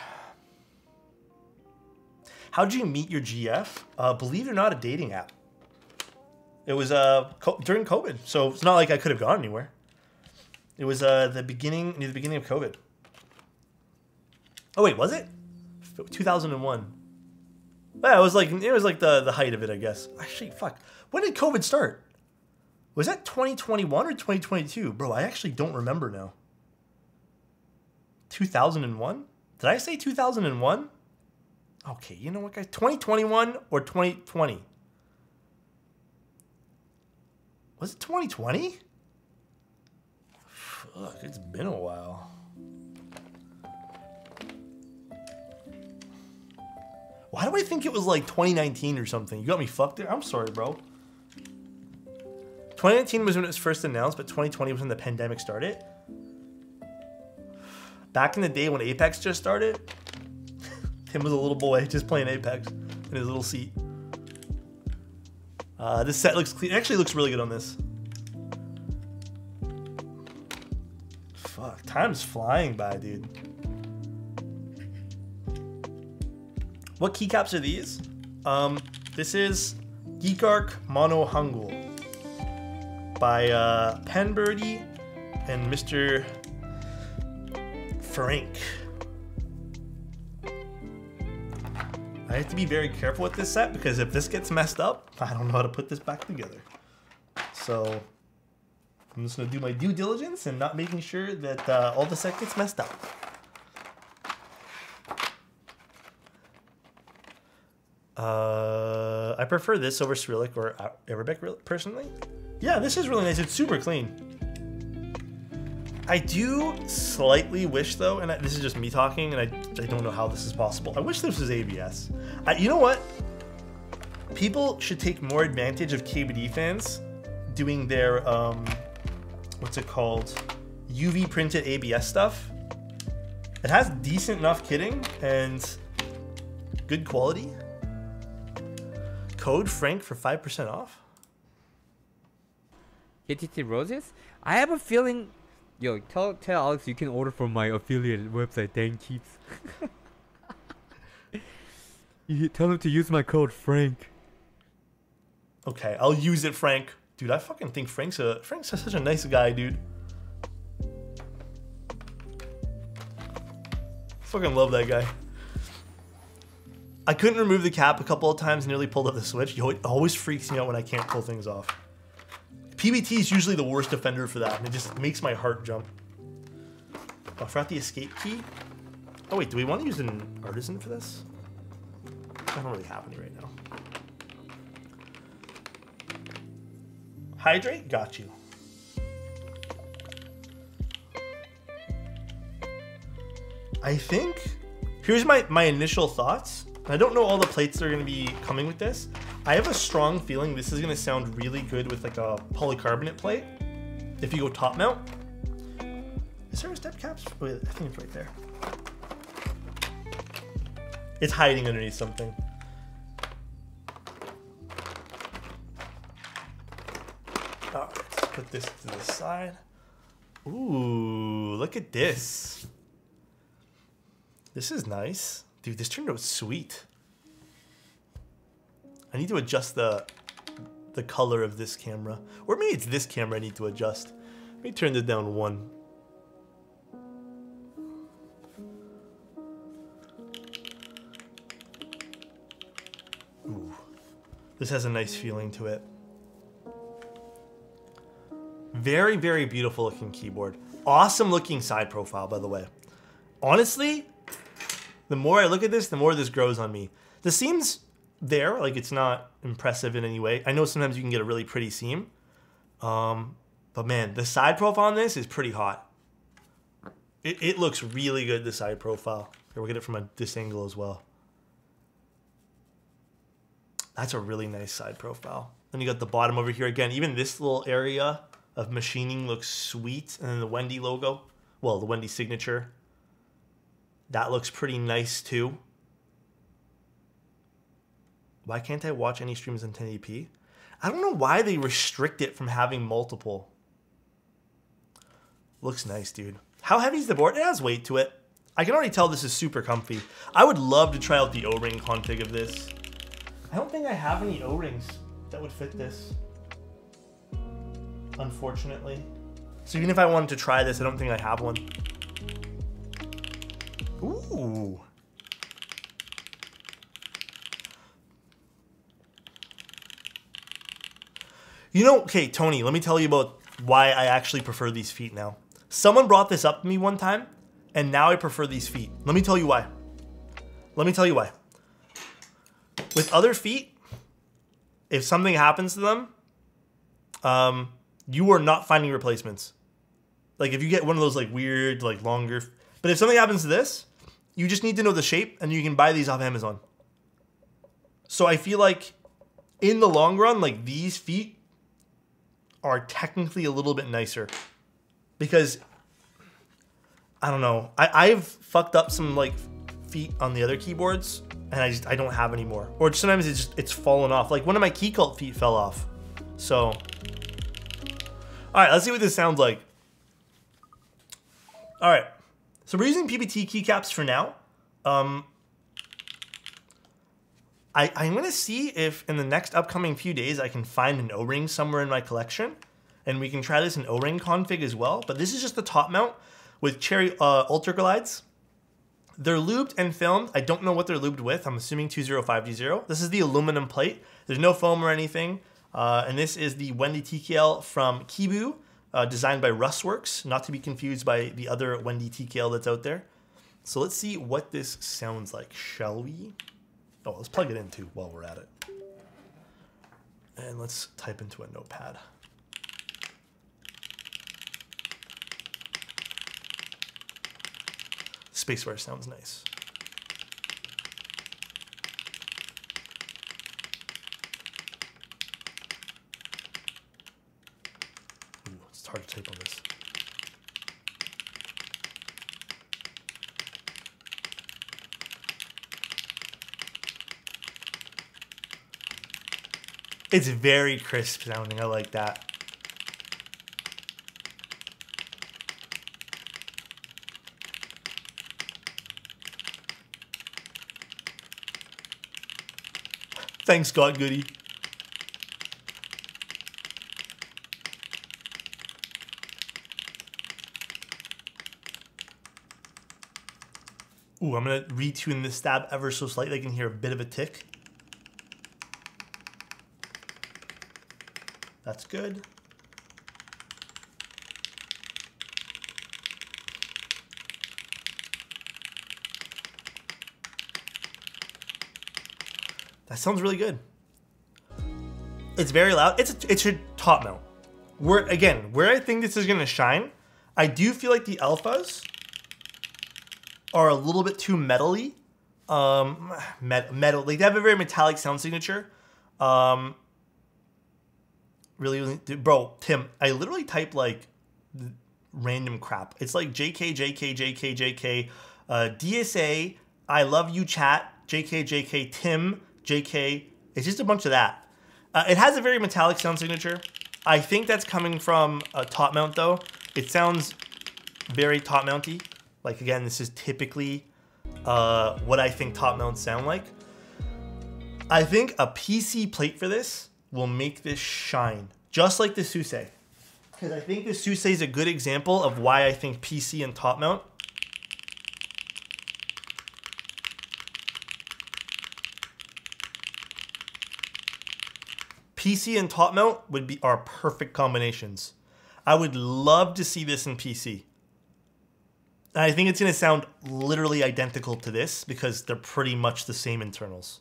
How'd you meet your GF? Believe it or not, a dating app. It was during COVID, so it's not like I could have gone anywhere. It was near the beginning of COVID. Oh wait, was it? 2001. Yeah, it was like the height of it, I guess. Actually, fuck. When did COVID start? Was that 2021 or 2022? Bro, I actually don't remember now. 2001? Did I say 2001? Okay, you know what, guys? 2021 or 2020? Was it 2020? Fuck, it's been a while. Why do I think it was like 2019 or something? You got me fucked there? I'm sorry, bro. 2019 was when it was first announced, but 2020 was when the pandemic started. Back in the day when Apex just started, Tim was a little boy just playing Apex in his little seat. This set looks clean. It actually looks really good on this. Fuck, time's flying by, dude. What keycaps are these? This is Geekarch Mono Hangul by Penbirdie and Mr. Frank. I have to be very careful with this set because if this gets messed up, I don't know how to put this back together. So I'm just gonna do my due diligence and not making sure that all the set gets messed up. I prefer this over Cyrillic or Arabic personally. Yeah, this is really nice. It's super clean. I do slightly wish though, and this is just me talking, and I don't know how this is possible. I wish this was ABS. You know what? People should take more advantage of KBD fans doing their, what's it called? UV printed ABS stuff. It has decent enough kitting and good quality. Code Frank for 5% off. KTT Roses? I have a feeling. Yo, tell Alex you can order from my affiliated website, Dan Keeps. You tell him to use my code Frank. Okay, I'll use it, Frank. Dude, I fucking think Frank's such a nice guy, dude. Fucking love that guy. I couldn't remove the cap a couple of times, nearly pulled up the switch. It always freaks me out when I can't pull things off. PBT is usually the worst offender for that, and it just makes my heart jump. Oh, I forgot the escape key. Oh wait, do we want to use an artisan for this? I don't really have any right now. Hydrate? Got you. I think, here's my initial thoughts. I don't know all the plates that are going to be coming with this. I have a strong feeling this is going to sound really good with like a polycarbonate plate. If you go top mount. Is there a step caps? Wait, I think it's right there. It's hiding underneath something. All right, let's put this to the side. Ooh, look at this. This is nice. Dude, this turned out sweet. I need to adjust the color of this camera. Or maybe it's this camera I need to adjust. Let me turn this down 1. Ooh. This has a nice feeling to it. Very, very beautiful looking keyboard. Awesome looking side profile, by the way. Honestly, the more I look at this, the more this grows on me. The seam's there, like it's not impressive in any way. I know sometimes you can get a really pretty seam. But man, the side profile on this is pretty hot. It looks really good, the side profile. Here, we'll get it from this angle as well. That's a really nice side profile. Then you got the bottom over here again. Even this little area of machining looks sweet. And then the Wendy logo, well, the Wendy signature. That looks pretty nice too. Why can't I watch any streams in 1080p? I don't know why they restrict it from having multiple. Looks nice, dude. How heavy is the board? It has weight to it. I can already tell this is super comfy. I would love to try out the O-ring config of this. I don't think I have any O-rings that would fit this, unfortunately. So even if I wanted to try this, I don't think I have one. Ooh. You know, okay, Tony, let me tell you about why I actually prefer these feet now. Someone brought this up to me one time, and now I prefer these feet. Let me tell you why. Let me tell you why. With other feet, if something happens to them, you are not finding replacements. Like if you get one of those like weird, like longer, but if something happens to this, you just need to know the shape and you can buy these off Amazon. So I feel like in the long run, like these feet are technically a little bit nicer because I don't know. I've fucked up some like feet on the other keyboards and I don't have any more. Or sometimes it's fallen off. Like one of my key cult feet fell off. So, all right, let's see what this sounds like. All right, so we're using PBT keycaps for now. I'm gonna see if in the next upcoming few days I can find an O-ring somewhere in my collection, and we can try this in O-ring config as well. But this is just the top mount with Cherry Ultra Glides. They're lubed and filmed. I don't know what they're lubed with. I'm assuming 205D0. This is the aluminum plate. There's no foam or anything. And this is the Wendy TKL from Kibu, designed by Rustworks, not to be confused by the other Wendy TKL that's out there. So let's see what this sounds like, shall we? Oh, let's plug it in too while we're at it. And let's type into a notepad. Spacebar sounds nice. Ooh, it's hard to type on this. It's very crisp sounding. I like that. Thanks, Scott Goody. Ooh, I'm gonna retune this stab ever so slightly. I can hear a bit of a tick. That's good. That sounds really good. It's very loud. It's a top mount. Where I think this is gonna shine, I do feel like the alphas are a little bit too metally. Metal. Like they have a very metallic sound signature. Really, bro, Tim, I literally typed like random crap. It's like JK, DSA, I love you chat, JK, Tim, JK. It's just a bunch of that. It has a very metallic sound signature. I think that's coming from a top mount though. It sounds very top mounty. Like again, this is typically what I think top mounts sound like. I think a PC plate for this will make this shine, just like the Suse. Because I think the Suse is a good example of why I think PC and top mount are perfect combinations. I would love to see this in PC. And I think it's going to sound literally identical to this because they're pretty much the same internals.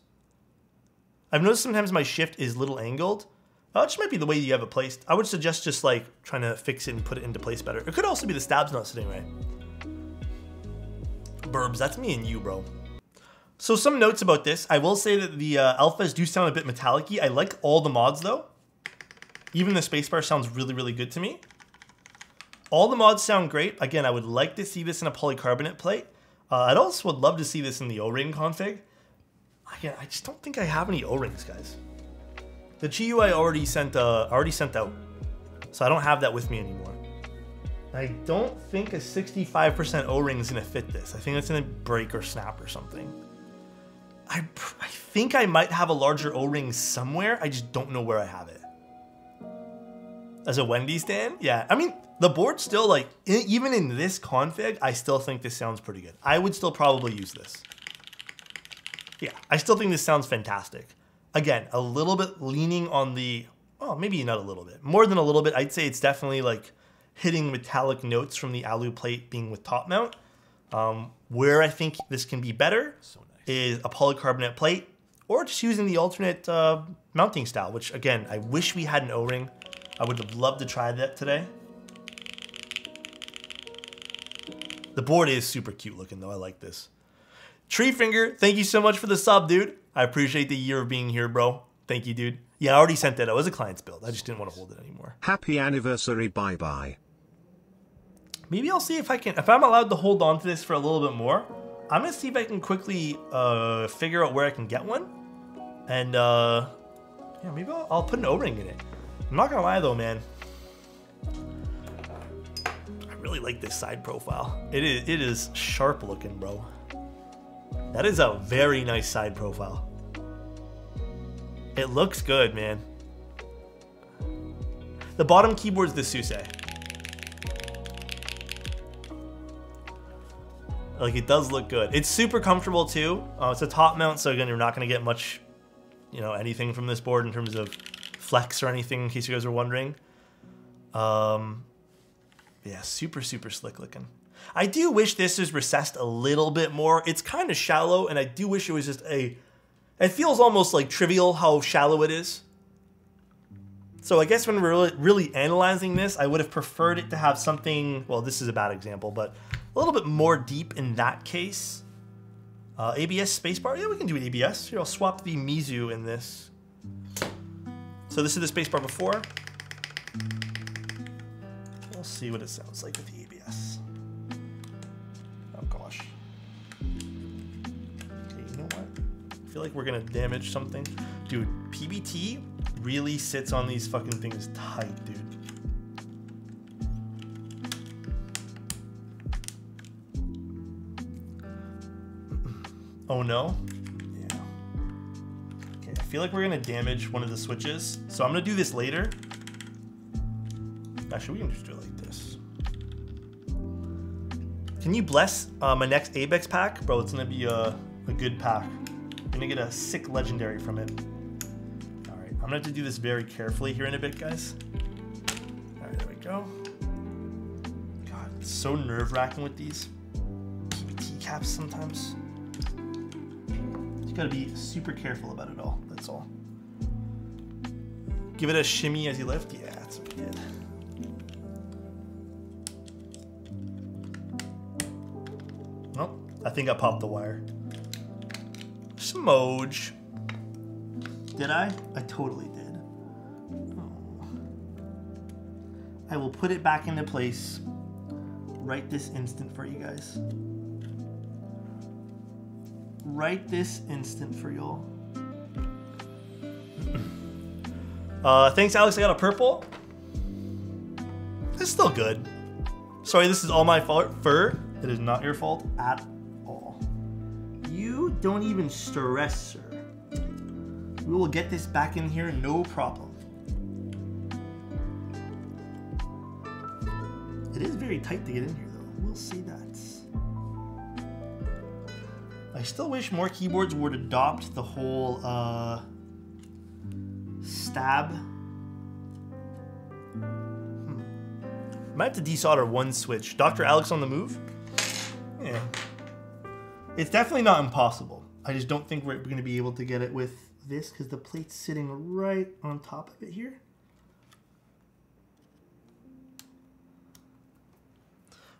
I've noticed sometimes my shift is a little angled. It just might be the way you have it placed. I would suggest just like trying to fix it and put it into place better. It could also be the stabs not sitting right. Burbs, that's me and you, bro. So some notes about this. I will say that the alphas do sound a bit metallic-y. I like all the mods though. Even the spacebar sounds really, really good to me. All the mods sound great. Again, I would like to see this in a polycarbonate plate. I'd also would love to see this in the O-ring config. Again, I just don't think I have any O-rings, guys. The GUI I already sent out, so I don't have that with me anymore. I don't think a 65% O-ring is gonna fit this. I think it's gonna break or snap or something. I think I might have a larger O-ring somewhere. I just don't know where I have it. As a Wendy stand, yeah. I mean, the board still like even in this config, I still think this sounds pretty good. I would still probably use this. Yeah, I still think this sounds fantastic. Again, a little bit leaning on the, well, maybe not a little bit. More than a little bit, I'd say it's definitely like hitting metallic notes from the alu plate being with top mount. Where I think this can be better is a polycarbonate plate or just using the alternate mounting style, which again, I wish we had an O-ring. I would have loved to try that today. The board is super cute looking though, I like this. Treefinger, thank you so much for the sub, dude. I appreciate the year of being here, bro. Thank you, dude. Yeah, I already sent that out as a client's build. I just didn't want to hold it anymore. Happy anniversary, bye-bye. Maybe I'll see if I'm allowed to hold on to this for a little bit more. I'm going to see if I can quickly figure out where I can get one. And, yeah, maybe I'll put an O-ring in it. I'm not going to lie, though, man. I really like this side profile. It is sharp looking, bro. That is a very nice side profile. It looks good, man. The bottom keyboard's the Suse. Like, it does look good. It's super comfortable, too. It's a top mount, so again, you're not going to get much, you know, anything from this board in terms of flex or anything, in case you guys are wondering. Yeah, super, super slick looking. I do wish this is recessed a little bit more. It's kind of shallow, and I do wish it was just it feels almost like trivial how shallow it is. So I guess when we're really analyzing this, I would have preferred it to have something, well, this is a bad example, but a little bit more deep in that case. ABS spacebar, yeah, we can do an ABS. Here, I'll swap the Mizu in this. So this is the spacebar before. We'll see what it sounds like with the ABS. Oh gosh. Okay, you know what? I feel like we're gonna damage something. Dude, PBT really sits on these fucking things tight, dude. Oh no? Yeah. Okay, I feel like we're gonna damage one of the switches. So I'm gonna do this later. Actually, we can just do it like this. Can you bless my next Abex pack? Bro, it's gonna be a good pack. I'm gonna get a sick legendary from it. All right, I'm gonna have to do this very carefully here in a bit, guys. All right, there we go. God, it's so nerve-wracking with these PBT caps sometimes. Just gotta be super careful about it all, that's all. Give it a shimmy as you lift. Yeah, that's what we did. Oh, I think I popped the wire. Smoj. Did I? I totally did. Oh. I will put it back into place right this instant for you guys. Right this instant for y'all. Thanks, Alex. I got a purple. It's still good. Sorry, this is all my fault. Fur. It is not your fault at all. You don't even stress, sir. We will get this back in here, no problem. It is very tight to get in here, though. We'll see that. I still wish more keyboards would adopt the whole stab. Might have to desolder one switch. Dr. Alex on the move? Yeah. It's definitely not impossible. I just don't think we're going to be able to get it with this because the plate's sitting right on top of it here.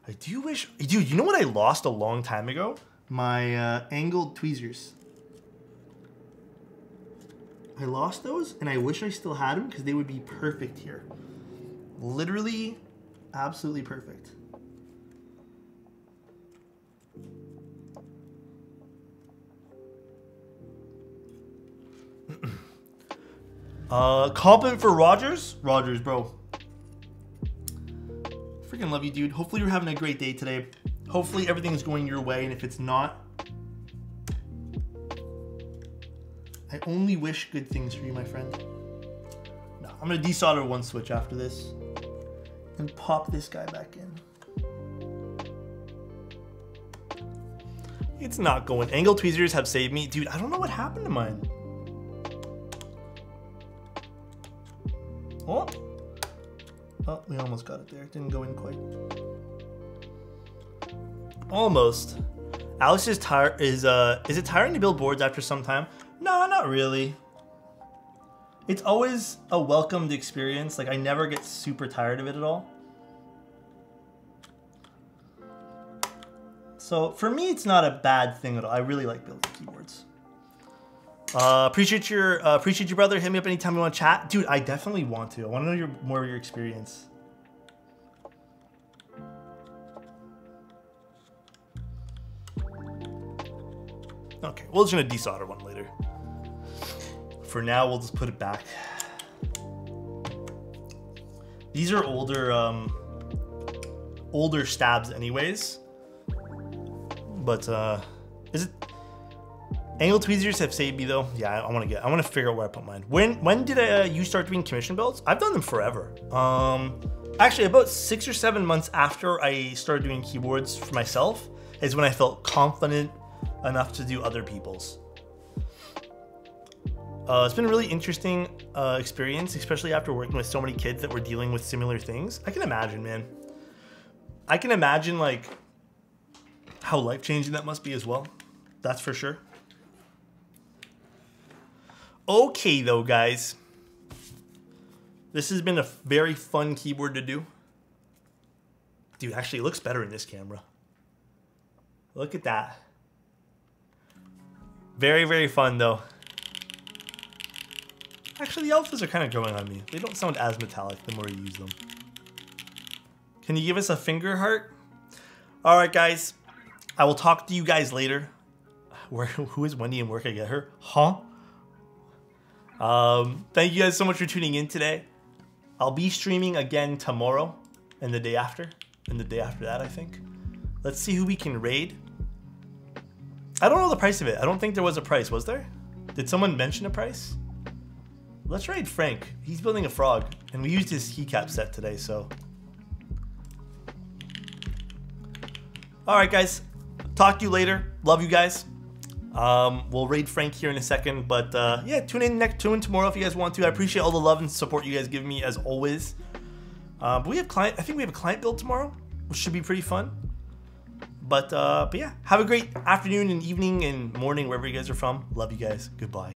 I do wish... Dude, you know what I lost a long time ago? My angled tweezers. I lost those, and I wish I still had them because they would be perfect here. Literally, absolutely perfect. Compliment for Rogers? Rogers, bro. Freaking love you, dude. Hopefully you're having a great day today. Hopefully everything's going your way, and if it's not, I only wish good things for you, my friend. No, I'm gonna desolder one switch after this and pop this guy back in. It's not going. Angle tweezers have saved me. Dude, I don't know what happened to mine. Oh. Oh, we almost got it there. Didn't go in quite. Almost. Alex is tired. Is it tiring to build boards after some time? No, not really. It's always a welcomed experience. Like, I never get super tired of it at all. So for me, it's not a bad thing at all. I really like building keyboards. Appreciate your brother. Hit me up anytime you want to chat, dude. I definitely want to. I want to know more of your experience. Okay, we're just gonna desolder one later. For now, we'll just put it back. These are older stabs, anyways. But is it? Angle tweezers have saved me though. Yeah, I want to figure out where I put mine. When did you start doing commission builds? I've done them forever. Actually, about 6 or 7 months after I started doing keyboards for myself is when I felt confident enough to do other people's. It's been a really interesting experience, especially after working with so many kids that were dealing with similar things. I can imagine, man. I can imagine like how life-changing that must be as well. That's for sure. Okay, though, guys. This has been a very fun keyboard to do. Dude, actually, it looks better in this camera. Look at that. Very, very fun, though. Actually, the alphas are kind of growing on me. They don't sound as metallic the more you use them. Can you give us a finger heart? All right, guys. I will talk to you guys later. Who is Wendy and where can I get her? Huh? Thank you guys so much for tuning in today. I'll be streaming again tomorrow and the day after. And the day after that, I think. Let's see who we can raid. I don't know the price of it. I don't think there was a price, was there? Did someone mention a price? Let's raid Frank. He's building a frog. And we used his keycap set today, so. Alright, guys. Talk to you later. Love you guys. We'll raid Frank here in a second, but yeah, tune in tomorrow if you guys want to. I appreciate all the love and support you guys give me as always. But I think we have a client build tomorrow, which should be pretty fun. But yeah, have a great afternoon and evening and morning wherever you guys are from. Love you guys. Goodbye.